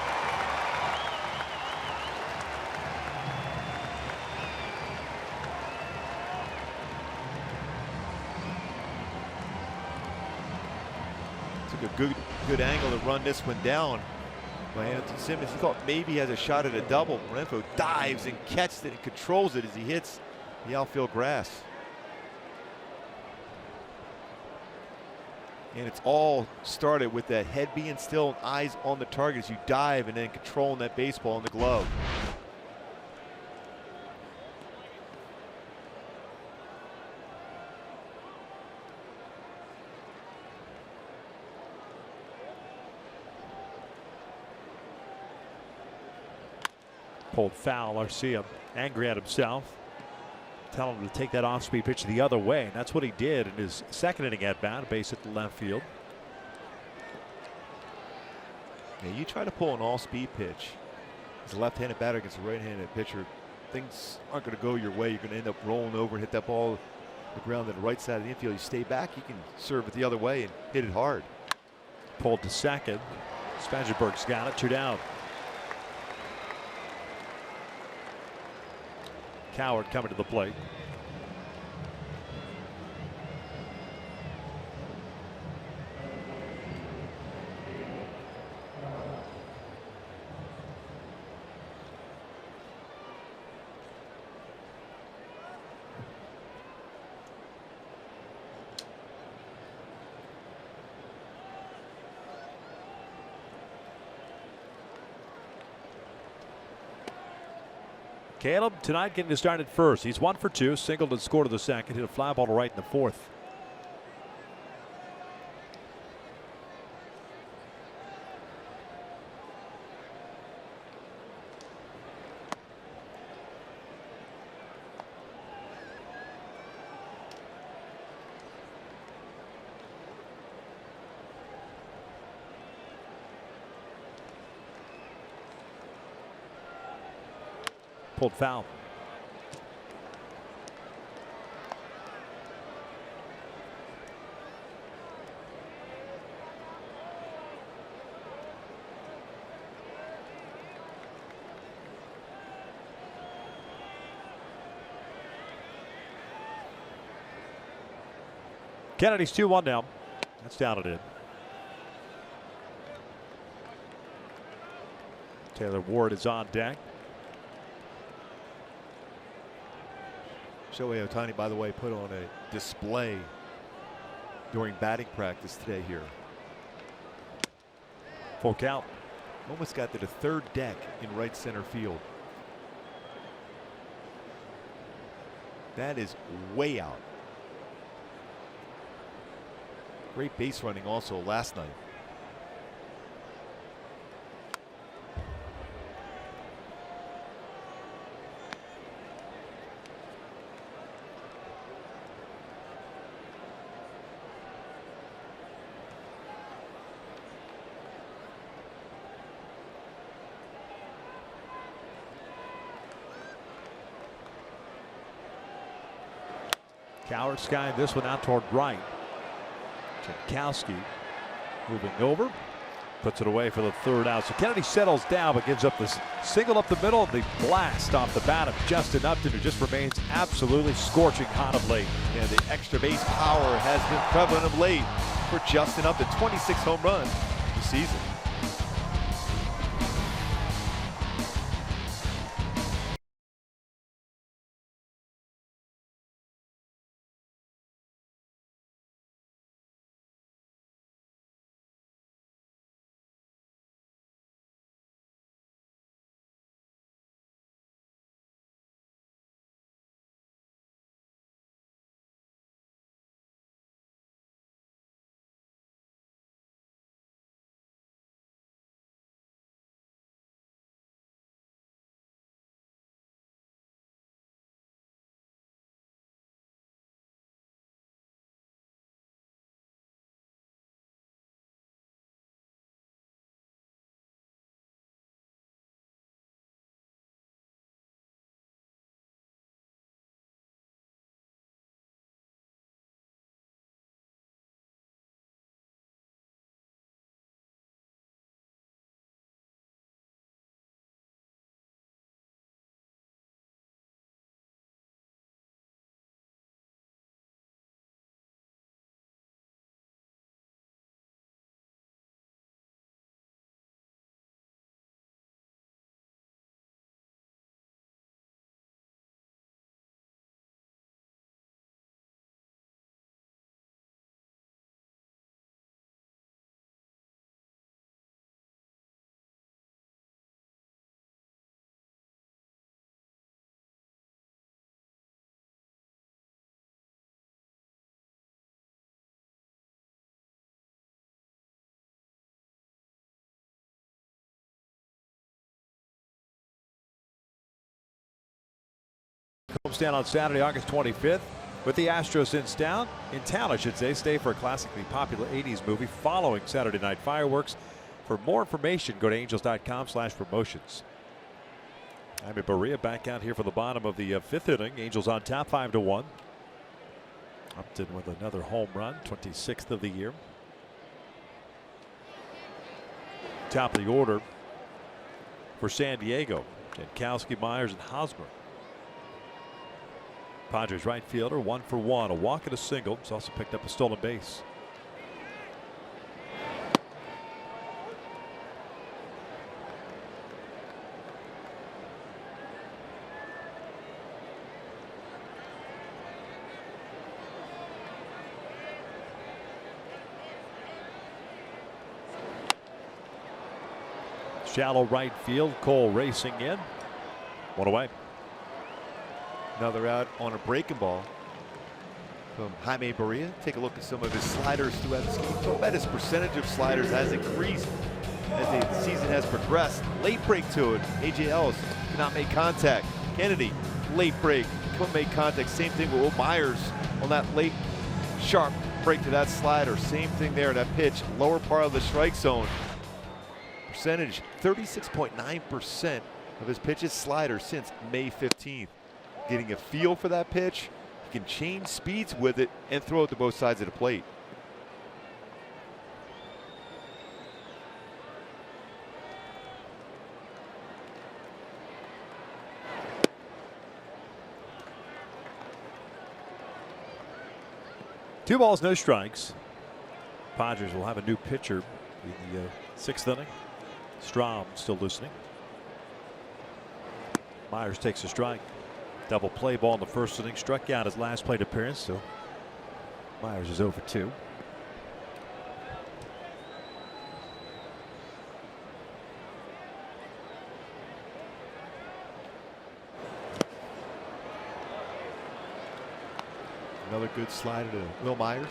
Took a good angle to run this one down by Anthony Simmons. He thought maybe he has a shot at a double. Renfroe dives and catches it and controls it as he hits the outfield grass. And it's all started with that head being still and eyes on the target as you dive and then controlling that baseball in the glove. Pulled foul. Arcia angry at himself. Tell him to take that off-speed pitch the other way. And that's what he did in his second inning at bat. A base hit to left field. Yeah, you try to pull an all-speed pitch as a left-handed batter against a right-handed pitcher, things aren't going to go your way. You're going to end up rolling over and hit that ball the ground on the right side of the infield. You stay back, you can serve it the other way and hit it hard. Pulled to second. Spangenberg's got it. 2 down. Coward coming to the plate. Caleb tonight getting to start at first. He's 1 for 2, singled and scored to the second, hit a fly ball to right in the fourth. Pulled foul. Kennedy's 2-1 now. That's down and in. Taylor Ward is on deck. Shohei Ohtani, by the way, put on a display during batting practice today here. Full count. Almost got to the third deck in right center field. That is way out. Great base running also last night. Coward skied this one out toward right. Jankowski moving over. Puts it away for the third out. So Kennedy settles down but gives up this single up the middle and the blast off the bat of Justin Upton, who just remains absolutely scorching hot of late. And the extra base power has been prevalent of late for Justin Upton. 26 home runs this season. Homestand on Saturday, August 25th. With the Astros in town, I should say, stay for a classically popular 80s movie following Saturday night fireworks. For more information, go to angels.com/promotions. Jaime Barria back out here for the bottom of the 5th inning. Angels on top 5-1. Upton with another home run, 26th of the year. Top of the order for San Diego. Jankowski, Myers, and Hosmer. Padres right fielder, 1 for 1, a walk and a single. He's also picked up a stolen base. Shallow right field, Cole racing in. 1 away. Another out on a breaking ball from Jaime Barria. Take a look at some of his sliders throughout this game. So bet his percentage of sliders has increased as the season has progressed. Late break to it. A.J. Ellis cannot make contact. Kennedy, late break, couldn't make contact. Same thing with Will Myers on that late sharp break to that slider. Same thing there, that pitch, lower part of the strike zone. Percentage 36.9% of his pitches sliders since May 15th. Getting a feel for that pitch, he can change speeds with it and throw it to both sides of the plate. Two balls, no strikes. Padres will have a new pitcher in the 6th inning. Strom still loosening. Myers takes a strike. Double play ball in the 1st inning. Struck out his last plate appearance, so Myers is over 2. Another good slider to Will Myers.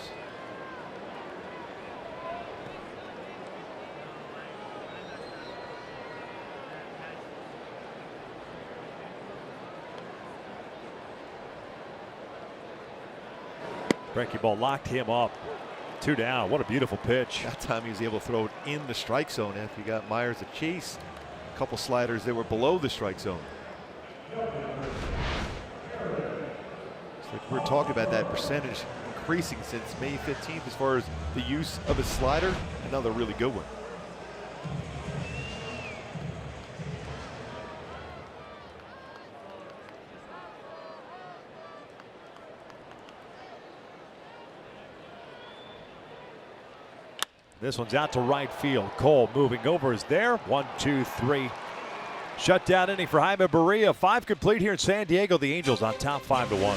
Breaking ball locked him up. 2 down. What a beautiful pitch. That time he was able to throw it in the strike zone after he got Myers a chase. A couple sliders that were below the strike zone. It's like we're talking about that percentage increasing since May 15th as far as the use of a slider. Another really good one. This one's out to right field. Cole moving over is there. 1, 2, 3. Shutdown inning for Jaime Barria. 5 complete here in San Diego. The Angels on top 5-1.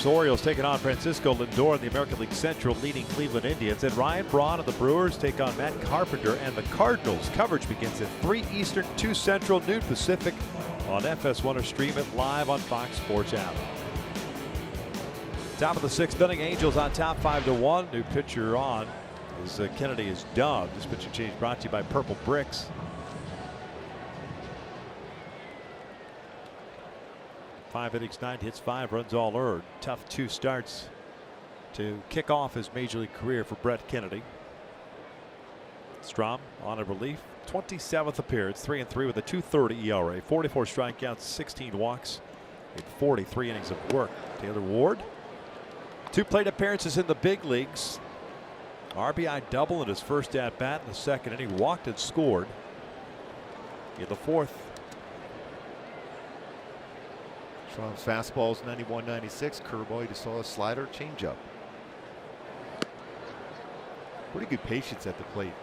Orioles taking on Francisco Lindor in the American League Central, leading Cleveland Indians. And Ryan Braun of the Brewers take on Matt Carpenter and the Cardinals. Coverage begins at 3 Eastern, 2 Central, noon Pacific on FS1 or stream it live on Fox Sports app. Top of the 6th inning, Angels on top 5-1. New pitcher on as Kennedy is dubbed. This pitching change brought to you by Purple Bricks. 5 innings, 9 hits, 5 runs, all earned. Tough 2 starts to kick off his major league career for Brett Kennedy. Strom on a relief, 27th appearance, 3-3 with a 2.30 ERA, 44 strikeouts, 16 walks, in 43 innings of work. Taylor Ward, 2 plate appearances in the big leagues. RBI double in his first at bat in the 2nd inning, walked and scored in the 4th. Strong's fastball's 91-96. Curveball, you just saw a slider, changeup. Pretty good patience at the plate.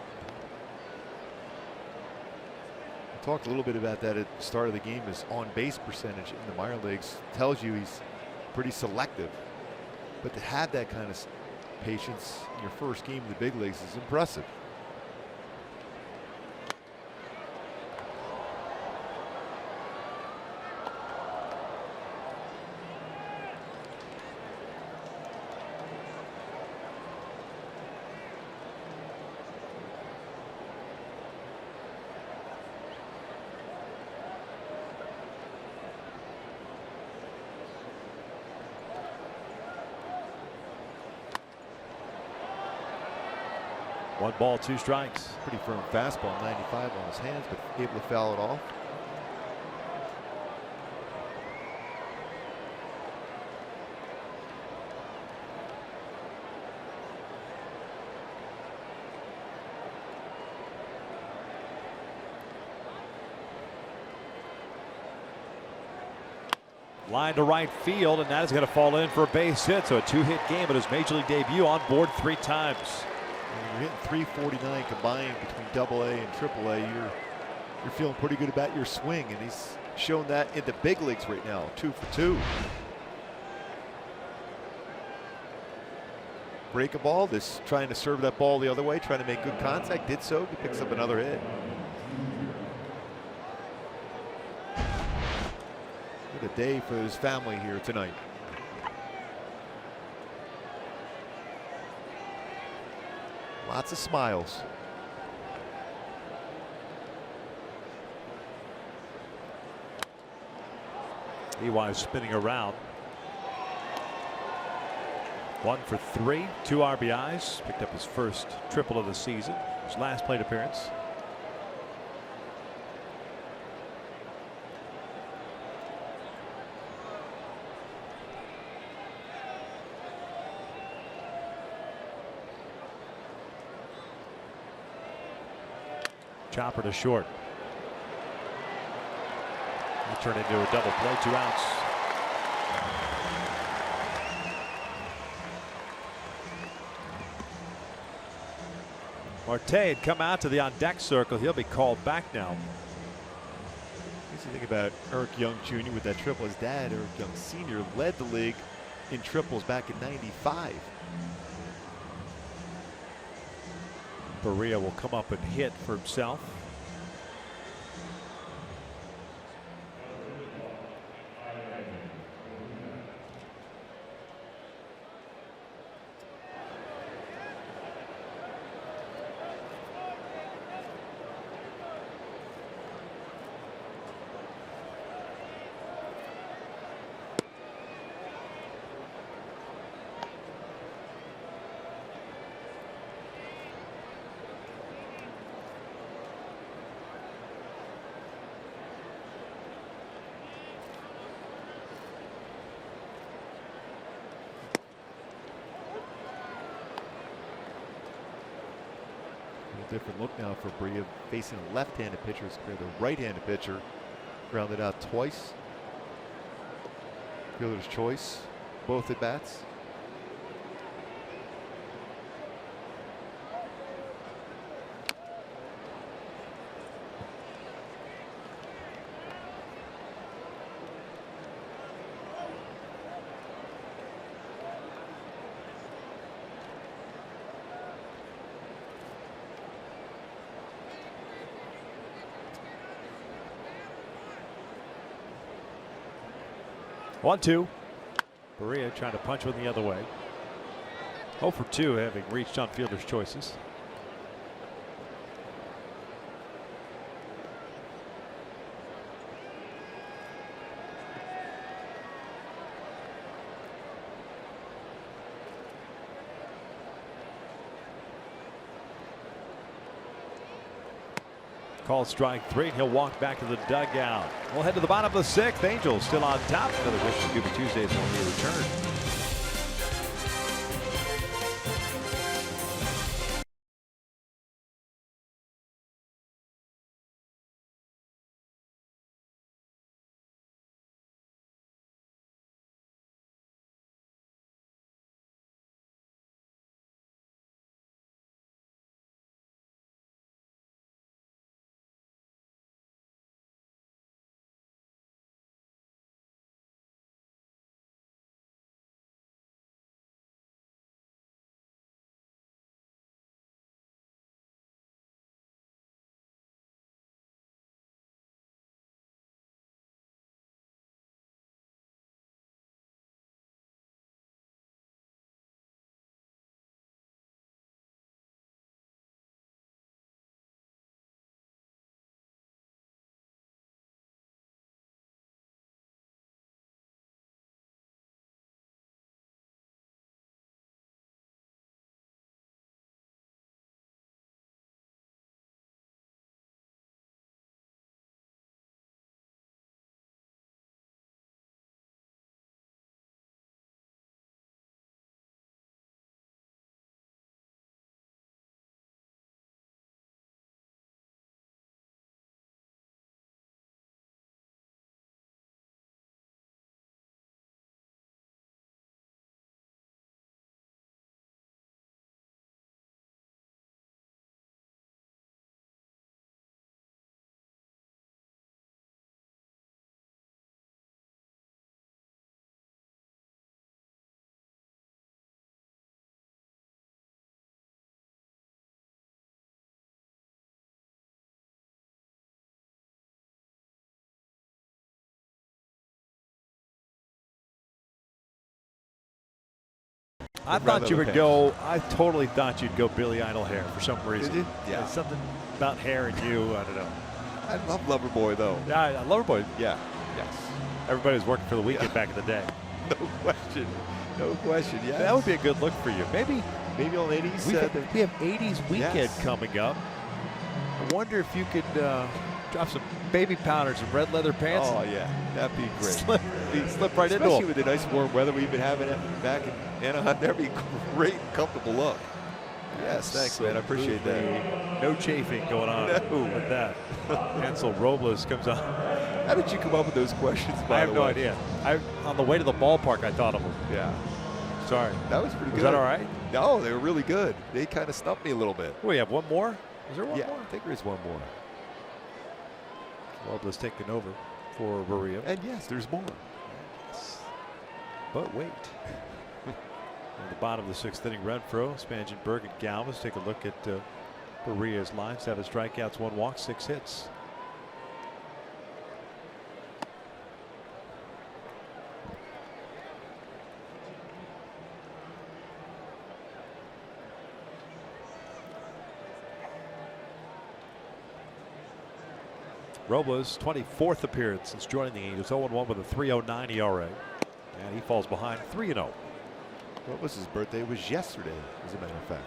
We talked a little bit about that at the start of the game. His on-base percentage in the minor leagues tells you he's pretty selective. But to have that kind of patience in your first game in the big leagues is impressive. One ball, 2 strikes. Pretty firm fastball, 95 on his hands, but able to foul it off. Line to right field, and that is going to fall in for a base hit. So a 2-hit game at his major league debut, on board 3 times. When you're hitting 349 combined between AA and AAA, you're feeling pretty good about your swing, and he's shown that in the big leagues right now. 2 for 2. Break a ball, this trying to serve that ball the other way, trying to make good contact, did so, he picks up another hit. What a day for his family here tonight. Lots of smiles. EY spinning around. 1 for 3, 2 RBIs. Picked up his first triple of the season. His last plate appearance. Chopper to short. He'll turn into a double play, 2 outs. Marte had come out to the on deck circle. He'll be called back now. You think about Eric Young Jr. with that triple. His dad, Eric Young Sr., led the league in triples back in '95. Berea will come up and hit for himself. Different look now for Berea, facing a left-handed pitcher as compared to a right-handed pitcher. Grounded out twice. Fielder's choice, both at bats. 1-2. Berea trying to punch one the other way. 0 for 2, having reached on fielder's choices. Called strike 3, and he'll walk back to the dugout. We'll head to the bottom of the 6th. Angels still on top. Another wish for Cuba Tuesdays when we return. I thought you would go. I totally thought you'd go Billy Idol hair for some reason. Did you? Yeah. There's something about hair and you. I don't know. I love Loverboy though. Yeah, I Loverboy. Yeah. Yes. Everybody was working for the weekend back in the day. No question. No question. Yeah. That would be a good look for you. Maybe on 80s. we have 80s weekend Yes. coming up. I wonder if you could drop some baby powders and red leather pants. Oh yeah, that'd be great. Slip right into Especially them. with the nice warm weather we've been having back in Anaheim. That'd be a great, comfortable look. Yes, thanks, man. I appreciate that. No chafing going on with that. Ansel Robles comes on. How did you come up with those questions? I have no idea. On the way to the ballpark, I thought of them. Yeah. Sorry. That was pretty good. Was that all right? No, they were really good. They kind of stumped me a little bit. We have one more. Is there one Yeah, more? I think there is one more. Robles taking over for Berea. And yes, there's more. But wait. At the bottom of the 6th inning, Renfroe, Spangenberg, and Galvis take a look at Berea's line. 7 strikeouts, 1 walk, 6 hits. Robles' 24th appearance since joining the Angels. 0-1 with a 3.09 ERA. And he falls behind 3-0. What was his birthday? It was yesterday, as a matter of fact.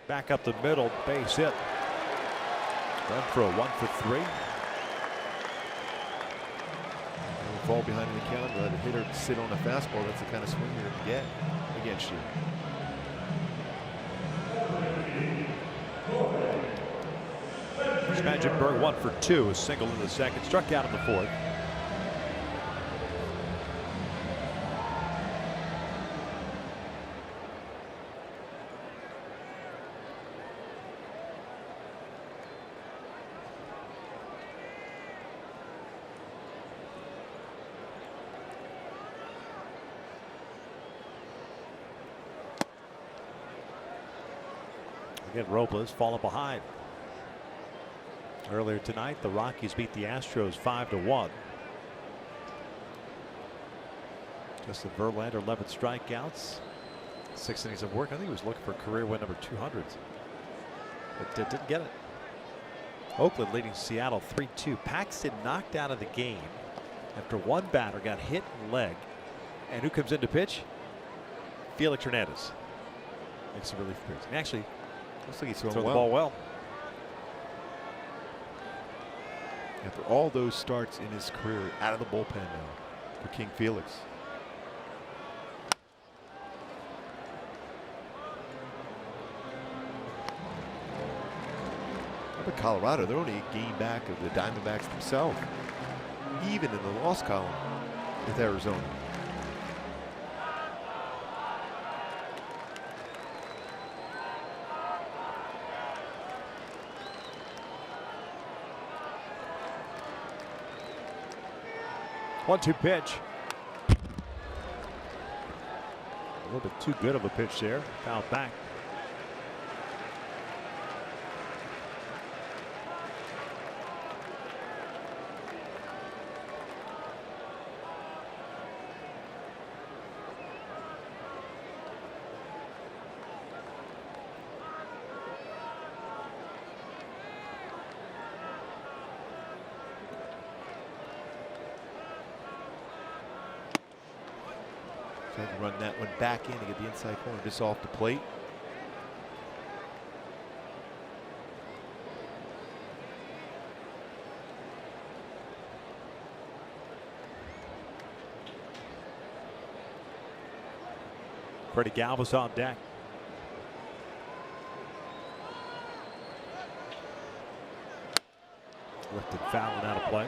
Back up the middle, base hit. Renfroe 1 for 3. Fall behind in the count, let a hitter sit on a fastball. That's the kind of swing you're going to get against you. Spangenberg 1 for 2, a single in the 2nd, struck out in the 4th. Again, Robles falling behind. Earlier tonight, the Rockies beat the Astros 5-1. Justin Verlander, 11 strikeouts, 6 innings of work. I think he was looking for career win number 200, but didn't get it. Oakland leading Seattle 3-2. Paxton knocked out of the game after one batter got hit in the leg. And who comes in to pitch? Felix Hernandez. Makes a relief appearance. And actually, Looks like he's throw throwing the well. ball well. After all those starts in his career, out of the bullpen now for King Felix. But Colorado, they're only a game back of the Diamondbacks themselves, even in the loss column with Arizona. One-two pitch. A little bit too good of a pitch there. Fouled back. Tried to run that one back in to get the inside corner just off the plate. Freddie Galvis on deck. Lifted foul and out of play.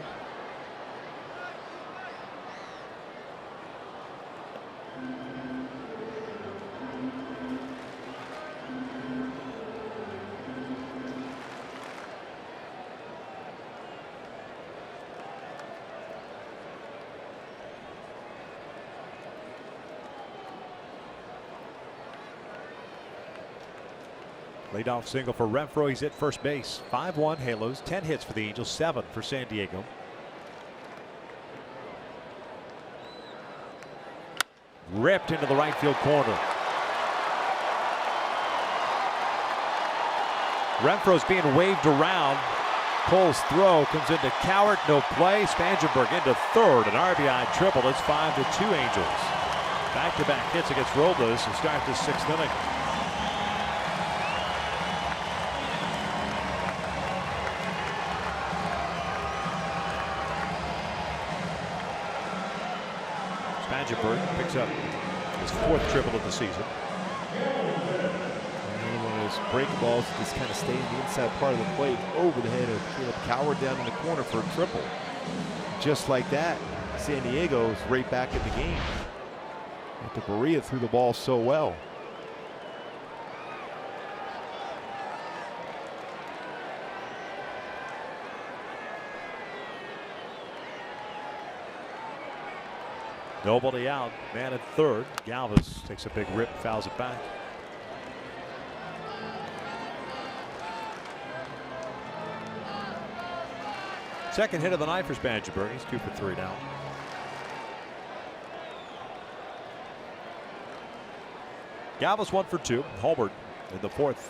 Leadoff single for Renfroe. He's at first base. 5-1 Halos. 10 hits for the Angels. 7 for San Diego. Ripped into the right field corner. Renfroe's being waved around. Cole's throw comes into Cowart. No play. Spangenberg into third. An RBI triple. It's 5-2 Angels. Back-to-back hits against Robles to start the 6th inning. Spangenberg picks up his 4th triple of the season. And one of those breaking balls that just kind of stay in the inside part of the plate over the head of Caleb Cowart down in the corner for a triple. Just like that, San Diego is right back in the game. After Berea threw the ball so well. Nobody out. Man at third. Galvis takes a big rip, fouls it back. Second hit of the night for Spangenberg. He's 2 for 3 now. Galvis 1 for 2. Holbert in the 4th.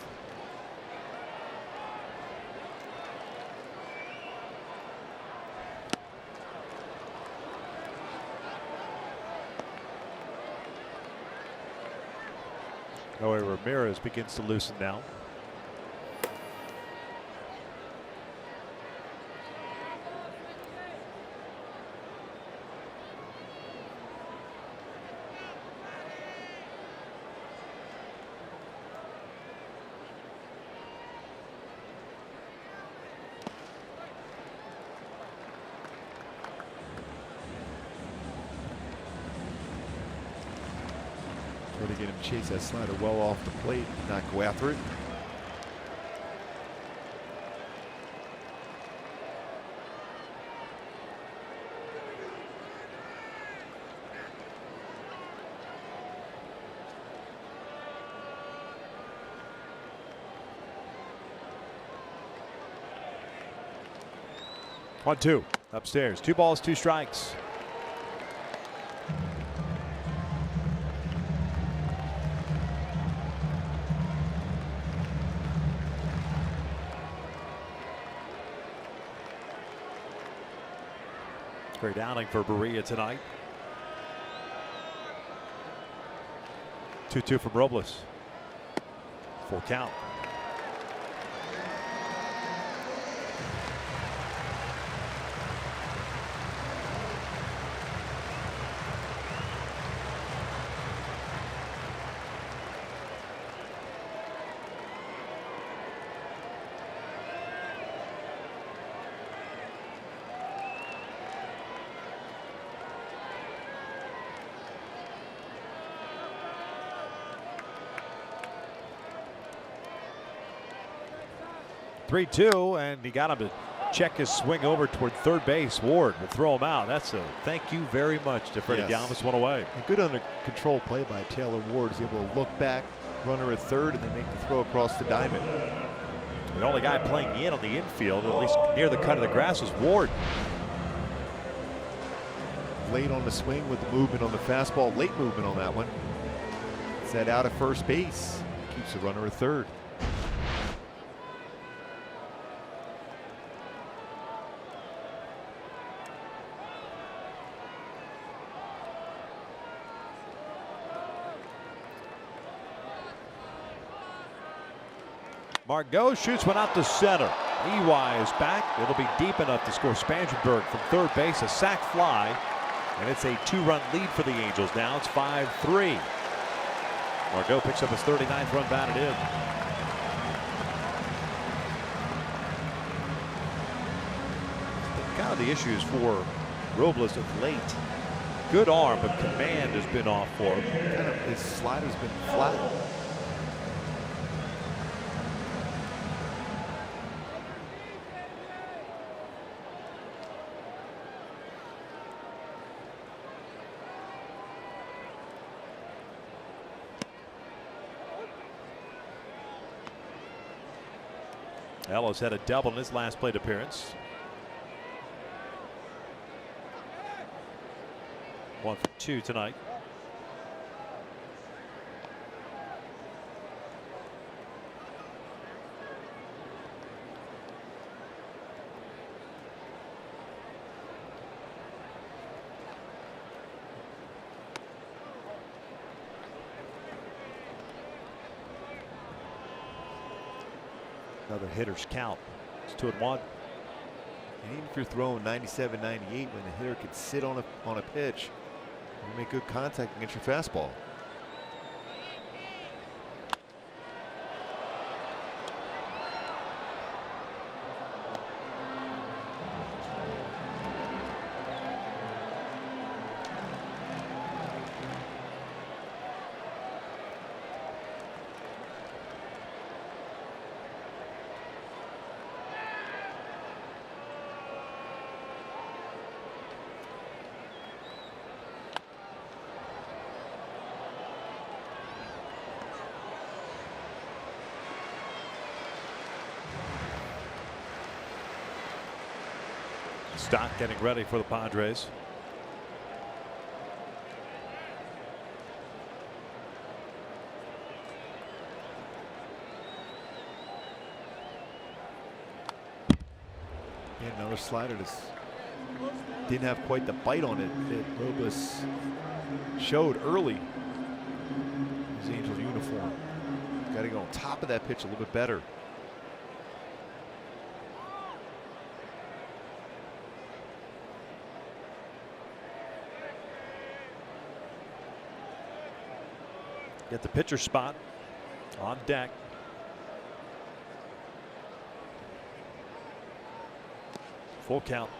Noe Ramirez begins to loosen now. Try to get him chase that slider well off the plate, not go after it. 1-2 upstairs. 2 balls, 2 strikes. Great outing for Berea tonight. 2-2 from Robles. Full count. Three-two, and he got him to check his swing over toward third base. Ward will throw him out. That's a thank you very much to Freddie Galvis. One away. A good under control play by Taylor Ward. He's able to look back, runner at third, and then make the throw across the diamond. The only guy playing in on the infield, at least near the cut of the grass, was Ward. Late on the swing with the movement on the fastball. Late movement on that one. Set out at first base. Keeps the runner at third. Margot shoots one out to center. Ely is back. It'll be deep enough to score Spangenberg from third base. A sac fly. And it's a 2-run lead for the Angels. Now it's 5-3. Margot picks up his 39th run batted in. Kind of the issues for Robles of late. Good arm, but command has been off for him. Kind of his slider's been flat. Ellis had a double in his last plate appearance. 1 for 2 tonight. Another hitter's count. It's 2-1. And even if you're throwing 97, 98, when the hitter could sit on a pitch and make good contact against your fastball. Stock getting ready for the Padres. Yeah, another slider that didn't have quite the bite on it that Robles showed early. His Angels uniform. Got to go on top of that pitch a little bit better. Get the pitcher spot on deck. Full count.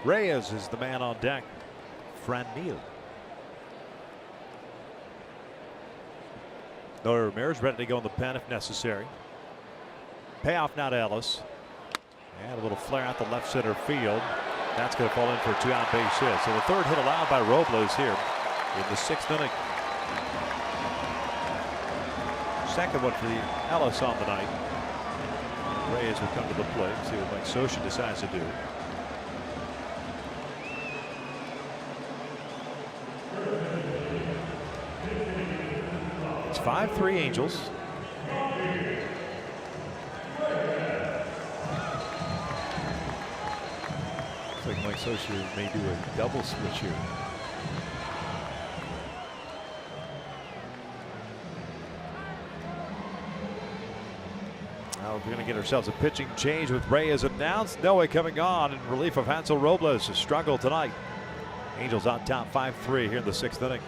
Reyes is the man on deck. Franmil. Ramirez ready to go in the pen if necessary. Payoff now to Ellis. And a little flare out the left center field. That's going to fall in for a 2-out base hit. So the third hit allowed by Robles here in the 6th inning. Second one for the Ellis on the night. Reyes will come to the plate. See what Mike Scioscia decides to do. It's 5-3 Angels. Looks like Mike Scioscia may do a double switch here. Now we're going to get ourselves a pitching change with Reyes announced. Noe coming on in relief of Hansel Robles, who struggled tonight. Angels on top 5-3 here in the 6th inning.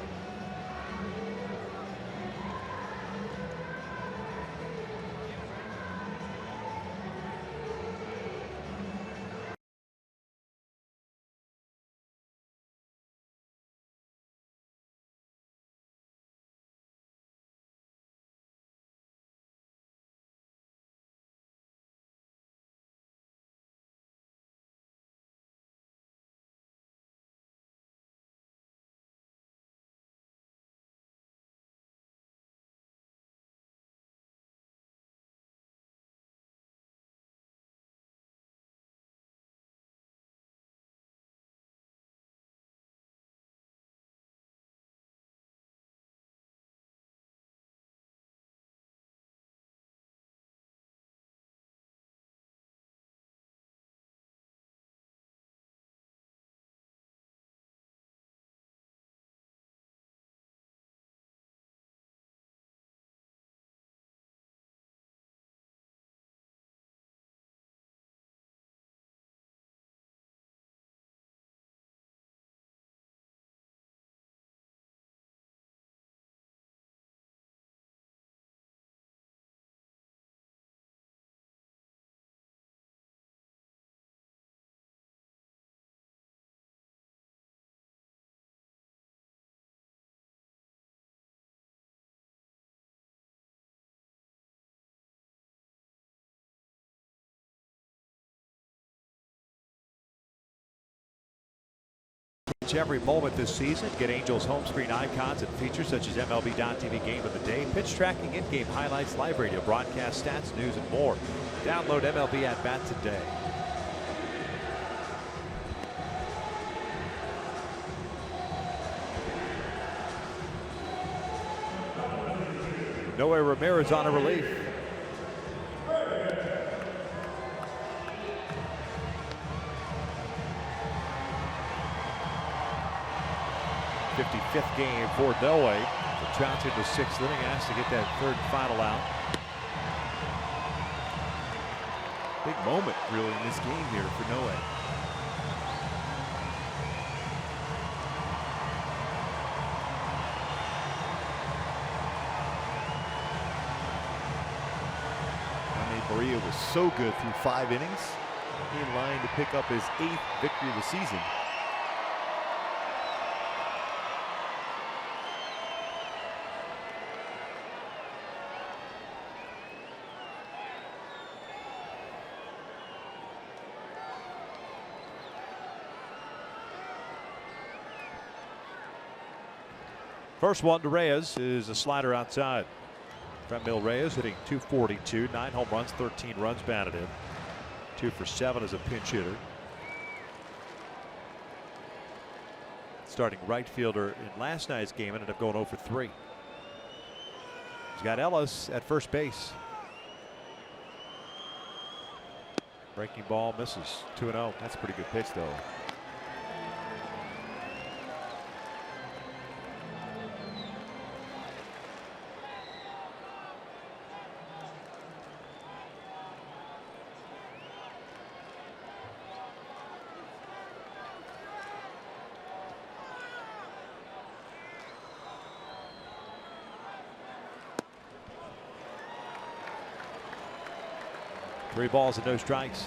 Every moment this season. Get Angels home screen icons and features such as MLB.TV Game of the Day, pitch tracking, in-game highlights, live radio broadcast, stats, news, and more. Download MLB at Bat today. Noe Ramirez on a relief. 55th game for Noe. The Trout's in the 6th inning, asked to get that third and final out. Big moment, really, in this game here for Noe. Maria was so good through 5 innings. In line to pick up his 8th victory of the season. First one to Reyes is a slider outside. Franmil Reyes hitting .242, 9 home runs, 13 runs batted in. 2 for 7 as a pinch hitter. Starting right fielder in last night's game ended up going 0 for 3. He's got Ellis at first base. Breaking ball misses. 2-0. That's a pretty good pitch, though. Three balls and no strikes.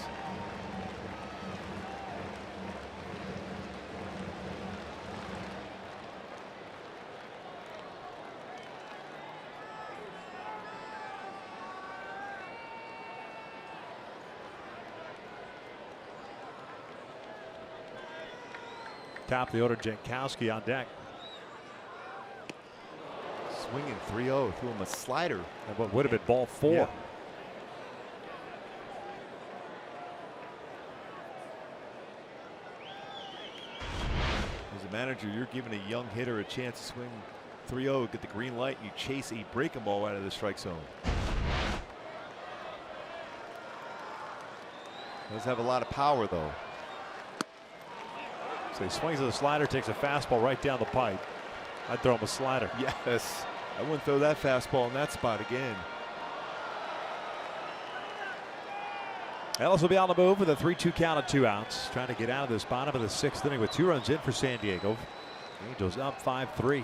Top of the order, Jankowski on deck. Swinging 3-0, threw him a slider. And what would have been ball 4. Yeah. As a manager, you're giving a young hitter a chance to swing 3-0, get the green light, and you chase a breaking ball out of the strike zone. Does have a lot of power, though. So he swings at the slider, takes a fastball right down the pipe. I'd throw him a slider. Yes, I wouldn't throw that fastball in that spot again. Ellis will be on the move with a 3-2 count and 2 outs. Trying to get out of this bottom of the 6th inning with 2 runs in for San Diego. Angels up 5-3.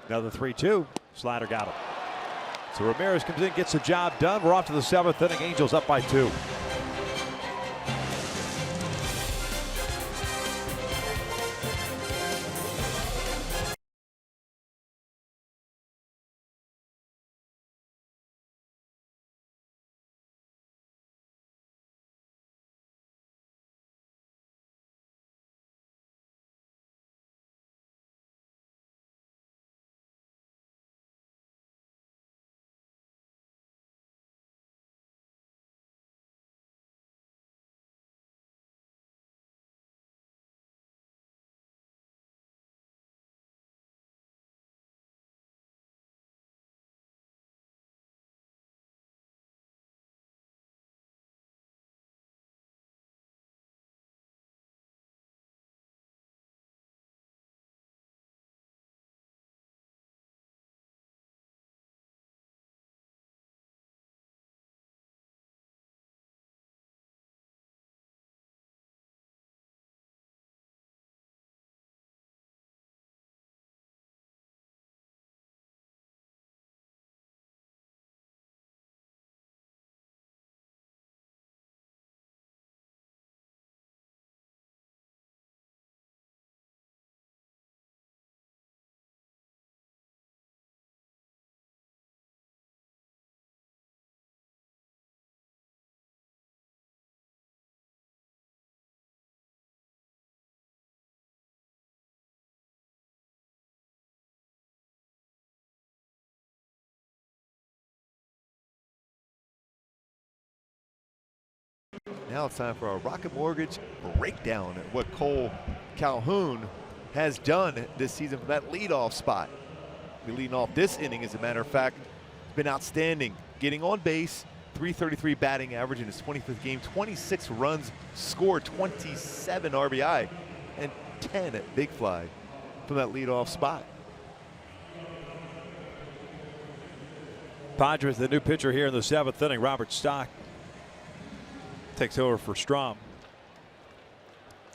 Another 3-2. Slider got him. So Ramirez comes in, gets the job done. We're off to the 7th inning. Angels up by 2. Now it's time for our Rocket Mortgage breakdown at what Cole Calhoun has done this season from that leadoff spot. He's leading off this inning, as a matter of fact. He's been outstanding, getting on base, .333 batting average in his 25th game, 26 runs scored, 27 RBI, and 10 at big fly from that leadoff spot. Padres, the new pitcher here in the 7th inning, Robert Stock, takes over for Strom.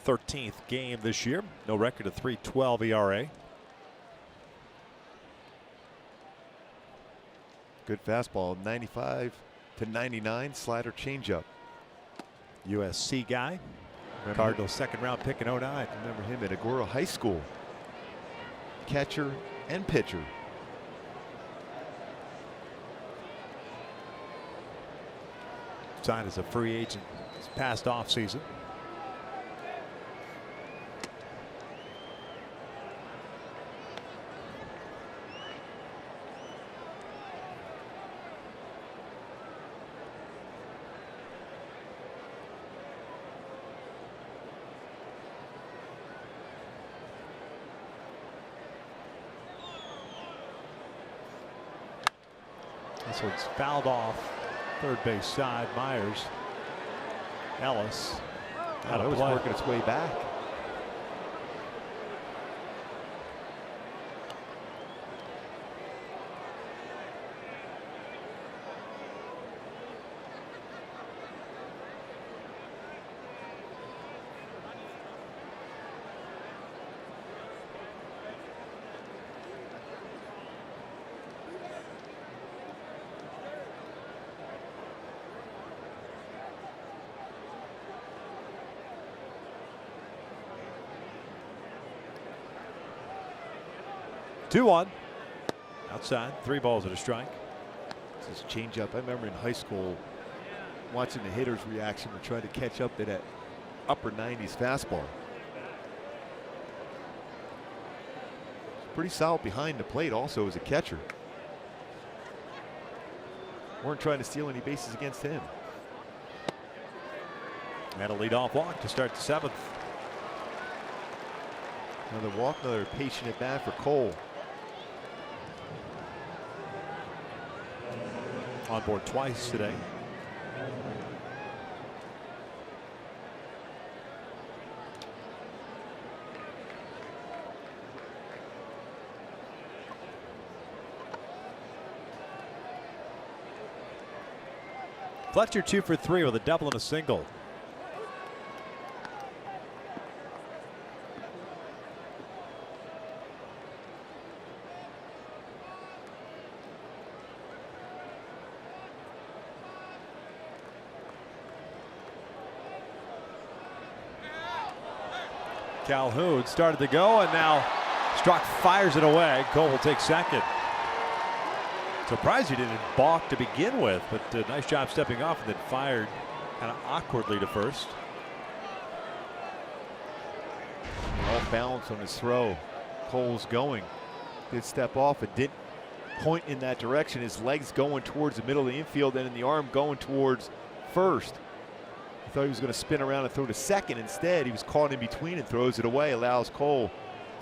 13th game this year. No record of .312 ERA. Good fastball, 95 to 99, slider changeup. USC guy. Cardinals 2nd round pick in 09. Remember him at Agoura High School. Catcher and pitcher. Signed as a free agent this past offseason. This one's fouled off. Third base side, Myers. Ellis. That was working its way back. 2-1. Outside, 3 balls and a strike. This is changeup. I remember in high school watching the hitter's reaction to trying to catch up to that upper 90s fastball. Pretty solid behind the plate also as a catcher. Weren't trying to steal any bases against him. And a leadoff walk to start the 7th. Another walk, another patient at bat for Cole. On board twice today. Fletcher 2 for 3 with a double and a single. Calhoun started to go, and now Struck fires it away. Cole will take second. Surprised he didn't balk to begin with, but nice job stepping off and then fired kind of awkwardly to first. Off balance on his throw. Cole's going. Did step off, it didn't point in that direction. His legs going towards the middle of the infield and in the arm going towards first. I thought he was going to spin around and throw to second. Instead, he was caught in between and throws it away. Allows Cole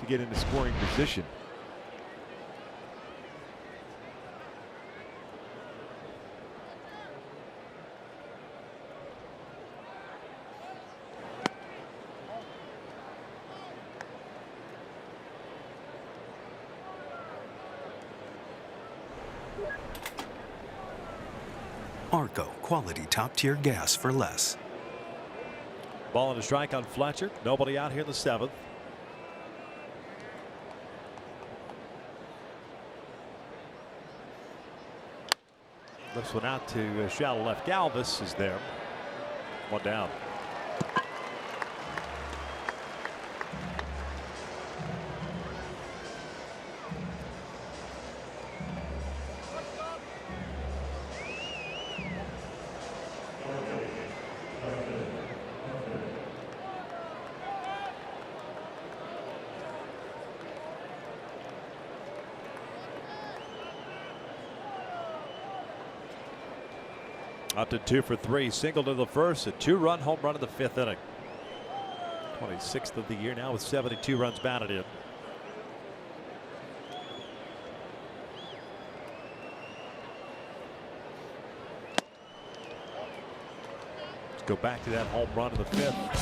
to get into scoring position. Arco, quality top-tier gas for less. Ball and a strike on Fletcher. Nobody out here in the 7th. Lifts one out to shallow left. Galvis is there. One down. Upton 2 for 3, single to the first, a 2-run home run in the 5th inning. 26th of the year now with 72 runs batted in. Let's go back to that home run in the 5th.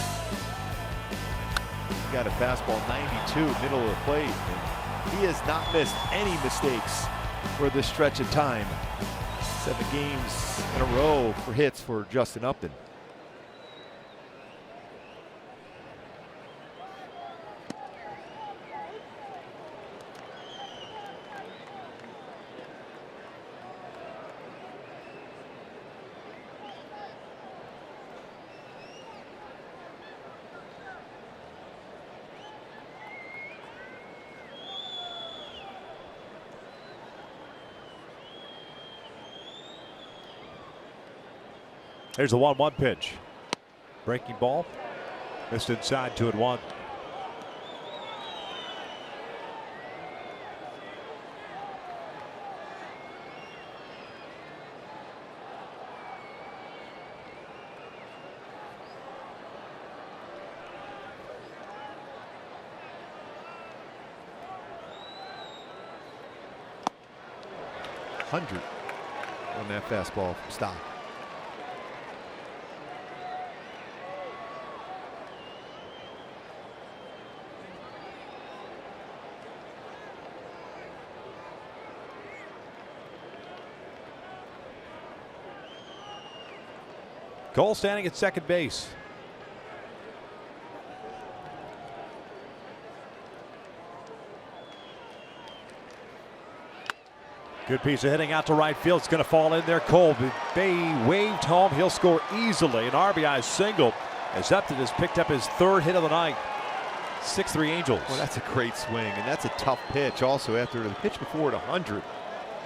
He got a fastball 92, middle of the plate. And he has not missed any mistakes for this stretch of time. 7 games in a row for hits for Justin Upton. There's the 1-1 pitch. Breaking ball. Missed inside, 2-1. On that fastball from Stock. Cole standing at second base. Good piece of hitting out to right field. It's going to fall in there. Cole Bay waved home. He'll score easily. An RBI single as Upton has picked up his 3rd hit of the night. 6-3 Angels. Well, that's a great swing, and that's a tough pitch. Also, after the pitch before at 100,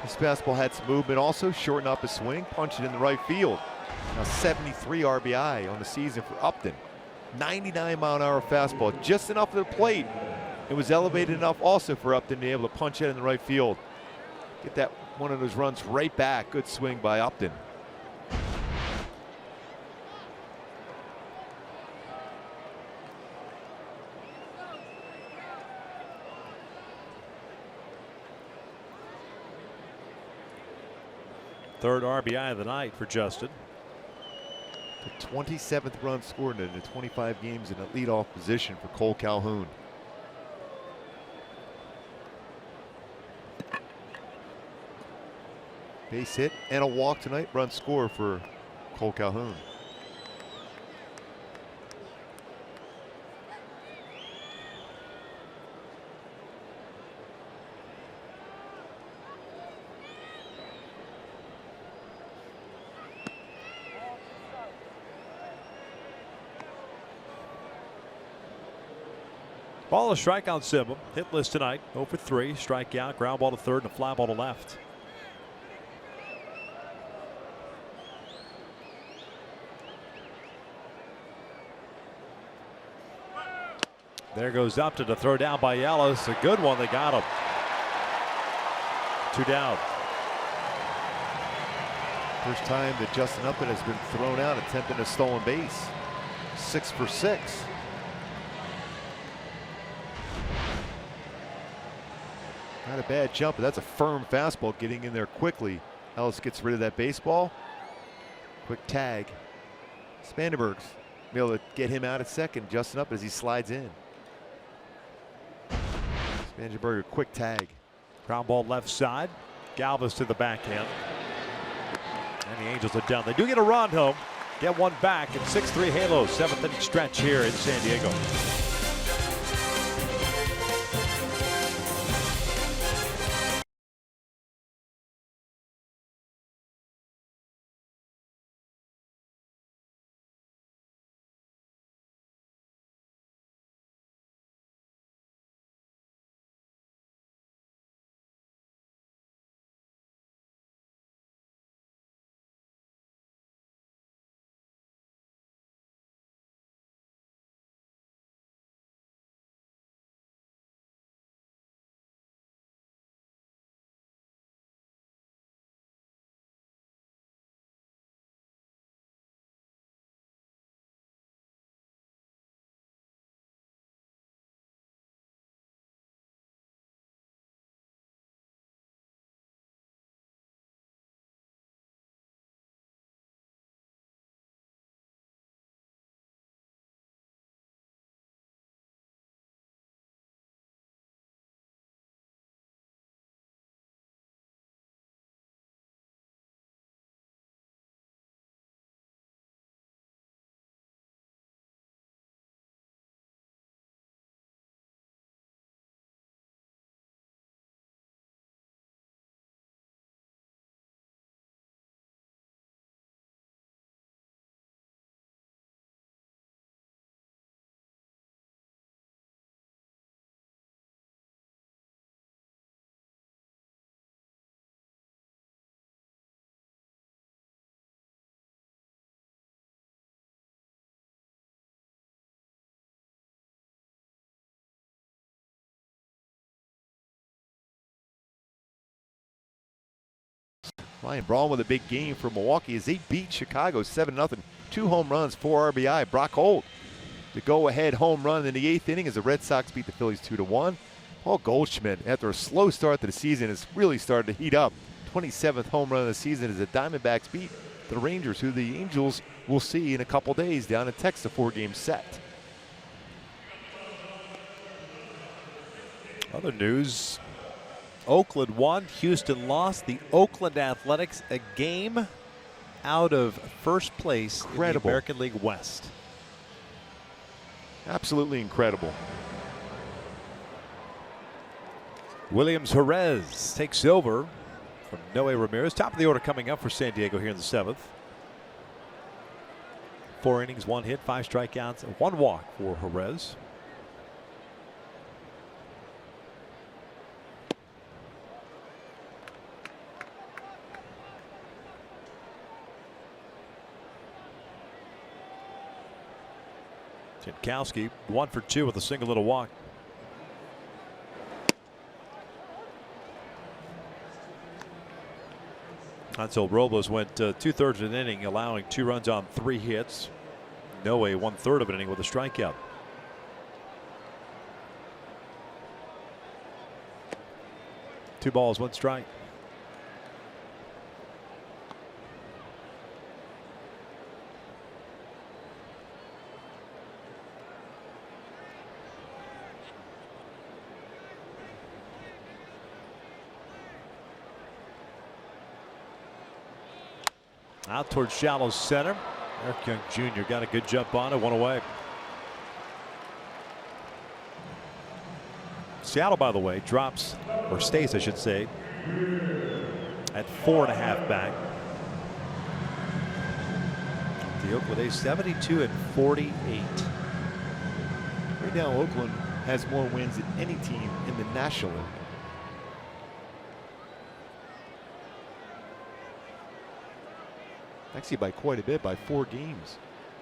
this fastball had some movement. Also, shortened up his swing, punched it in the right field. Now 73 RBI on the season for Upton. 99-mile-an-hour fastball, just enough of the plate. It was elevated enough also for Upton to be able to punch it in the right field. Get that one of those runs right back. Good swing by Upton. Third RBI of the night for Justin. The 27th run scored in the 25 games in the leadoff position for Cole Calhoun. Base hit and a walk tonight. Run score for Cole Calhoun. Ball a strikeout symbol. Hitless tonight. 0 for 3. Strikeout. Ground ball to third and a fly ball to left. There goes Upton to throw down by Ellis. A good one. They got him. 2 down. First time that Justin Upton has been thrown out attempting a stolen base. 6 for 6. Not a bad jump, but that's a firm fastball getting in there quickly. Ellis gets rid of that baseball. Quick tag. Spangenberg's be able to get him out at second. Justin up as he slides in. Spangenberg, a quick tag. Ground ball left side. Galvis to the backhand. And the Angels are down. They do get a run home. Get one back at 6-3 Halo. 7th inning stretch here in San Diego. Ryan Braun with a big game for Milwaukee as they beat Chicago 7-0. 2 home runs, 4 RBI. Brock Holt, the go-ahead home run in the 8th inning as the Red Sox beat the Phillies 2-1. Paul Goldschmidt, after a slow start to the season, has really started to heat up. 27th home run of the season as the Diamondbacks beat the Rangers, who the Angels will see in a couple days down in Texas, a 4-game set. Other news. Oakland won, Houston lost. The Oakland Athletics a game out of first place in the American League West. Absolutely incredible. Williams Jerez takes over from Noe Ramirez. Top of the order coming up for San Diego here in the 7th. 4 innings, 1 hit, 5 strikeouts, and 1 walk for Jerez. Jankowski 1 for 2 with a single and a walk. Hansel Robles went 2/3 of an inning, allowing 2 runs on 3 hits. Noe 1/3 of an inning with a strikeout. Two balls, 1 strike. Out towards shallow center. Eric Young Jr. got a good jump on it, 1 away. Seattle, by the way, drops, or stays, I should say, at 4.5 back. The Oakland A's 72-48. Right now, Oakland has more wins than any team in the National League. Actually, by quite a bit, by 4 games.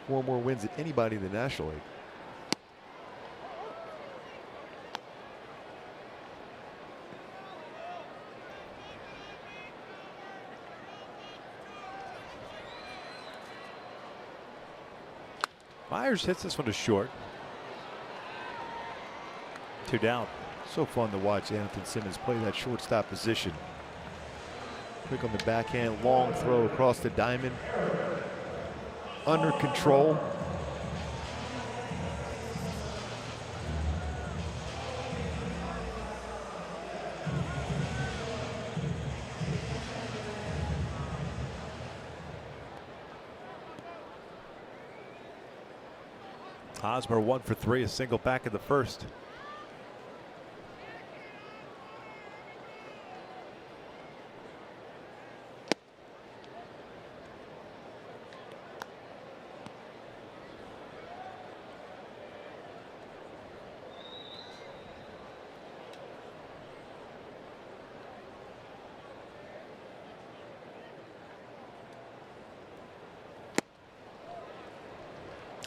4 more wins than anybody in the National League. Myers hits this one to short. 2 down. So fun to watch Anthony Simmons play that shortstop position. Quick on the backhand, long throw across the diamond. Under control. Hosmer 1 for 3, a single back in the first.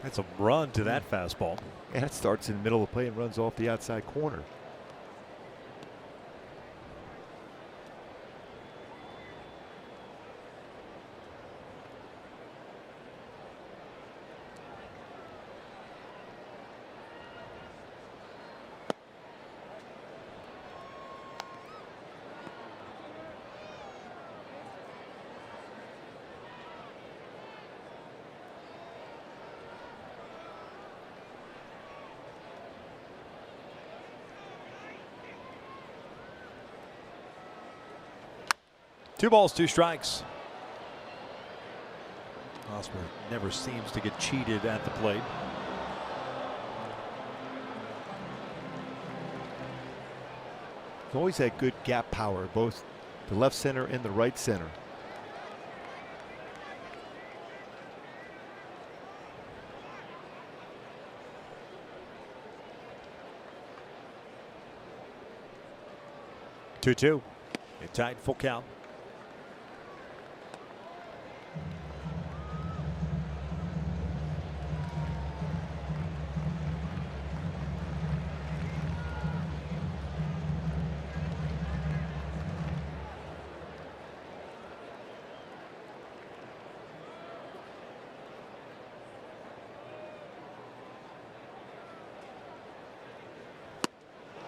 That's a run to that fastball. And it starts in the middle of the play and runs off the outside corner. Two balls, 2 strikes. Hosmer never seems to get cheated at the plate. He's always had good gap power, both the left center and the right center. Two. It tied full count.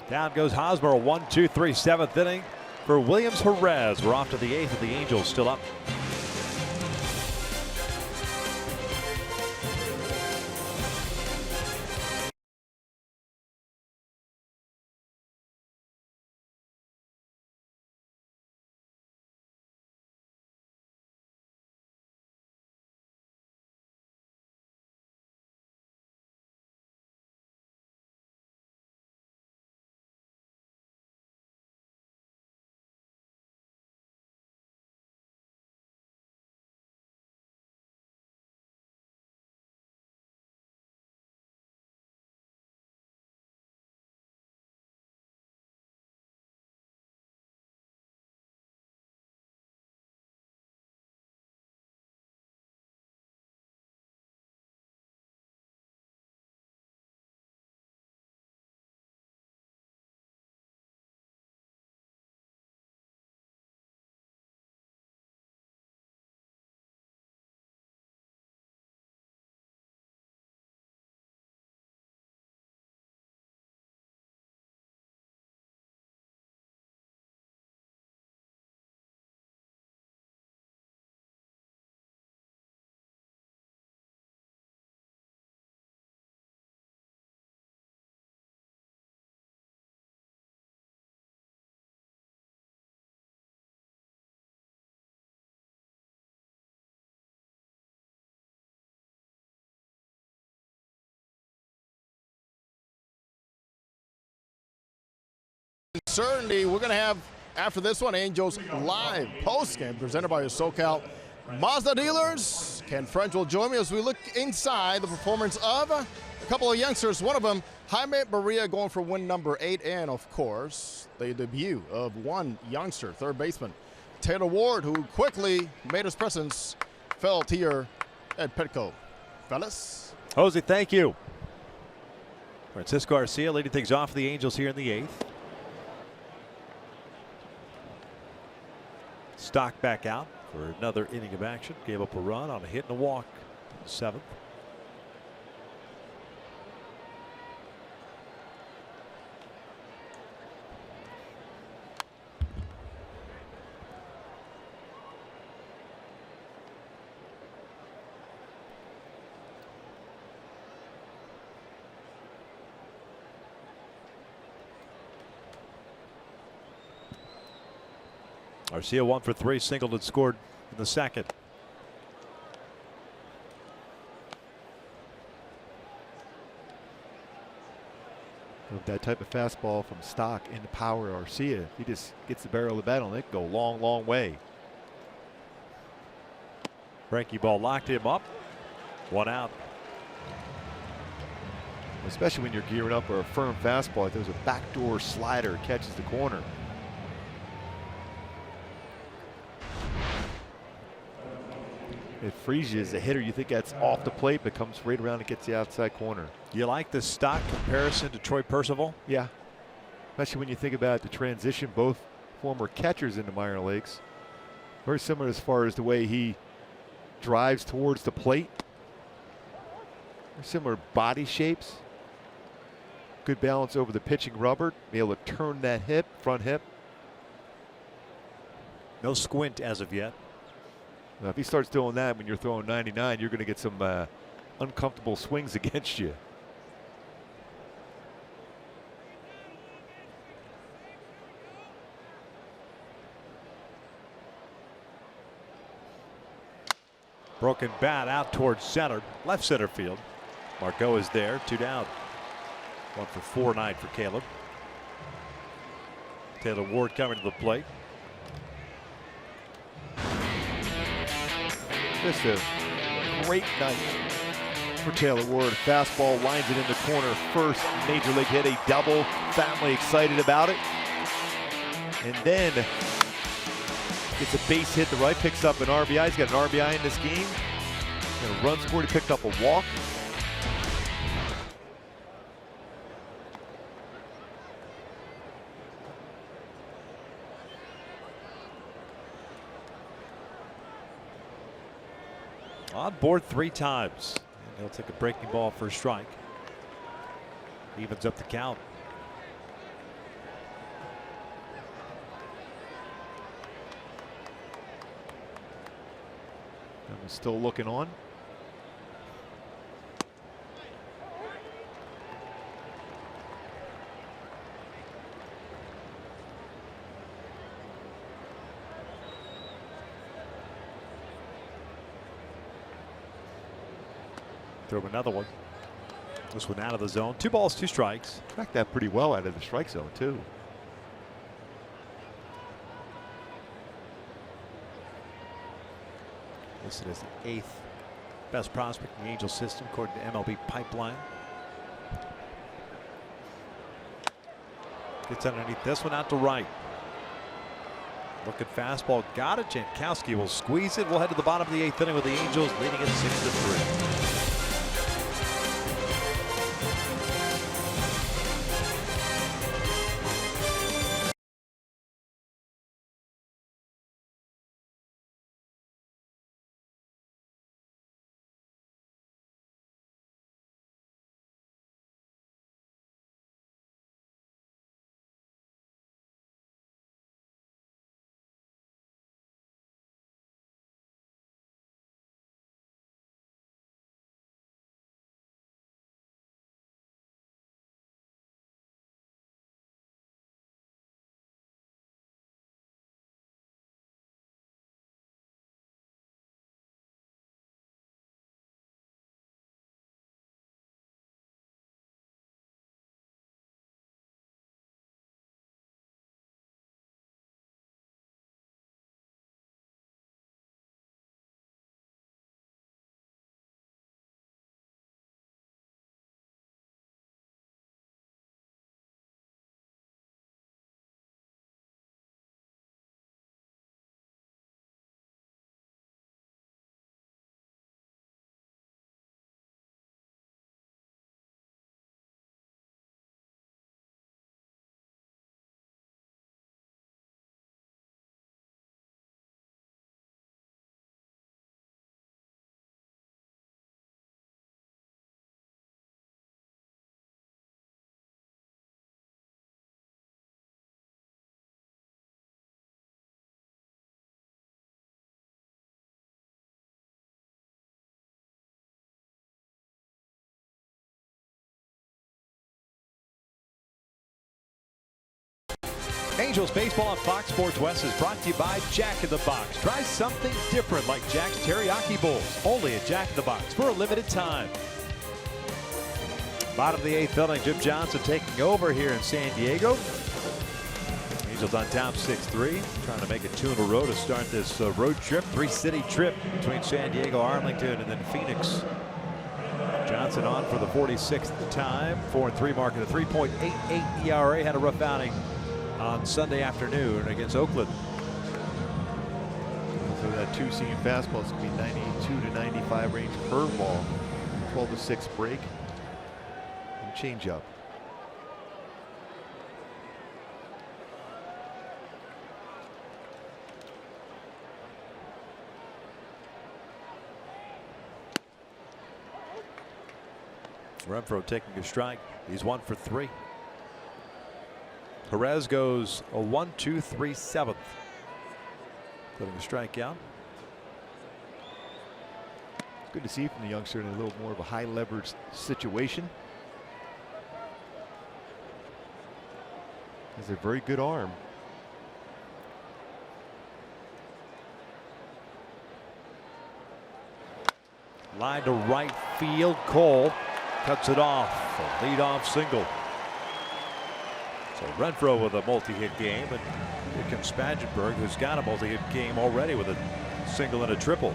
Down goes Hosmer, a 1-2-3 7th inning for Williams Jerez. We're off to the 8th, and the Angels still up. certainly. We're going to have, after this one, Angels live post-game presented by your SoCal Mazda dealers. Ken French will join me as we look inside the performance of a couple of youngsters. One of them, Jaime Barria, going for win number 8. And, of course, the debut of one youngster, third baseman, Taylor Ward, who quickly made his presence felt here at Petco. Fellas. Jose, thank you. Francisco Garcia leading things off for the Angels here in the 8th. Stock back out for another inning of action. Gave up a run on a hit and a walk in the 7th. Garcia 1 for 3, singled and scored in the 2nd. With that type of fastball from Stock into power, Garcia, if he just gets the barrel of the bat on it, go a long, long way. Breaking ball locked him up. 1 out. Especially when you're gearing up for a firm fastball. If there's a backdoor slider, catches the corner. It frees you as a hitter. You think that's off the plate, but comes right around and gets the outside corner. You like the Stock comparison to Troy Percival? Yeah. Especially when you think about the transition, both former catchers in the minor leagues. Very similar as far as the way he drives towards the plate. Very similar body shapes. Good balance over the pitching rubber. Be able to turn that hip, front hip. No squint as of yet. Now, if he starts doing that when you're throwing 99, you're going to get some uncomfortable swings against you. Broken bat out towards center, left center field. Margot is there, 2 down. 1 for 4 tonight for Caleb. Taylor Ward coming to the plate. Just a great night for Taylor Ward. Fastball lines it in the corner. First major league hit, a double. Family excited about it. And then gets a base hit to right, picks up an RBI. He's got an RBI in this game. And a run scored. He picked up a walk. On board 3 times. And he'll take a breaking ball for a strike. Evens up the count. And still looking on. Throw him another one. This one out of the zone. 2 balls, 2 strikes. Tracked that pretty well out of the strike zone, too. Listed as the 8th best prospect in the Angels system, according to MLB Pipeline. Gets underneath this one out to right. Looking fastball. Got it. Jankowski will squeeze it. We'll head to the bottom of the 8th inning with the Angels leading it 6-3. Angels baseball on Fox Sports West is brought to you by Jack in the Box. Try something different like Jack's Teriyaki Bowls. Only at Jack in the Box for a limited time. Bottom of the 8th inning, Jim Johnson taking over here in San Diego. Angels on top 6-3, trying to make it 2 in a row to start this road trip, 3-city trip between San Diego, Arlington, and then Phoenix. Johnson on for the 46th time, 4-3 mark at a 3.88 ERA. Had a rough outing on Sunday afternoon against Oakland. So that 2-seam fastball is going to be 92 to 95 range curveball, 12-6 break, and changeup. Renfroe taking a strike. He's 1 for 3. Perez goes a 1-2-3 7th. Putting a strikeout. Good to see from the youngster in a little more of a high leverage situation. Has a very good arm. Line to right field. Cole cuts it off. A leadoff single. So Renfroe with a multi-hit game, and here comes Spangenberg, who's got a multi-hit game already with a single and a triple.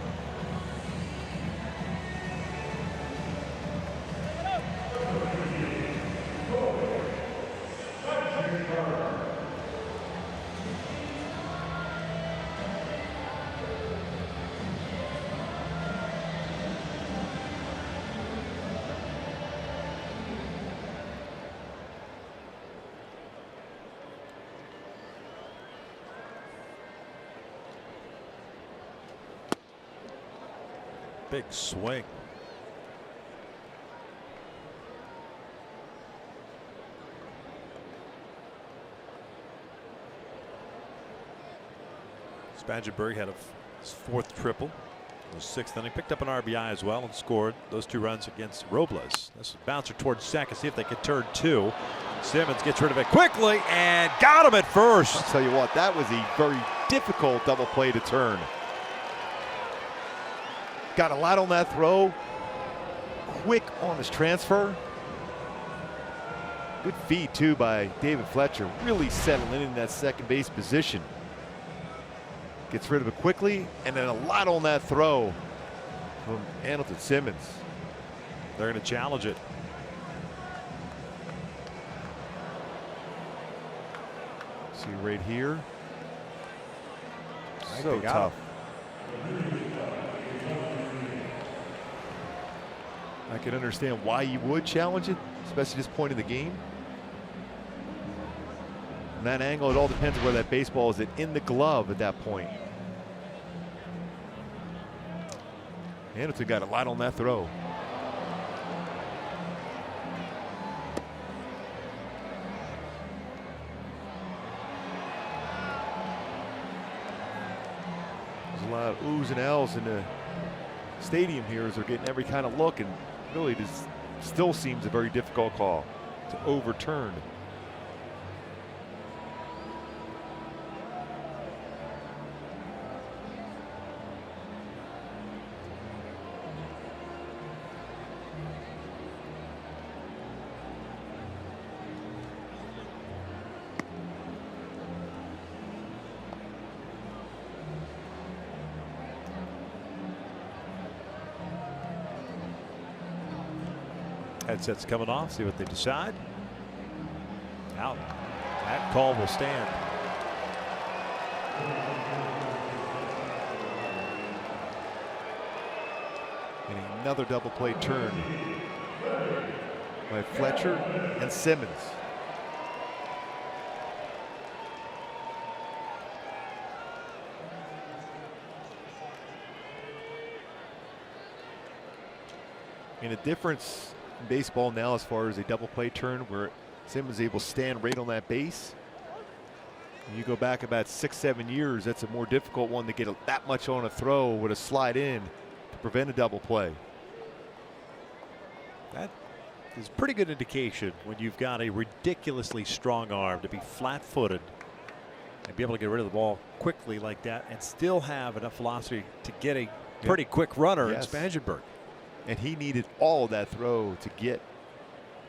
Big swing. Spangenberg had his 4th triple. The 6th inning, picked up an RBI as well and scored those 2 runs against Robles. This bouncer towards second, see if they can turn 2. Simmons gets rid of it quickly and got him at first. I'll tell you what, that was a very difficult double play to turn. Got a lot on that throw. Quick on his transfer. Good feed too by David Fletcher. Really settling in that second base position. Gets rid of it quickly, and then a lot on that throw from Andrelton Simmons. They're going to challenge it. See right here. So tough. I can understand why you would challenge it, especially this point in the game. From that angle, it all depends on where that baseball is in the glove at that point. Andrelton got a lot on that throw. There's a lot of oohs and ahs in the stadium here as they're getting every kind of look, and really this still seems a very difficult call to overturn. Headsets coming off, see what they decide. Out. That call will stand. And another double play turn by Fletcher and Simmons. And a difference in baseball now as far as a double play turn where Simmons is able to stand right on that base. And you go back about 6-7 years, that's a more difficult one to get that much on a throw with a slide in to prevent a double play. That is pretty good indication when you've got a ridiculously strong arm to be flat-footed And be able to get rid of the ball quickly like that and still have enough velocity to get a pretty quick runner in Spangenberg. And he needed all that throw to get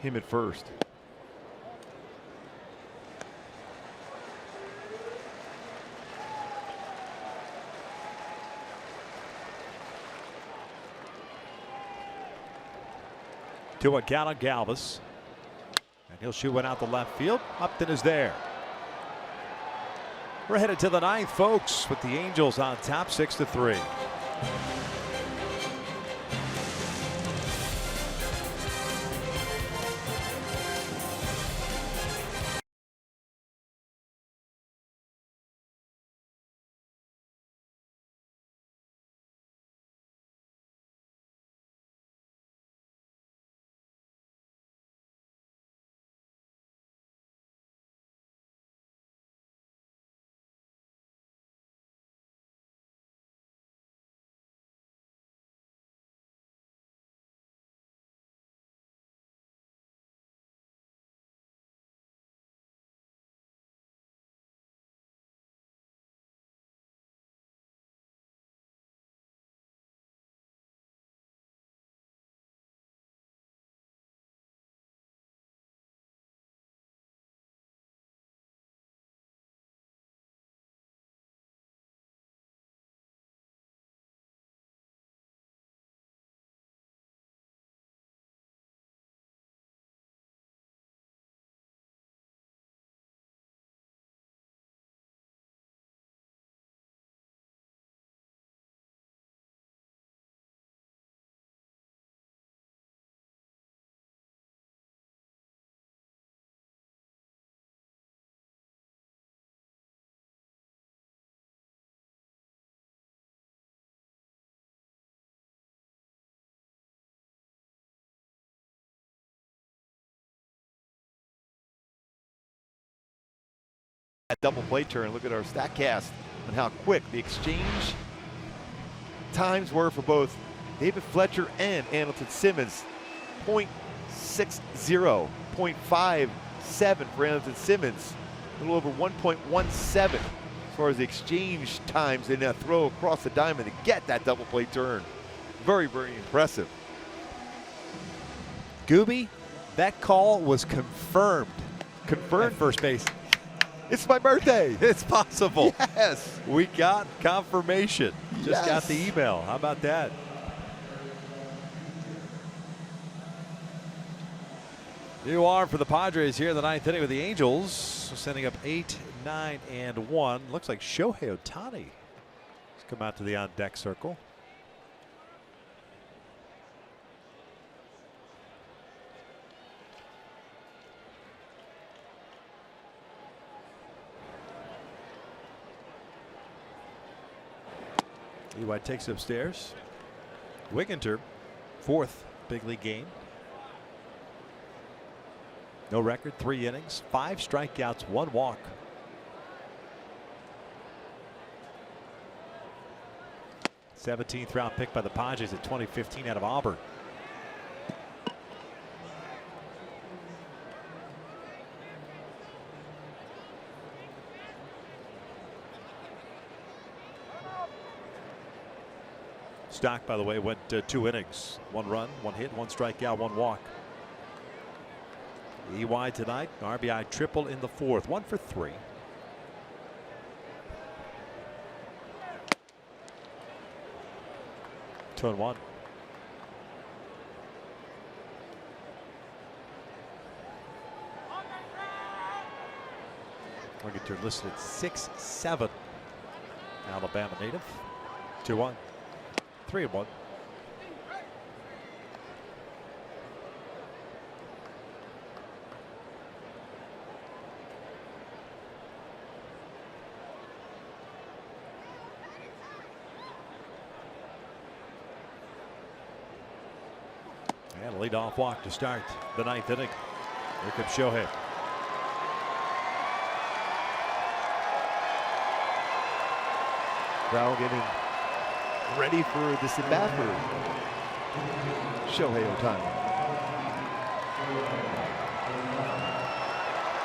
him at first. Two on count on Galvis. And he'll shoot one out the left field. Upton is there. We're headed to the ninth, folks, with the Angels on top 6-3. That double play turn, look at our stat cast and how quick the exchange times were for both David Fletcher and Andrelton Simmons. 0.60, 0.57 for Andrelton Simmons, a little over 1.17 as far as the exchange times in that throw across the diamond to get that double play turn. Very, very impressive. Gooby, that call was confirmed. Confirmed at first base. It's my birthday. It's possible. Yes. We got confirmation. Just got Yes. the email. How about that? New arm for the Padres here in the ninth inning with the Angels, sending up 8, 9, and 1. Looks like Shohei Ohtani has come out to the on-deck circle. Eli takes it upstairs. Wigginter, 4th big league game. No record, 3 innings, 5 strikeouts, 1 walk. '17th round pick by the Padres at 2015 out of Auburn. Stock, by the way, went 2 innings, 1 run, 1 hit, 1 strikeout, 1 walk. EY tonight, RBI triple in the 4th, 1 for 3. Turn 1. Wigginter listed at 6'7". Alabama native. 2-1. 3-1. And a leadoff walk to start the 9th inning. Here comes Shohei. Crowd getting ready for this at bat for Shohei Ohtani.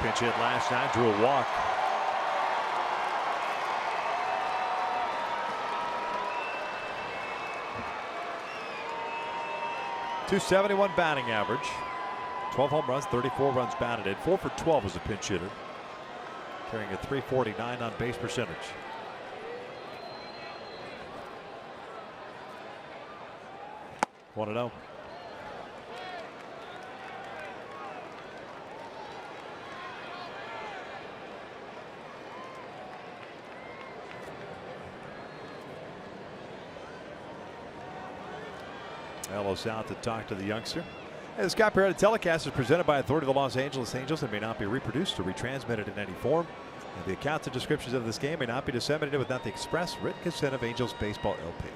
Pinch hit last night, drew a walk. .271 batting average. 12 home runs, 34 runs batted in. 4 for 12 as a pinch hitter. Carrying a .349 on base percentage. One 1-0. Ellis out to talk to the youngster. And the Scott Peretta telecast is presented by authority of the Los Angeles Angels and may not be reproduced or retransmitted in any form. And the accounts and descriptions of this game may not be disseminated without the express written consent of Angels Baseball LP.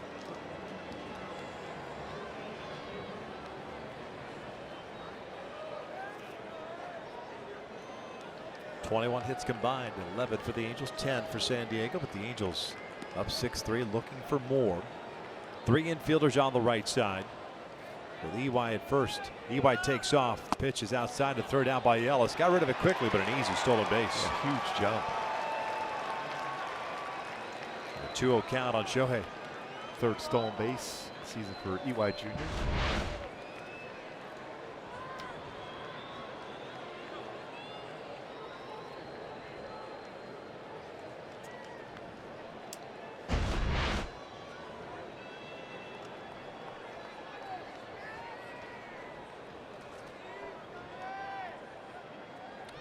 .21 hits combined, 11 for the Angels, 10 for San Diego, but the Angels up 6-3, looking for more. 3 infielders on the right side. With EY at first. EY takes off. The pitch is outside to throw down by Ellis. Got rid of it quickly, but an easy stolen base. A huge jump. A 2-0 count on Shohei. Third stolen base season for EY Jr.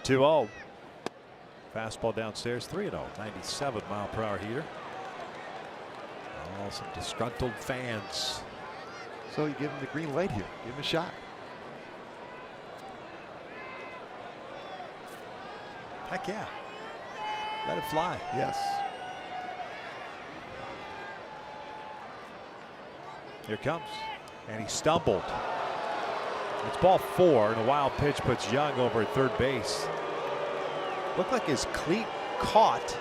.2-0. Fastball downstairs, 3-0. 97-mile-per-hour heater. Oh, some disgruntled fans. So you give him the green light here. Give him a shot. Heck yeah. Let it fly. Yes. Here it comes. And he stumbled. It's ball 4, and a wild pitch puts Young over at third base. Looked like his cleat caught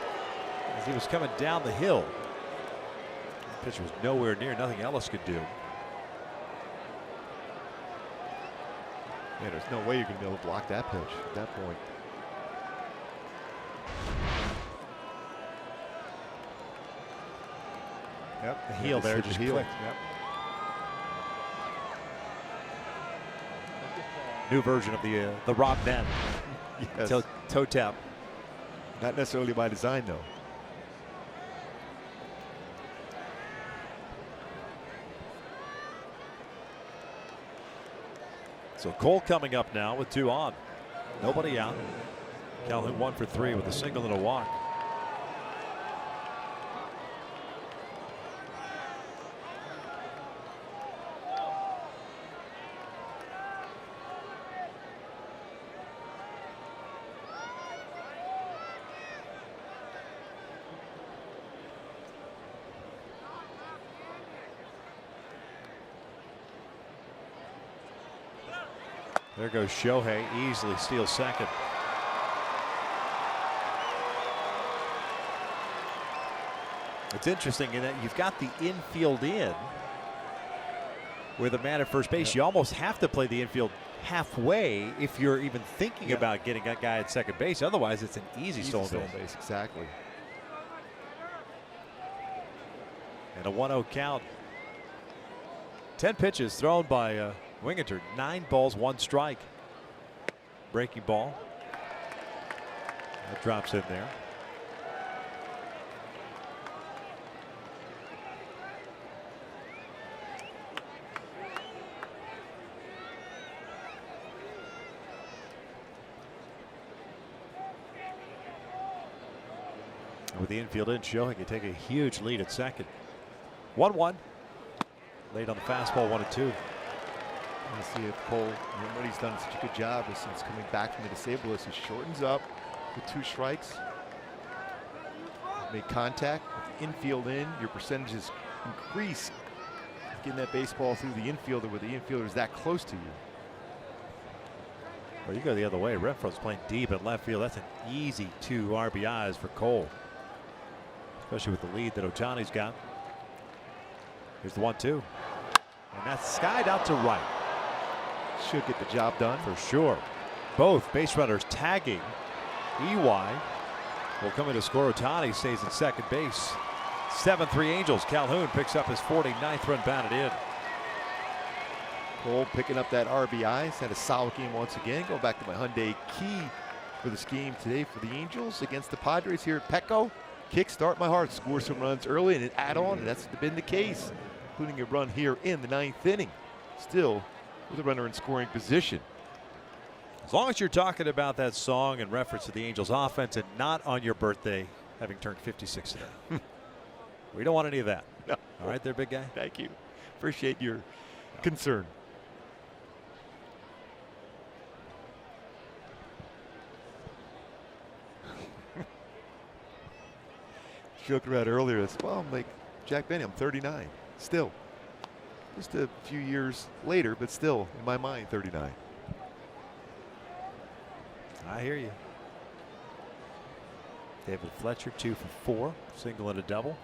as he was coming down the hill. The pitch was nowhere near, nothing Ellis could do. Man, there's no way you're going to be able to block that pitch at that point. Yep, the heel there just clicked. Yep. New version of the Rob Ben. Yes. Toe tap. Not necessarily by design, though. So Cole coming up now with 2 on. Nobody out. Calhoun 1 for 3 with a single and a walk. There goes Shohei, easily steals second. It's interesting in that you've got the infield in with a man at first base. You almost have to play the infield halfway if you're even thinking about getting that guy at second base. Otherwise, it's an easy stolen base. Exactly. And a 1-0 count. 10 pitches thrown by Wingenter, 9 balls, 1 strike. Breaking ball. That drops in there. With the infield in, Shohei can take a huge lead at second. 1-1. Late on the fastball, 1-2. You see if Cole, what he's done such a good job is since coming back from the disabled list, he shortens up with 2 strikes. Make contact with the infield in, your percentages increase. Getting that baseball through the infielder where the infielder is that close to you. Well, you go the other way. Renfro's playing deep in left field. That's an easy 2 RBIs for Cole, especially with the lead that Ohtani's got. Here's the 1-2. And that's skied out to right. Should get the job done. For sure. Both base runners tagging. EY will come in to score. Ohtani stays at second base. 7-3 Angels. Calhoun picks up his 49th run batted in. Cole picking up that RBI. He's had a solid game once again. Going back to my Hyundai key for this game today for the Angels against the Padres here at Petco. Kickstart my heart, score some runs early and an add-on, and that's been the case, including a run here in the 9th inning. Still with a runner in scoring position. As long as you're talking about that song in reference to the Angels offense and not on your birthday, having turned 56 today. We don't want any of that. No. All right there, big guy. Thank you. Appreciate your concern. Joking around earlier, well, I'm like Jack Benny, I'm 39. Still. Just a few years later, but still, in my mind, 39. I hear you. David Fletcher, 2 for 4, single and a double.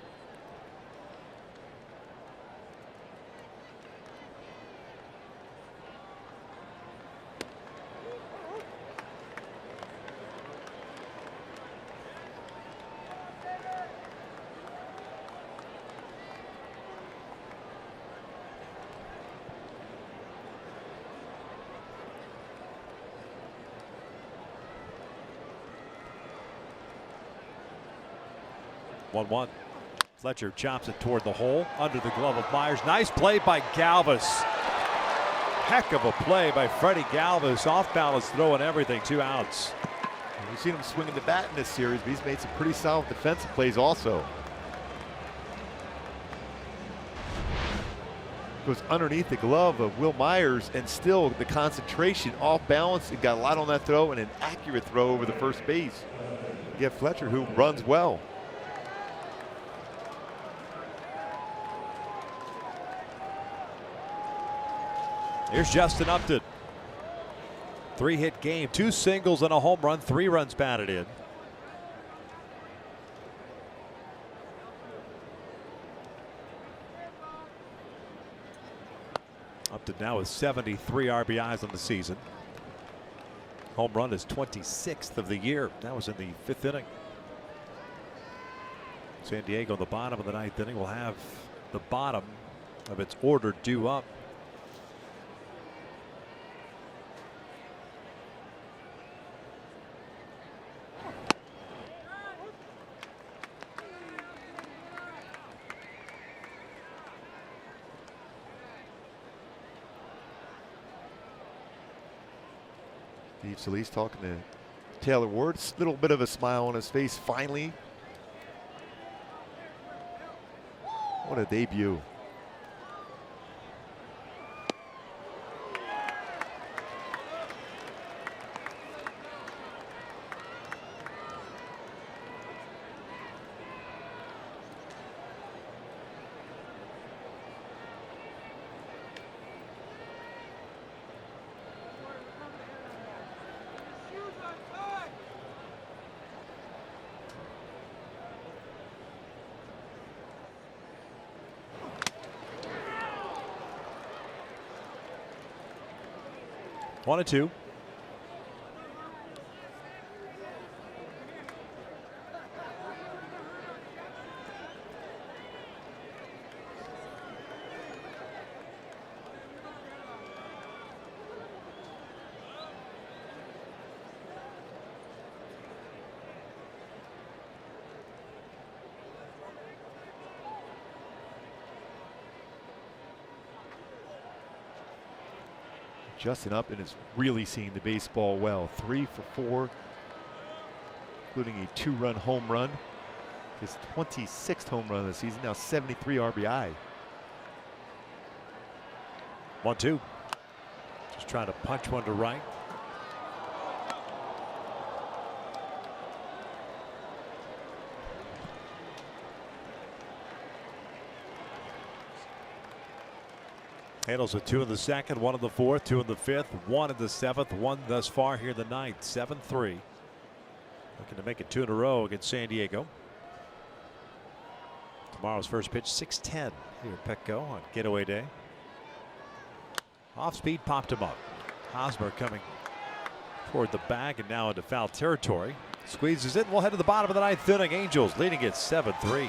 One. Fletcher chops it toward the hole under the glove of Myers. Nice play by Galvis. Heck of a play by Freddie Galvis. Off balance throw and everything. 2 outs. We've seen him swinging the bat in this series, but he's made some pretty solid defensive plays also. Goes underneath the glove of Will Myers, and still the concentration off balance. He got a lot on that throw and an accurate throw over the first base. You get Fletcher, who runs well. Here's Justin Upton. 3-hit game, 2 singles and a home run, 3 runs batted in. Upton now with 73 RBIs on the season. Home run is 26th of the year. That was in the 5th inning. San Diego, the bottom of the 9th inning, will have the bottom of its order due up. Steve Solis talking to Taylor Ward. A little bit of a smile on his face finally. What a debut. One and 2. Justin Upton is really seeing the baseball well. 3 for 4, including a 2-run home run. His 26th home run of the season, now 73 RBI. 1-2. Just trying to punch one to right. Handles with 2 in the 2nd, 1 in the 4th, 2 in the 5th, 1 in the 7th, 1 thus far here in the 9th. 7-3. Looking to make it 2 in a row against San Diego. Tomorrow's first pitch, 6:10 here at Petco on Getaway Day. Off speed, popped him up. Hosmer coming toward the bag and now into foul territory. Squeezes it. We'll head to the bottom of the 9th inning. Angels leading it 7-3.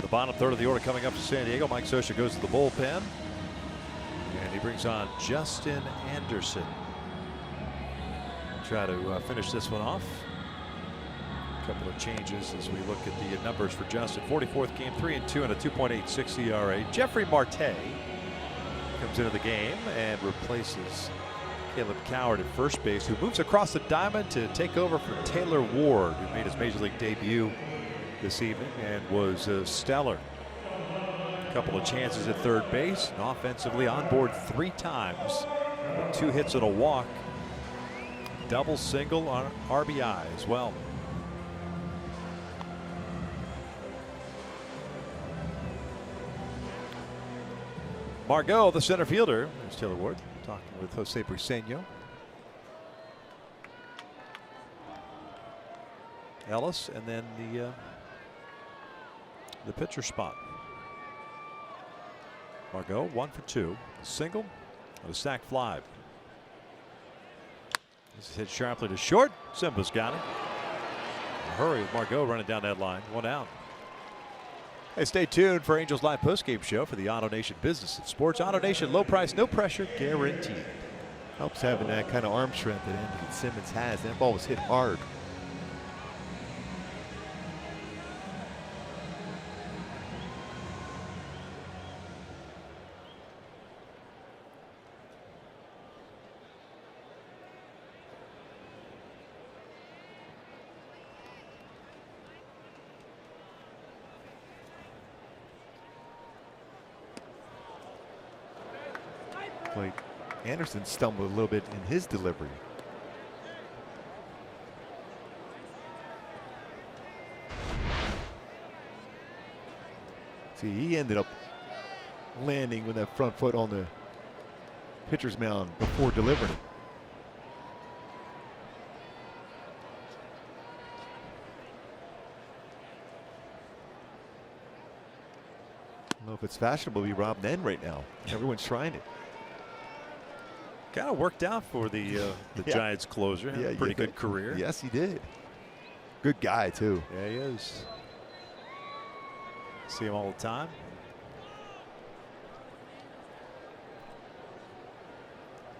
The bottom third of the order coming up to San Diego. Mike Scioscia goes to the bullpen. And he brings on Justin Anderson. Try to finish this one off. A couple of changes as we look at the numbers for Justin. 44th game, 3-2 and a 2.86 ERA. Jeffrey Marte comes into the game and replaces Caleb Coward at first base, who moves across the diamond to take over for Taylor Ward, who made his major league debut this evening and was stellar. A couple of chances at third base, and offensively on board 3 times with 2 hits and a walk. Double, single on RBI as well. Margot, the center fielder. There's Taylor Ward talking with Jose Briseño. Ellis, and then the pitcher spot. Margot 1 for 2, a single and a sac fly. This is hit sharply to short. Simba's got it. A hurry with Margot running down that line. 1 out. Hey, stay tuned for Angels Live postgame show for the Auto Nation Business and Sports. Auto Nation, low price, no pressure, guaranteed. Helps having that kind of arm strength that Andrew Simmons has. That ball was hit hard. Like Anderson stumbled a little bit in his delivery. See, he ended up landing with that front foot on the pitcher's mound before delivering it. I don't know if it's fashionable to be Rob Nen right now. Everyone's trying it. Kind of worked out for the Yeah. Giants closer. Had a pretty good career. Yes, he did. Good guy, too. Yeah, he is. See him all the time.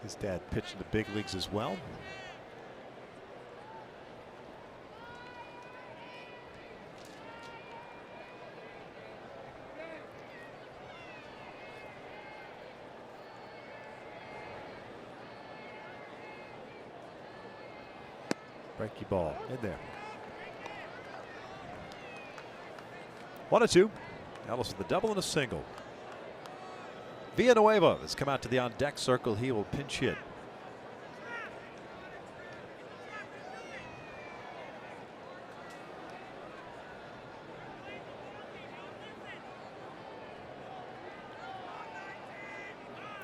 His dad pitched in the big leagues as well. Breaky ball in there. 1-2. Ellis with a double and a single. Villanueva has come out to the on deck circle. He will pinch hit.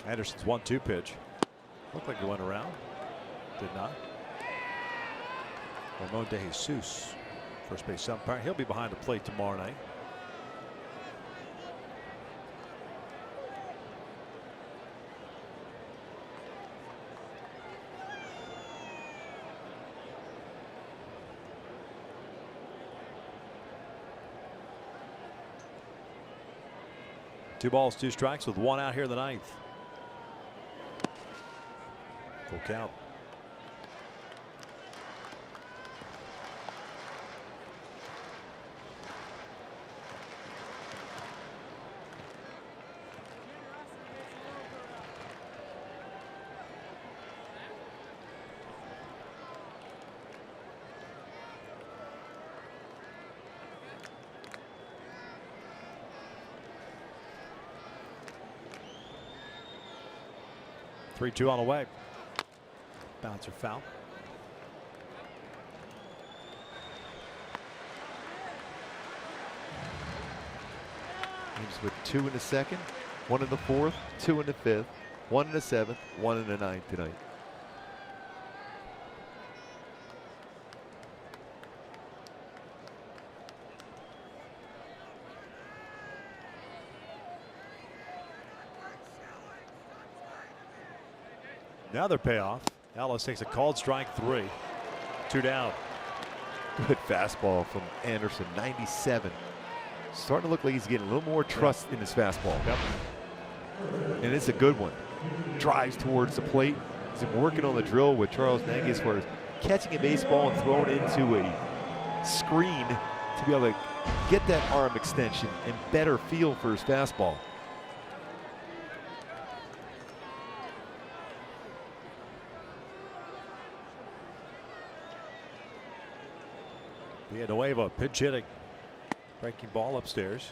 Anderson's 1-2 pitch. Looked like it went around. Did not. Ramon De Jesus, first base umpire. He'll be behind the plate tomorrow night. Two balls, 2 strikes with 1 out here in the 9th. Full count. Three-two on the way. Bouncer foul. Games with 2 in the 2nd, 1 in the 4th, 2 in the 5th, 1 in the 7th, 1 in the 9th tonight. Another payoff. Ellis takes a called strike 3. 2 down. Good fastball from Anderson, 97. Starting to look like he's getting a little more trust in his fastball. Yep. And it's a good one. Drives towards the plate. He's been working on the drill with Charles Nagy as far as catching a baseball and throwing it into a screen to be able to get that arm extension and better feel for his fastball. Villanueva pitch hitting. Breaking ball upstairs.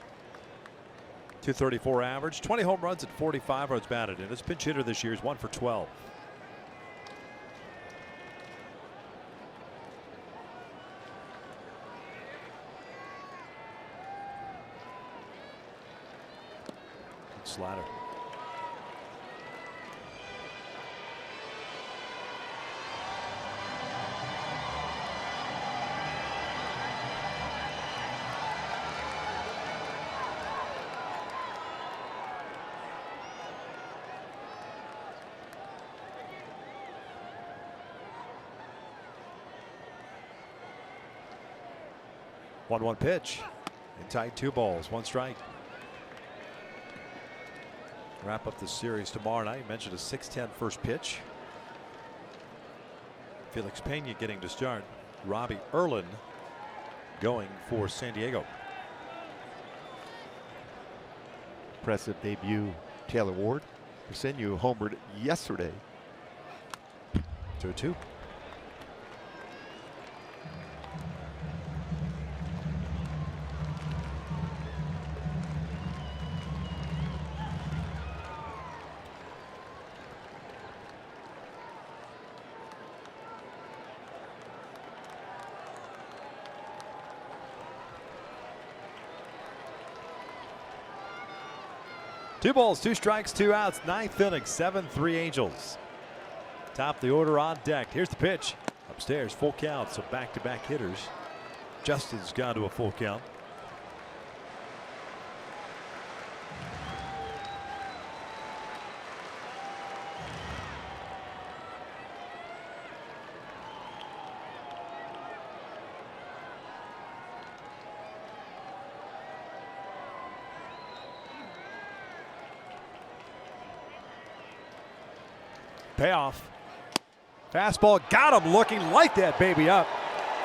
234 average, 20 home runs and 45 runs batted in. His pinch hitter this year is 1 for 12. Slider. One pitch. And tied 2 balls, 1 strike. Wrap up the series tomorrow night. You mentioned a 6:10 first pitch. Felix Pena getting to start. Robbie Erlin going for San Diego. Impressive debut. Taylor Ward. Arsenio homered yesterday. 2-2. Two balls, 2 strikes, 2 outs. 9th inning, 7-3 Angels. Top of the order on deck. Here's the pitch. Upstairs, full count. So back-to-back hitters. Justin's gone to a full count. Payoff. Fastball got him, looking like that baby up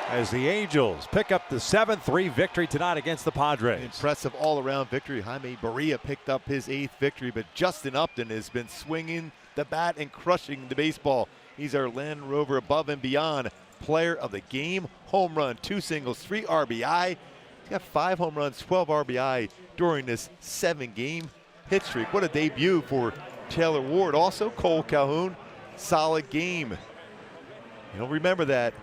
as the Angels pick up the 7-3 victory tonight against the Padres. Impressive all-around victory. Jaime Barria picked up his 8th victory, but Justin Upton has been swinging the bat and crushing the baseball. He's our Land Rover above and beyond player of the game. Home run, 2 singles, 3 RBI. He's got 5 home runs, 12 RBI during this 7-game hit streak. What a debut for Taylor Ward. Also, Cole Calhoun. Solid game. You'll remember that